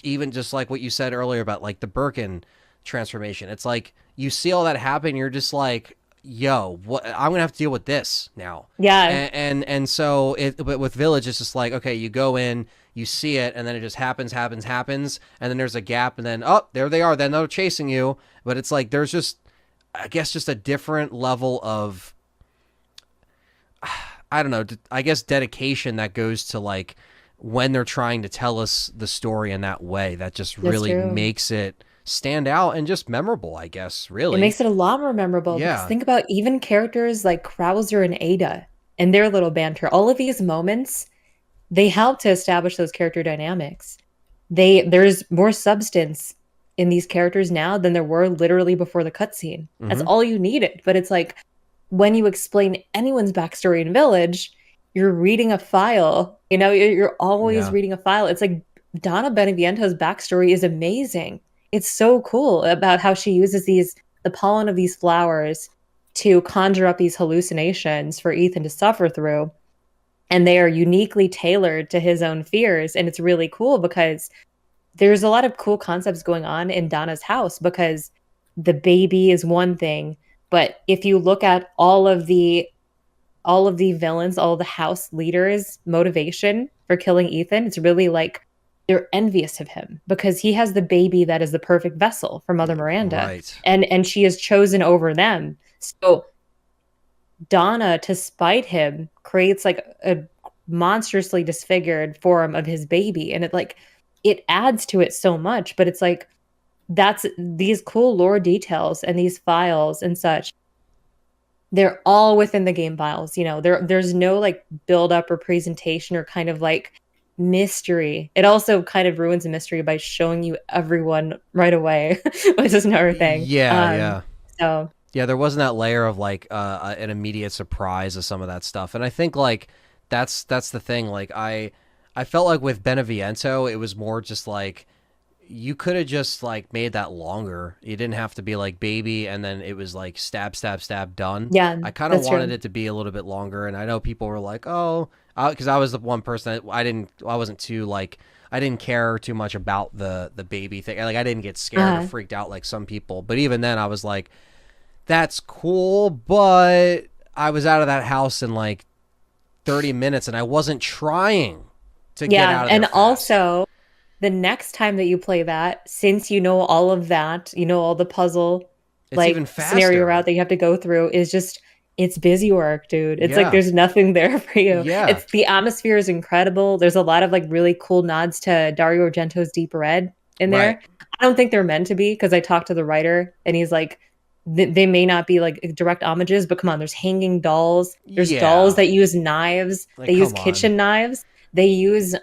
even just like what you said earlier about like the Birkin transformation. It's like you see all that happen, you're just like, yo, what, I'm gonna have to deal with this now. Yeah. And so but with Village, it's just like, okay, you go in, you see it, and then it just happens, and then there's a gap, and then, oh, there they are, then they're chasing you. But it's like there's just, I guess, just a different level of, I don't know, I guess dedication that goes to like when they're trying to tell us the story in that way that just really makes it stand out and just memorable, I guess, really. It makes it a lot more memorable because think about even characters like Krauser and Ada and their little banter. All of these moments, they help to establish those character dynamics. There's more substance in these characters now than there were literally before the cutscene. That's all you needed. But it's like when you explain anyone's backstory in Village, you're reading a file. You know, you're always reading a file. It's like Donna Beneviento's backstory is amazing. It's so cool about how she uses the pollen of these flowers to conjure up these hallucinations for Ethan to suffer through. And they are uniquely tailored to his own fears. And it's really cool because there's a lot of cool concepts going on in Donna's house because the baby is one thing. But if you look at all of the villains, all of the house leaders' motivation for killing Ethan, it's really like they're envious of him because he has the baby that is the perfect vessel for Mother Miranda. Right. And she is chosen over them. So Donna, to spite him, creates like a monstrously disfigured form of his baby. And it adds to it so much, but it's like, that's these cool lore details and these files and such. They're all within the game files. You know, there's no like build up or presentation or kind of like mystery. It also kind of ruins the mystery by showing you everyone right away, which is another thing. So yeah, there wasn't that layer of like an immediate surprise of some of that stuff, and I think like that's the thing. Like I felt like with Beneviento, it was more just like you could have just like made that longer. You didn't have to be like baby and then it was like stab, stab, stab, done. Yeah, I kind of wanted it to be a little bit longer, and I know people were like, oh, because I was the one person that I wasn't too like, I didn't care too much about the baby thing. Like I didn't get scared or freaked out like some people. But even then I was like, that's cool, but I was out of that house in like 30 minutes and I wasn't trying to get out of there. And fast. Also, the next time that you play that, since you know all of that, you know all the puzzle like scenario route that you have to go through is just, it's busy work, dude. It's like there's nothing there for you. It's the atmosphere is incredible. There's a lot of like really cool nods to Dario Argento's Deep Red in there. I don't think they're meant to be because I talked to the writer and he's like, they may not be like direct homages, but come on, there's hanging dolls. There's dolls that use knives. Like, they use kitchen knives. They use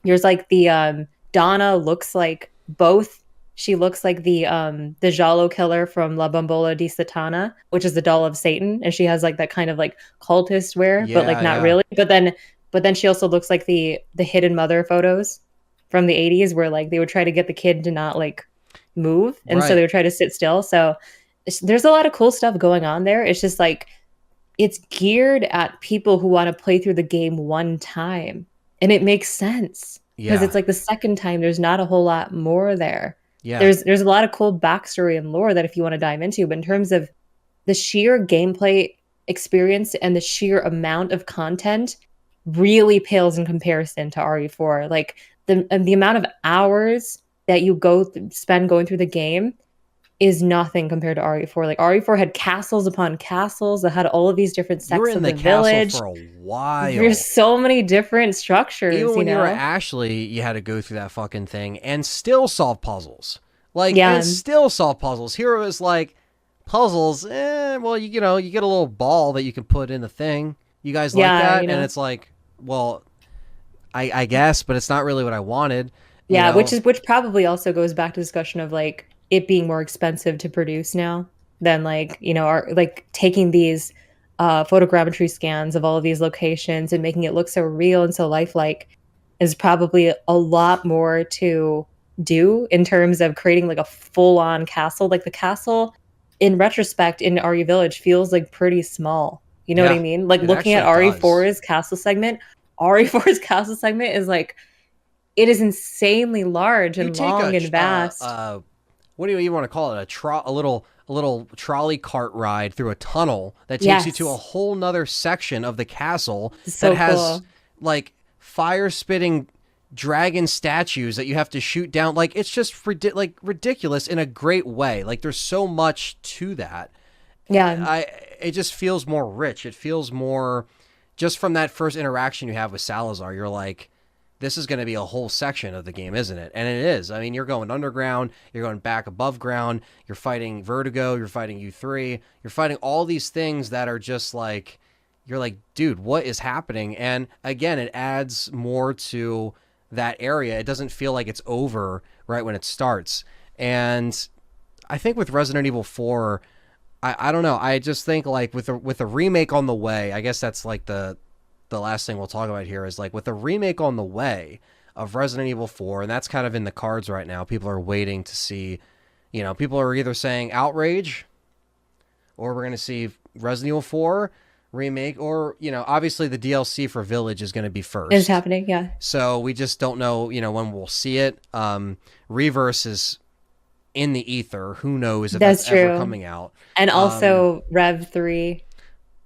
there's like the Donna looks like both. She looks like the Giallo killer from La Bambola di Satana, which is the doll of Satan, and she has like that kind of like cultist wear, but like not really. But then she also looks like the hidden mother photos from the 80s where like they would try to get the kid to not like move, and so they would try to sit still. So there's a lot of cool stuff going on there. It's just like it's geared at people who want to play through the game one time, and it makes sense because it's like the second time there's not a whole lot more there. There's a lot of cool backstory and lore that if you want to dive into, but in terms of the sheer gameplay experience and the sheer amount of content really pales in comparison to RE4. Like the amount of hours that you spend going through the game is nothing compared to RE4. Like RE4 had castles upon castles that had all of these different sects of the village for a while. There's so many different structures. Even when you were at Ashley, you had to go through that fucking thing and still solve puzzles. And still solve puzzles. Here it was like puzzles. Well, you get a little ball that you can put in the thing. You guys like that, and it's like, well, I guess, but it's not really what I wanted. Which probably also goes back to the discussion of like it being more expensive to produce now than like, like taking these photogrammetry scans of all of these locations and making it look so real and so lifelike is probably a lot more to do in terms of creating like a full-on castle. Like the castle in retrospect in RE Village feels like pretty small. You know what I mean? Like looking at RE4's castle segment, RE4's castle segment is like, it is insanely large and long and vast. What do you even want to call it? A little trolley cart ride through a tunnel that takes you to a whole nother section of the castle that has like fire spitting dragon statues that you have to shoot down. Like, it's just ridiculous in a great way. Like, there's so much to that. Yeah. It just feels more rich. It feels more, just from that first interaction you have with Salazar, you're like, this is going to be a whole section of the game, isn't it? And it is. I mean, you're going underground, you're going back above ground, you're fighting Vertigo, you're fighting U3, you're fighting all these things that are just like, you're like, dude, what is happening? And again, it adds more to that area. It doesn't feel like it's over right when it starts. And I think with Resident Evil 4, I don't know. I just think like with a remake on the way, I guess that's like the last thing we'll talk about here is like with a remake on the way of Resident Evil 4, and that's kind of in the cards right now. People are waiting to see, people are either saying Outrage, or we're going to see Resident Evil 4 remake, or, obviously the DLC for Village is going to be first. It's happening, yeah. So we just don't know, when we'll see it. Reverse is in the ether. Who knows if that's ever coming out. And also Rev 3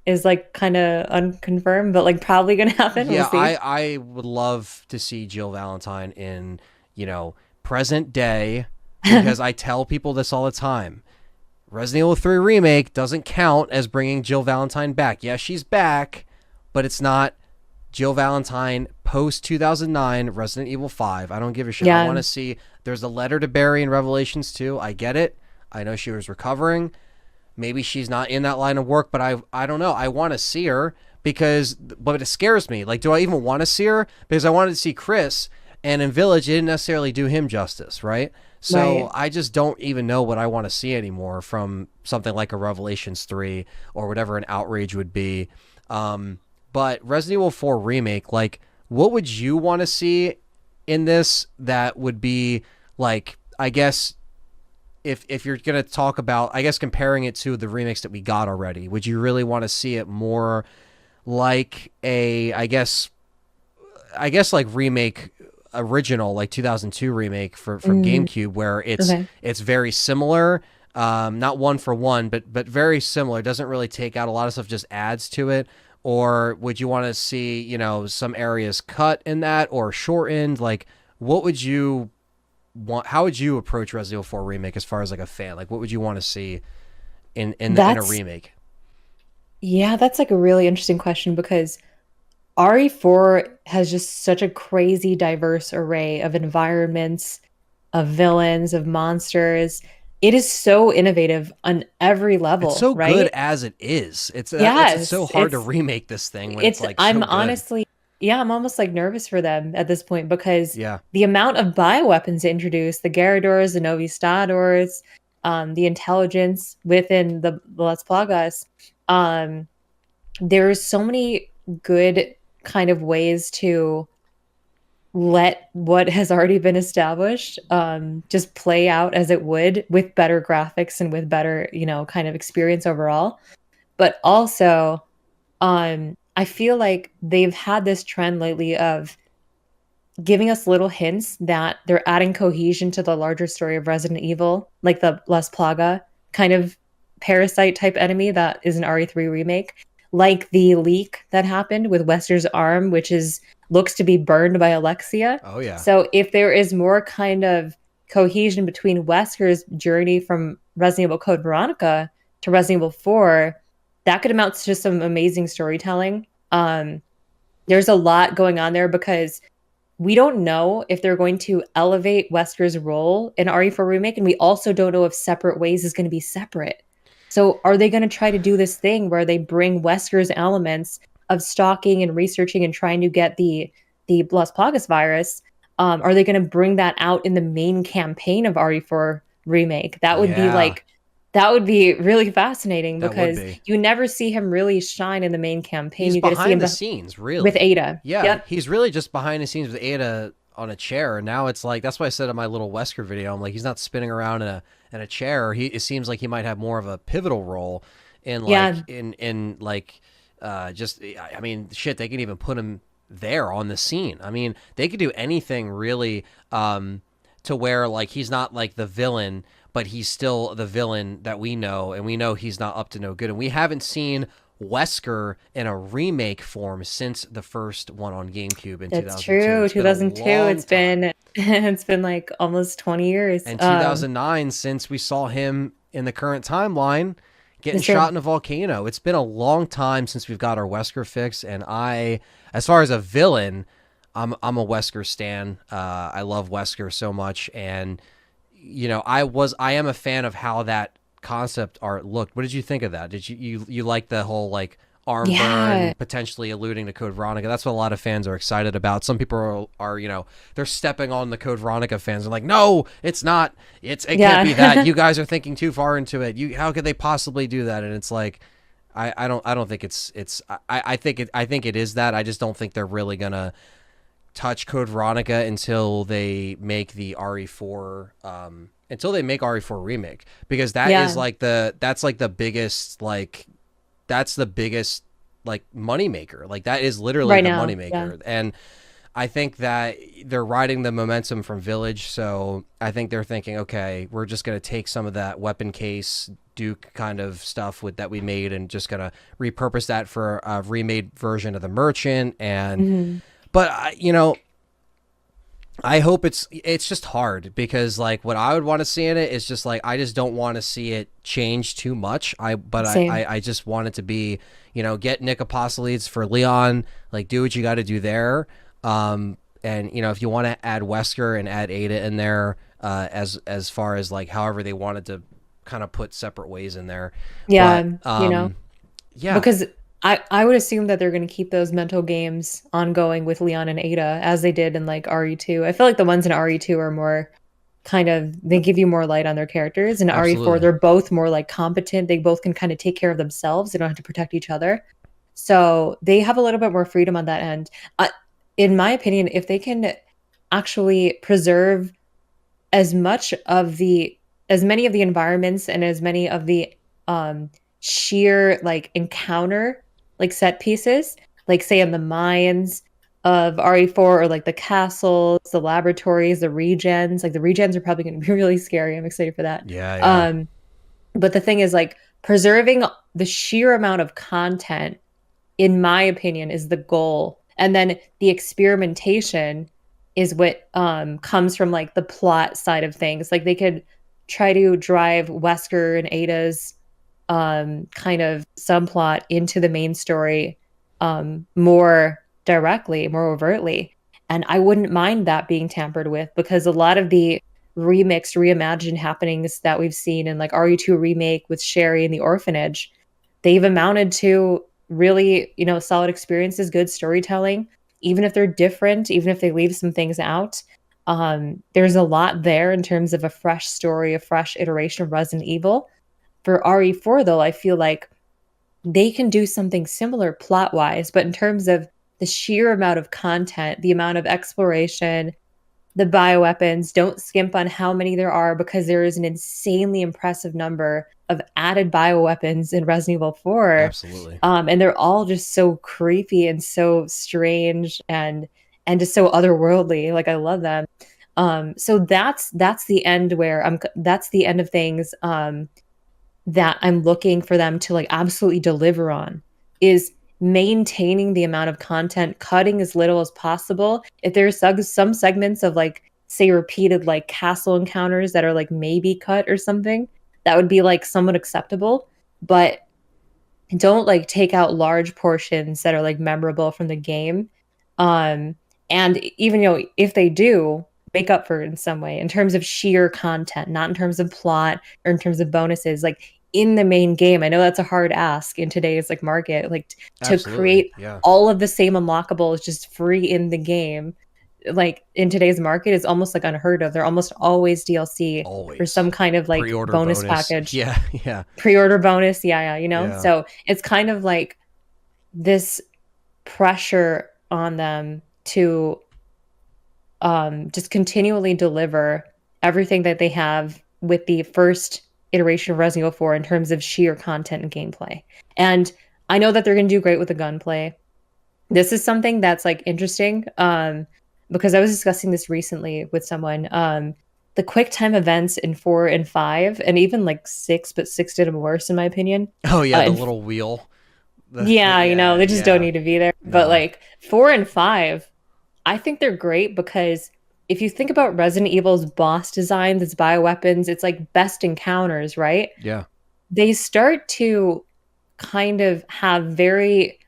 is like kind of unconfirmed, but like probably gonna happen. Yeah, we'll see. I would love to see Jill Valentine in, present day, because I tell people this all the time. Resident Evil 3 Remake doesn't count as bringing Jill Valentine back. Yeah, she's back, but it's not Jill Valentine post 2009 Resident Evil 5. I don't give a shit. Yeah. I want to see. There's a letter to Barry in Revelations 2. I get it. I know she was recovering. Maybe she's not in that line of work, but I don't know. I want to see her but it scares me. Like, do I even want to see her? Because I wanted to see Chris, and in Village, it didn't necessarily do him justice, right? So Right. I just don't even know what I want to see anymore from something like a Revelations 3 or whatever an Outrage would be. But Resident Evil 4 Remake, like, what would you want to see in this that would be, like, I guess, if you're going to talk about, I guess, comparing it to the remakes that we got already, would you really want to see it more like a, I guess like remake original, like 2002 remake from GameCube, where it's very similar, not one for one, but very similar. It doesn't really take out a lot of stuff, just adds to it. Or would you want to see, some areas cut in that or shortened? Like, what would you want? How would you approach Resident Evil 4 Remake as far as like a fan? Like, what would you want to see in a remake? Yeah, that's like a really interesting question, because RE4 has just such a crazy diverse array of environments, of villains, of monsters. It is so innovative on every level. It's so right? good as it is. It's so hard to remake this thing when it's like I'm so good. honestly, yeah, I'm almost like nervous for them at this point, because Yeah. the amount of bioweapons introduced, the Garradors, the Novi Stadors, the intelligence within the Las Plagas, there's so many good kind of ways to let what has already been established just play out as it would, with better graphics and with better, kind of experience overall. But also, I feel like they've had this trend lately of giving us little hints that they're adding cohesion to the larger story of Resident Evil, like the Las Plaga kind of parasite type enemy that is an RE3 remake, like the leak that happened with Wesker's arm, which looks to be burned by Alexia. Oh yeah. So if there is more kind of cohesion between Wesker's journey from Resident Evil Code Veronica to Resident Evil 4, that could amount to some amazing storytelling. There's a lot going on there, because we don't know if they're going to elevate Wesker's role in RE4 Remake, and we also don't know if Separate Ways is going to be separate. So are they going to try to do this thing where they bring Wesker's elements of stalking and researching and trying to get the Las Plagas virus? Are they going to bring that out in the main campaign of RE4 Remake? That would be really fascinating, because you never see him really shine in the main campaign. He's you get to see him behind the scenes, really, with Ada. Yeah, yep. He's really just behind the scenes with Ada on a chair. And now it's like, that's why I said in my little Wesker video, I'm like, he's not spinning around in a chair. It seems like he might have more of a pivotal role in like in like just, I mean, shit, they can even put him there on the scene. I mean, they could do anything really to where like he's not like the villain, but he's still the villain that we know, and we know he's not up to no good. And we haven't seen Wesker in a remake form since the first one on GameCube in That's 2002. true. It's been a 2002. long It's time. been it's been like almost 20 years. And 2009 since we saw him in the current timeline getting That's shot true. in a volcano. It's been a long time since we've got our Wesker fix, and as far as a villain, I'm a Wesker stan. I love Wesker so much, and I am a fan of how that concept art looked. What did you think of that? Did you like the whole like arm Yeah. burn potentially alluding to Code Veronica? That's what a lot of fans are excited about. Some people are they're stepping on the Code Veronica fans. They're like, no, it's not. It can't be that. Yeah. You guys are thinking too far into it. How could they possibly do that? And it's like, I don't think I think it is that. I just don't think they're really gonna touch Code Veronica until they make the RE4 until they make RE4 remake, because Yeah. that's like the biggest like money maker. Like that is literally Right the now. money Yeah. maker. And I think that they're riding the momentum from Village, so I think they're thinking, okay, we're just going to take some of that weapon case Duke kind of stuff with that we made and just going to repurpose that for a remade version of the Merchant. And Hmm. but I hope it's just hard, because like what I would want to see in it is just like, I just don't want to see it change too much. Same. I just want it to be, get Nick Apostolides for Leon, like do what you got to do there. And if you want to add Wesker and add Ada in there, as far as like however they wanted to kind of put separate ways in there. But Yeah. yeah, Because I would assume that they're going to keep those mental games ongoing with Leon and Ada as they did in like RE2. I feel like the ones in RE2 are more kind of, they give you more light on their characters. In RE4, absolutely. they're both more like competent. They both can kind of take care of themselves. They don't have to protect each other. So they have a little bit more freedom on that end. In my opinion, if they can actually preserve as much of the as many of the environments and as many of the um sheer like encounter like set pieces, like say in the mines of RE4, or like the castles, the laboratories, the regens. Like the regens are probably going to be really scary. I'm excited for that. Yeah, yeah. um but the thing is, like, preserving the sheer amount of content, in my opinion, is the goal. And then the experimentation is what comes from like the plot side of things. Like they could try to drive Wesker and Ada's kind of subplot into the main story more directly, more overtly. And I wouldn't mind that being tampered with, because a lot of the remixed, reimagined happenings that we've seen in like RE2 remake with Sherry and the orphanage, they've amounted to really, solid experiences, good storytelling, even if they're different, even if they leave some things out. There's a lot there in terms of a fresh story, a fresh iteration of Resident Evil. For RE4, though, I feel like they can do something similar plot wise, but in terms of the sheer amount of content, the amount of exploration, the bioweapons, don't skimp on how many there are, because there is an insanely impressive number of added bioweapons in Resident Evil 4. Absolutely. And they're all just so creepy and so strange and just so otherworldly. Like I love them. So that's the end where that's the end of things that I'm looking for them to like absolutely deliver on, is maintaining the amount of content, cutting as little as possible. If there's some segments of like, say, repeated like castle encounters that are like maybe cut or something, that would be like somewhat acceptable. But don't like take out large portions that are like memorable from the game. Um, and even if they do, make up for it in some way in terms of sheer content, not in terms of plot or in terms of bonuses, like in the main game. I know that's a hard ask in today's like market, like to Absolutely. create Yeah. all of the same unlockables just free in the game. Like in today's market is almost like unheard of. They're almost always DLC or Always. some kind of like Pre-order bonus bonus. package, Yeah, yeah. pre-order bonus. Yeah, Yeah. so it's kind of like this pressure on them to just continually deliver everything that they have with the first iteration of Resident Evil 4 in terms of sheer content and gameplay. And I know that they're going to do great with the gunplay. This is something that's like interesting because I was discussing this recently with someone. The quick time events in 4 and 5, and even like 6, but 6 did them worse in my opinion. Oh yeah, the And little wheel. Yeah, yeah, they just don't yeah. need to be there. But No. like 4 and 5, I think they're great because if you think about Resident Evil's boss designs, its bioweapons, it's like best encounters, right? Yeah. They start to kind of have very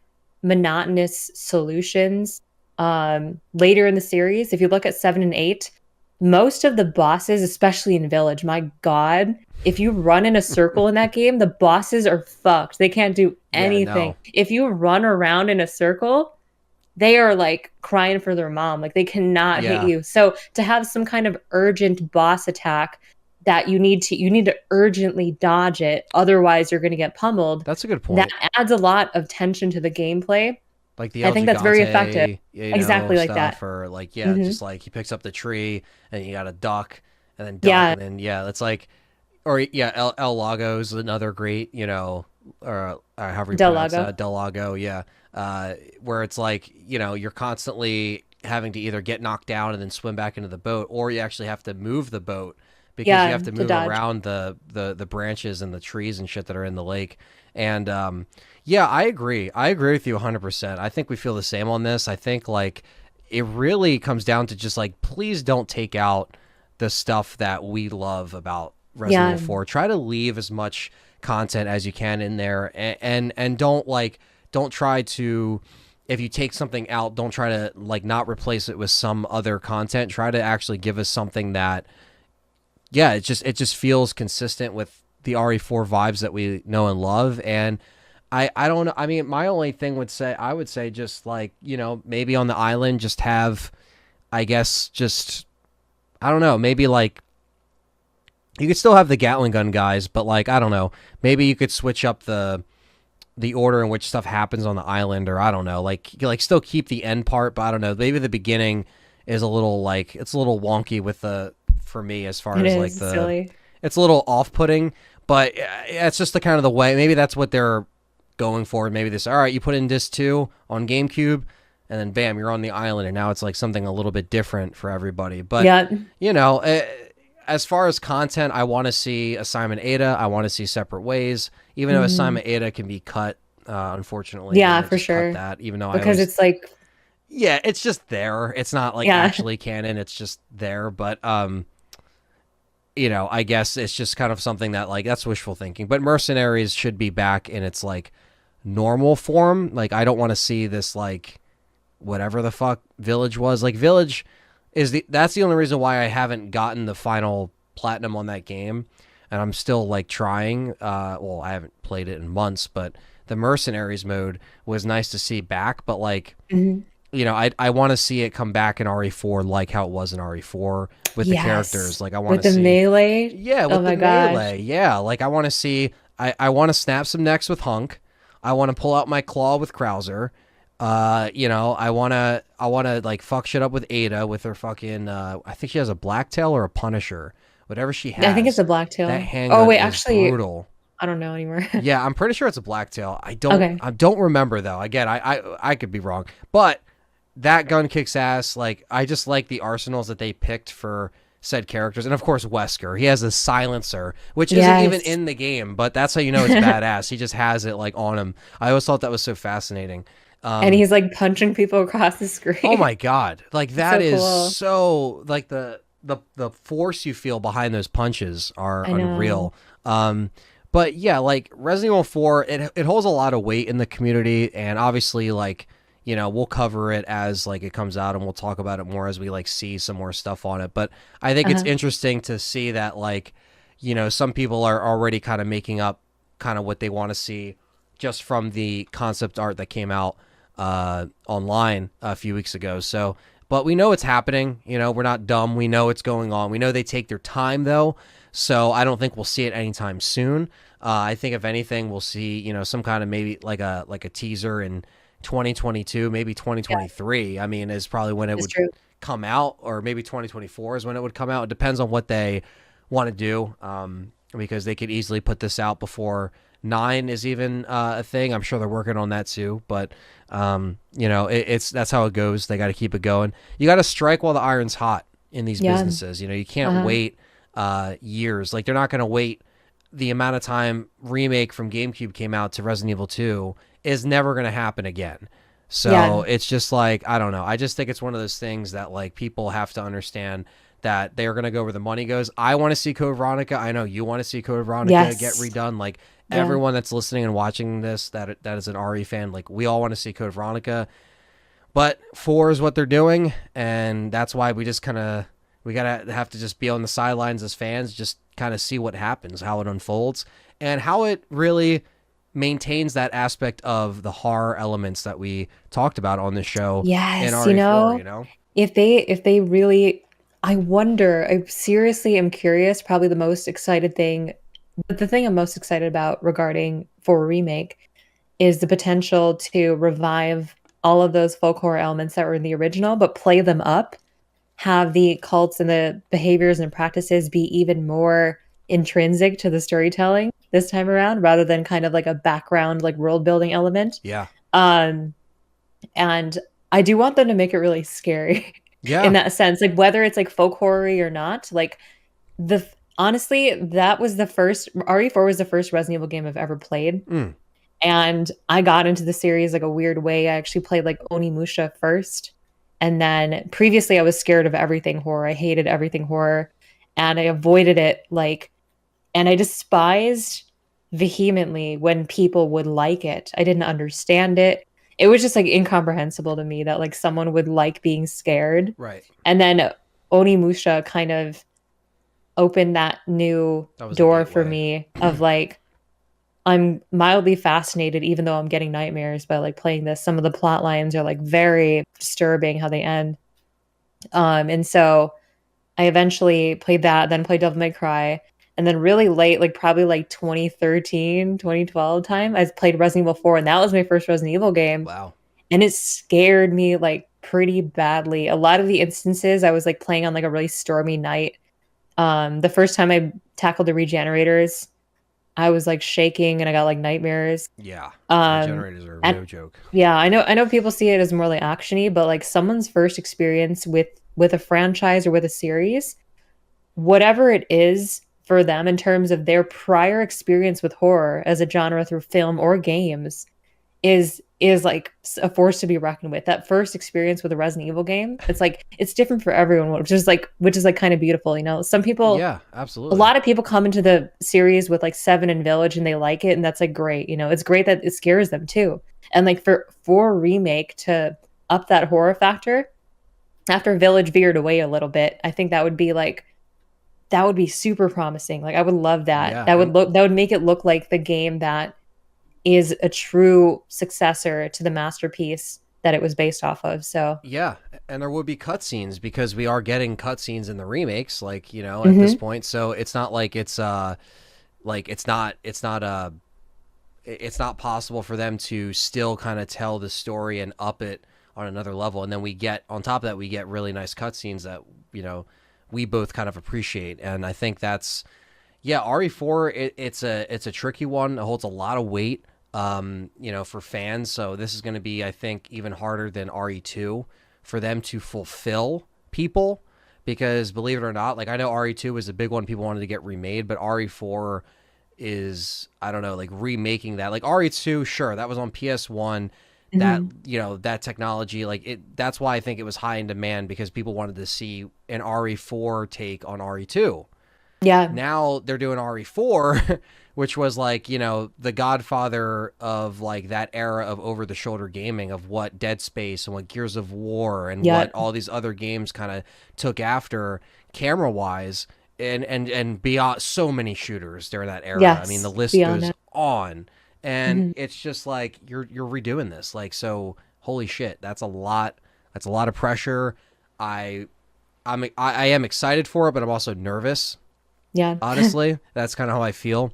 monotonous solutions later in the series. If you look at 7 and 8, most of the bosses, especially in Village, my God, if you run in a circle in that game, the bosses are fucked. They can't do Yeah, anything. no. If you run around in a circle, they are like crying for their mom. Like they cannot hit Yeah. you. So to have some kind of urgent boss attack that you need to urgently dodge it, otherwise you're going to get pummeled. That's a good That point. adds a lot of tension to the gameplay. Like the I El think that's very effective. Gigante, Exactly like that. stuff, or like, yeah, Hmm. just like he picks up the tree and you got to duck and then duck Yeah, and then, yeah, it's like, or yeah, El Lago is another great, or however you Del pronounce Lago. that, Del Lago, yeah, where it's like, you're constantly having to either get knocked down and then swim back into the boat, or you actually have to move the boat because you Yeah, have to to move dodge. around the branches and the trees and shit that are in the lake. And yeah, I agree. I agree with you 100%. I think we feel the same on this. I think like it really comes down to just like, please don't take out the stuff that we love about Resident Yeah, Evil 4. Try to leave as much content as you can in there, and don't try to, if you take something out, don't try to like not replace it with some other content. Try to actually give us something that, yeah, it just feels consistent with the RE4 vibes that we know and love. And I don't know. I mean, my only thing I would say just like, maybe on the island, just have, I guess, just, I don't know, maybe like you could still have the Gatling gun guys, but like, I don't know, maybe you could switch up the order in which stuff happens on the island, or I don't know, like you like still keep the end part, but I don't know, maybe the beginning is a little like, it's a little wonky with the, for me, as far it as like is the, silly. it's a little off-putting, but it's just the kind of the way, maybe that's what they're going for. Maybe this, all right, you put in disc 2 on GameCube and then bam, you're on the island, and now it's like something a little bit different for everybody. But Yeah, you know eh, as far as content, I want to see Assignment Ada. I want to see Separate Ways, even though hmm, Assignment Ada can be cut. Unfortunately, they yeah, might for just cut sure. that, even though I Because always, it's like, yeah, it's just there. It's not like yeah, actually canon. It's just there. But I guess it's just kind of something that like that's wishful thinking. But Mercenaries should be back in its like normal form. Like I don't want to see this like whatever the fuck Village was. Like Village that's the only reason why I haven't gotten the final platinum on that game, and I'm still like trying. Well, I haven't played it in months, but the Mercenaries mode was nice to see back. But like, mhm. I want to see it come back in RE4 like how it was in RE4 with the characters. Yes, Like I want with to the see, melee. yeah, Oh with the my gosh. melee. Yeah, like I want to see. I want to snap some necks with Hunk. I want to pull out my claw with Krauser. I wanna like fuck shit up with Ada with her fucking. I think she has a Blacktail or a Punisher. Whatever she I think it's has, a that blacktail. Oh handgun wait, is actually, brutal. I don't know anymore. Yeah, I'm pretty sure it's a Blacktail. I don't. Okay. I don't remember though. Again, I could be wrong, but that gun kicks ass. Like I just like the arsenals that they picked for said characters, and of course Wesker. He has a silencer, which isn't even Yes. in the game, but that's how you know it's badass. He just has it like on him. I always thought that was so fascinating. And Um, he's like punching people across the oh screen. my god, like It's that so is cool. so like the force you feel behind those punches are I know. unreal. But yeah, like Resident Evil 4, it holds a lot of weight in the community, and obviously like we'll cover it as like it comes out, and we'll talk about it more as we like see some more stuff on it. But I think it's Uh-huh. interesting to see that like some people are already kind of making up kind of what they want to see just from the concept art that came out online a few weeks ago. So, but we know it's happening. We're not dumb. We know it's going on. We know they take their time though. So I don't think we'll see it anytime soon. I think if anything, we'll see some kind of maybe like a teaser in 2022, maybe Yeah, 2023. I mean, is probably when it it's would true. come out, or maybe 2024 is when it would come out. It depends on what they want to do, because they could easily put this out before 9 is even a thing. I'm sure they're working on that too, but it's that's how it goes. They got to keep it going. You got to strike while the iron's hot in these Yeah. businesses. You can't Uh-huh. wait years. Like they're not going to wait the amount of time remake from GameCube came out to Resident Evil 2 is never going to happen again. So Yeah. it's just like, I don't know. I just think it's one of those things that like people have to understand that they're going to go where the money goes. I want to see Code Veronica. I know you want to see Code Veronica get Yes. redone. Like Yeah. everyone that's listening and watching this that is an RE fan, like we all want to see Code Veronica. But 4 is what they're doing, and that's why we just kind of we gotta have to just be on the sidelines as fans, just kind of see what happens, how it unfolds, and how it really maintains that aspect of the horror elements that we talked about on this show in Yes, RE4. You know? if they really, I wonder, I seriously am curious, probably the most excited thing, but the thing I'm most excited about regarding for a remake is the potential to revive all of those folk horror elements that were in the original, but play them up, have the cults and the behaviors and practices be even more intrinsic to the storytelling this time around, rather than kind of like a background, like world building element. Yeah, Um, and I do want them to make it really scary in yeah, that sense, like whether it's like folk horror or not. Like the honestly, that was the first RE4 was the first Resident Evil game I've ever played. mm, And I got into the series like a weird way. I actually played like Onimusha first. And then previously I was scared of everything horror. I hated everything horror and I avoided it like, and I despised vehemently when people would like it. I didn't understand it. It was just like incomprehensible to me that like someone would like being scared. right. And then Onimusha kind of opened that new That was the door for gateway. me of like, I'm mildly fascinated, even though I'm getting nightmares by like playing this. Some of the plot lines are like very disturbing how they end. And so I eventually played that, then played Devil May Cry, and then really late, like probably like 2013, 2012 time, I played Resident Evil 4, and that was my first Resident Evil game. Wow. And it scared me like pretty badly. A lot of the instances I was like playing on like a really stormy night. The first time I tackled the regenerators, I was like shaking and I got like nightmares. Yeah, Um, regenerators are and no joke. yeah, I know people see it as more like actiony, but like someone's first experience with a franchise or with a series, whatever it is for them in terms of their prior experience with horror as a genre through film or games is like a force to be reckoned with. That first experience with a Resident Evil game, it's like it's different for everyone, which is like kind of beautiful, you know. Some people, Yeah, a absolutely. lot of people come into the series with like Seven and Village and they like it, and that's like great, you know. It's great that it scares them too. And like for a remake to up that horror factor after Village veered away a little bit, I think that would be super promising. Like I would love that. Yeah, and That would make it look like the game that is a true successor to the masterpiece that it was based off of. So, yeah, and there would be cutscenes because we are getting cutscenes in the remakes, like you know, at this mhm. point. So it's not like like it's not possible for them to still kind of tell the story and up it on another level. And then we get on top of that, we get really nice cutscenes that you know we both kind of appreciate. And I think that's yeah, RE4. It's a tricky one. It holds a lot of weight. You know, for fans. So this is going to be, I think, even harder than RE2 for them to fulfill people because believe it or not, like I know RE2 was a big one people wanted to get remade, but RE4 is I don't know, like remaking that. Like RE2, sure, that was on PS1. That Mhm. you know that technology, like it. That's why I think it was high in demand because people wanted to see an RE4 take on RE2. Yeah. Now they're doing RE4, which was like, you know, the godfather of like that era of over the shoulder gaming of what Dead Space and what Gears of War and Yeah. what all these other games kind of took after camera wise and beyond so many shooters during that era. I mean, the Yes. list Beyond goes that. on and Mhm. it's just like you're redoing this. Like so holy shit, that's a lot. That's a lot of pressure. I I am excited for it, but I'm also nervous Yeah. honestly. That's kind of how I feel.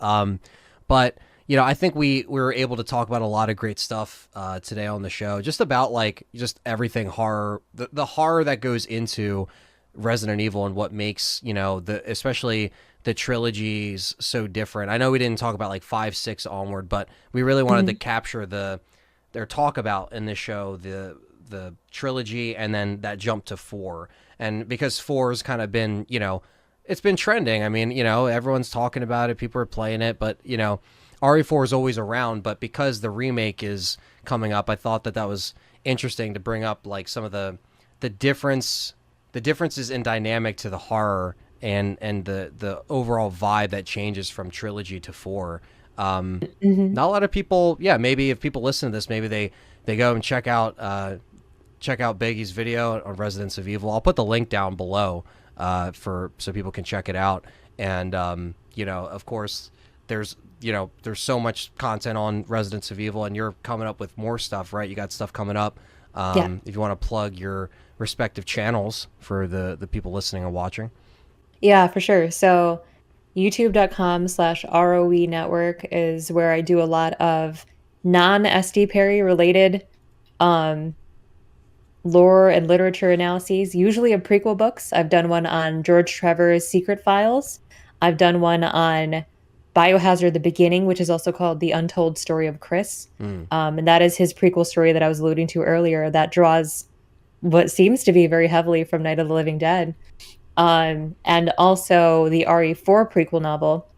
Um, but you know, I think we were able to talk about a lot of great stuff today on the show, just about like just everything horror, the horror that goes into Resident Evil and what makes you know the especially the trilogies so different. I know we didn't talk about like 5, 6 onward, but we really wanted to Mhm. capture their talk about in this show the trilogy and then that jump to 4, and because 4 has kind of been you know it's been trending. I mean, everyone's talking about it. People are playing it, but RE4 is always around. But because the remake is coming up, I thought that was interesting to bring up like some of the differences in dynamic to the horror and the overall vibe that changes from trilogy to 4. Hmm. Not a lot of people. Yeah, maybe if people listen to this, maybe they go and check out Beggy's video on Residents of Evil. I'll put the link down below so people can check it out. And of course, there's so much content on Residents of Evil, and you're coming up with more stuff, right? You got stuff coming up. Yeah. If you want to plug your respective channels for the people listening and watching. Yeah, for sure. So youtube.com/ROE Network is where I do a lot of non-SD Perry related um, lore and literature analyses, usually of prequel books. I've done one on George Trevor's Secret Files. I've done one on Biohazard: The Beginning, which is also called The Untold Story of Chris. And that is his prequel story that I was alluding to earlier that draws what seems to be very heavily from Night of the Living Dead. And also the RE4 prequel novel.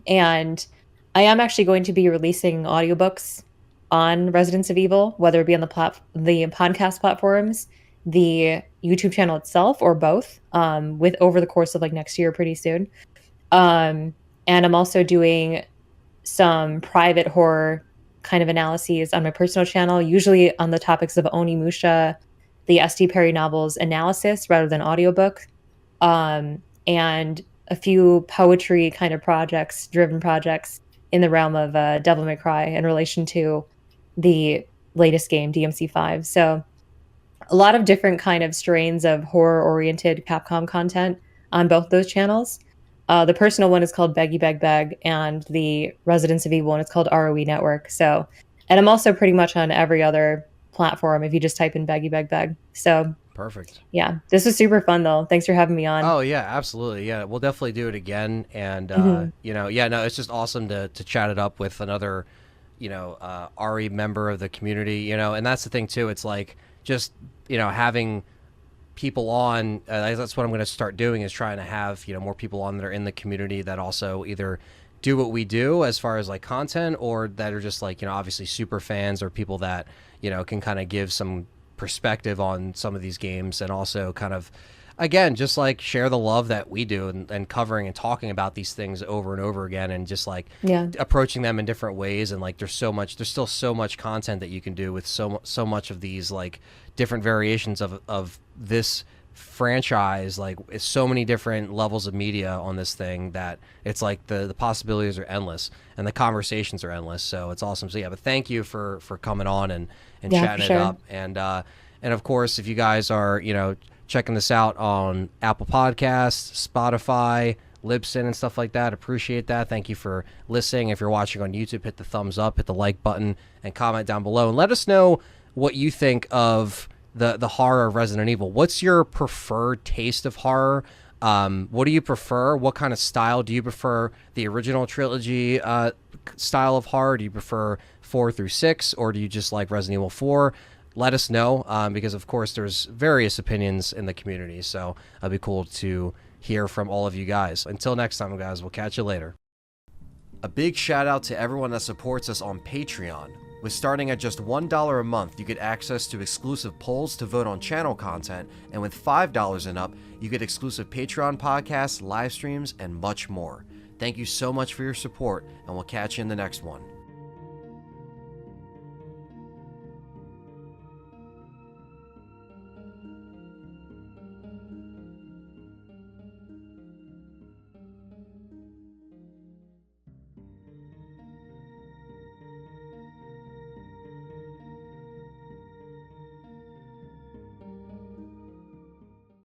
And I am actually going to be releasing audiobooks on Residents of Evil, whether it be on the podcast platforms, the YouTube channel itself, or both, with over the course of like next year, pretty soon. And I'm also doing some private horror kind of analyses on my personal channel, usually on the topics of Onimusha, the S.T. Perry novels analysis rather than audiobook, and a few poetry kind of driven projects in the realm of Devil May Cry in relation to the latest game, DMC5. So a lot of different kind of strains of horror-oriented Capcom content on both those channels. The personal one is called BeggBegg, and the Residents of Evil one is called ROE Network. So, and I'm also pretty much on every other platform if you just type in BeggBegg. So Perfect. yeah, this was super fun though. Thanks for having me on. Oh yeah, absolutely. Yeah, we'll definitely do it again. And it's just awesome to chat it up with another, RE member of the community. And that's the thing too. It's like just having people on. That's what I'm going to start doing, is trying to have more people on that are in the community that also either do what we do as far as like content, or that are just like obviously super fans, or people that can kind of give some perspective on some of these games, and also kind of again just like share the love that we do, and covering and talking about these things over and over again, and just like approaching them in different ways. And like there's still so much content that you can do with so much of these like different variations of this franchise. Like it's so many different levels of media on this thing that it's like the possibilities are endless and the conversations are endless. So it's awesome. So yeah, but thank you for coming on and chatting it up. And of course, if you guys are checking this out on Apple Podcasts, Spotify, Libsyn, and stuff like that, appreciate that. Thank you for listening. If you're watching on YouTube, hit the thumbs up, hit the like button, and comment down below, and let us know what you think of the horror of Resident Evil. What's your preferred taste of horror? What do you prefer? What kind of style do you prefer? The original trilogy style of horror? Do you prefer 4 through 6, or do you just like Resident Evil 4? Let us know, because of course there's various opinions in the community, so it'd be cool to hear from all of you guys. Until next time, guys, we'll catch you later. A big shout out to everyone that supports us on Patreon. With starting at just $1 a month, you get access to exclusive polls to vote on channel content, and with $5 and up, you get exclusive Patreon podcasts, live streams, and much more. Thank you so much for your support, and we'll catch you in the next one.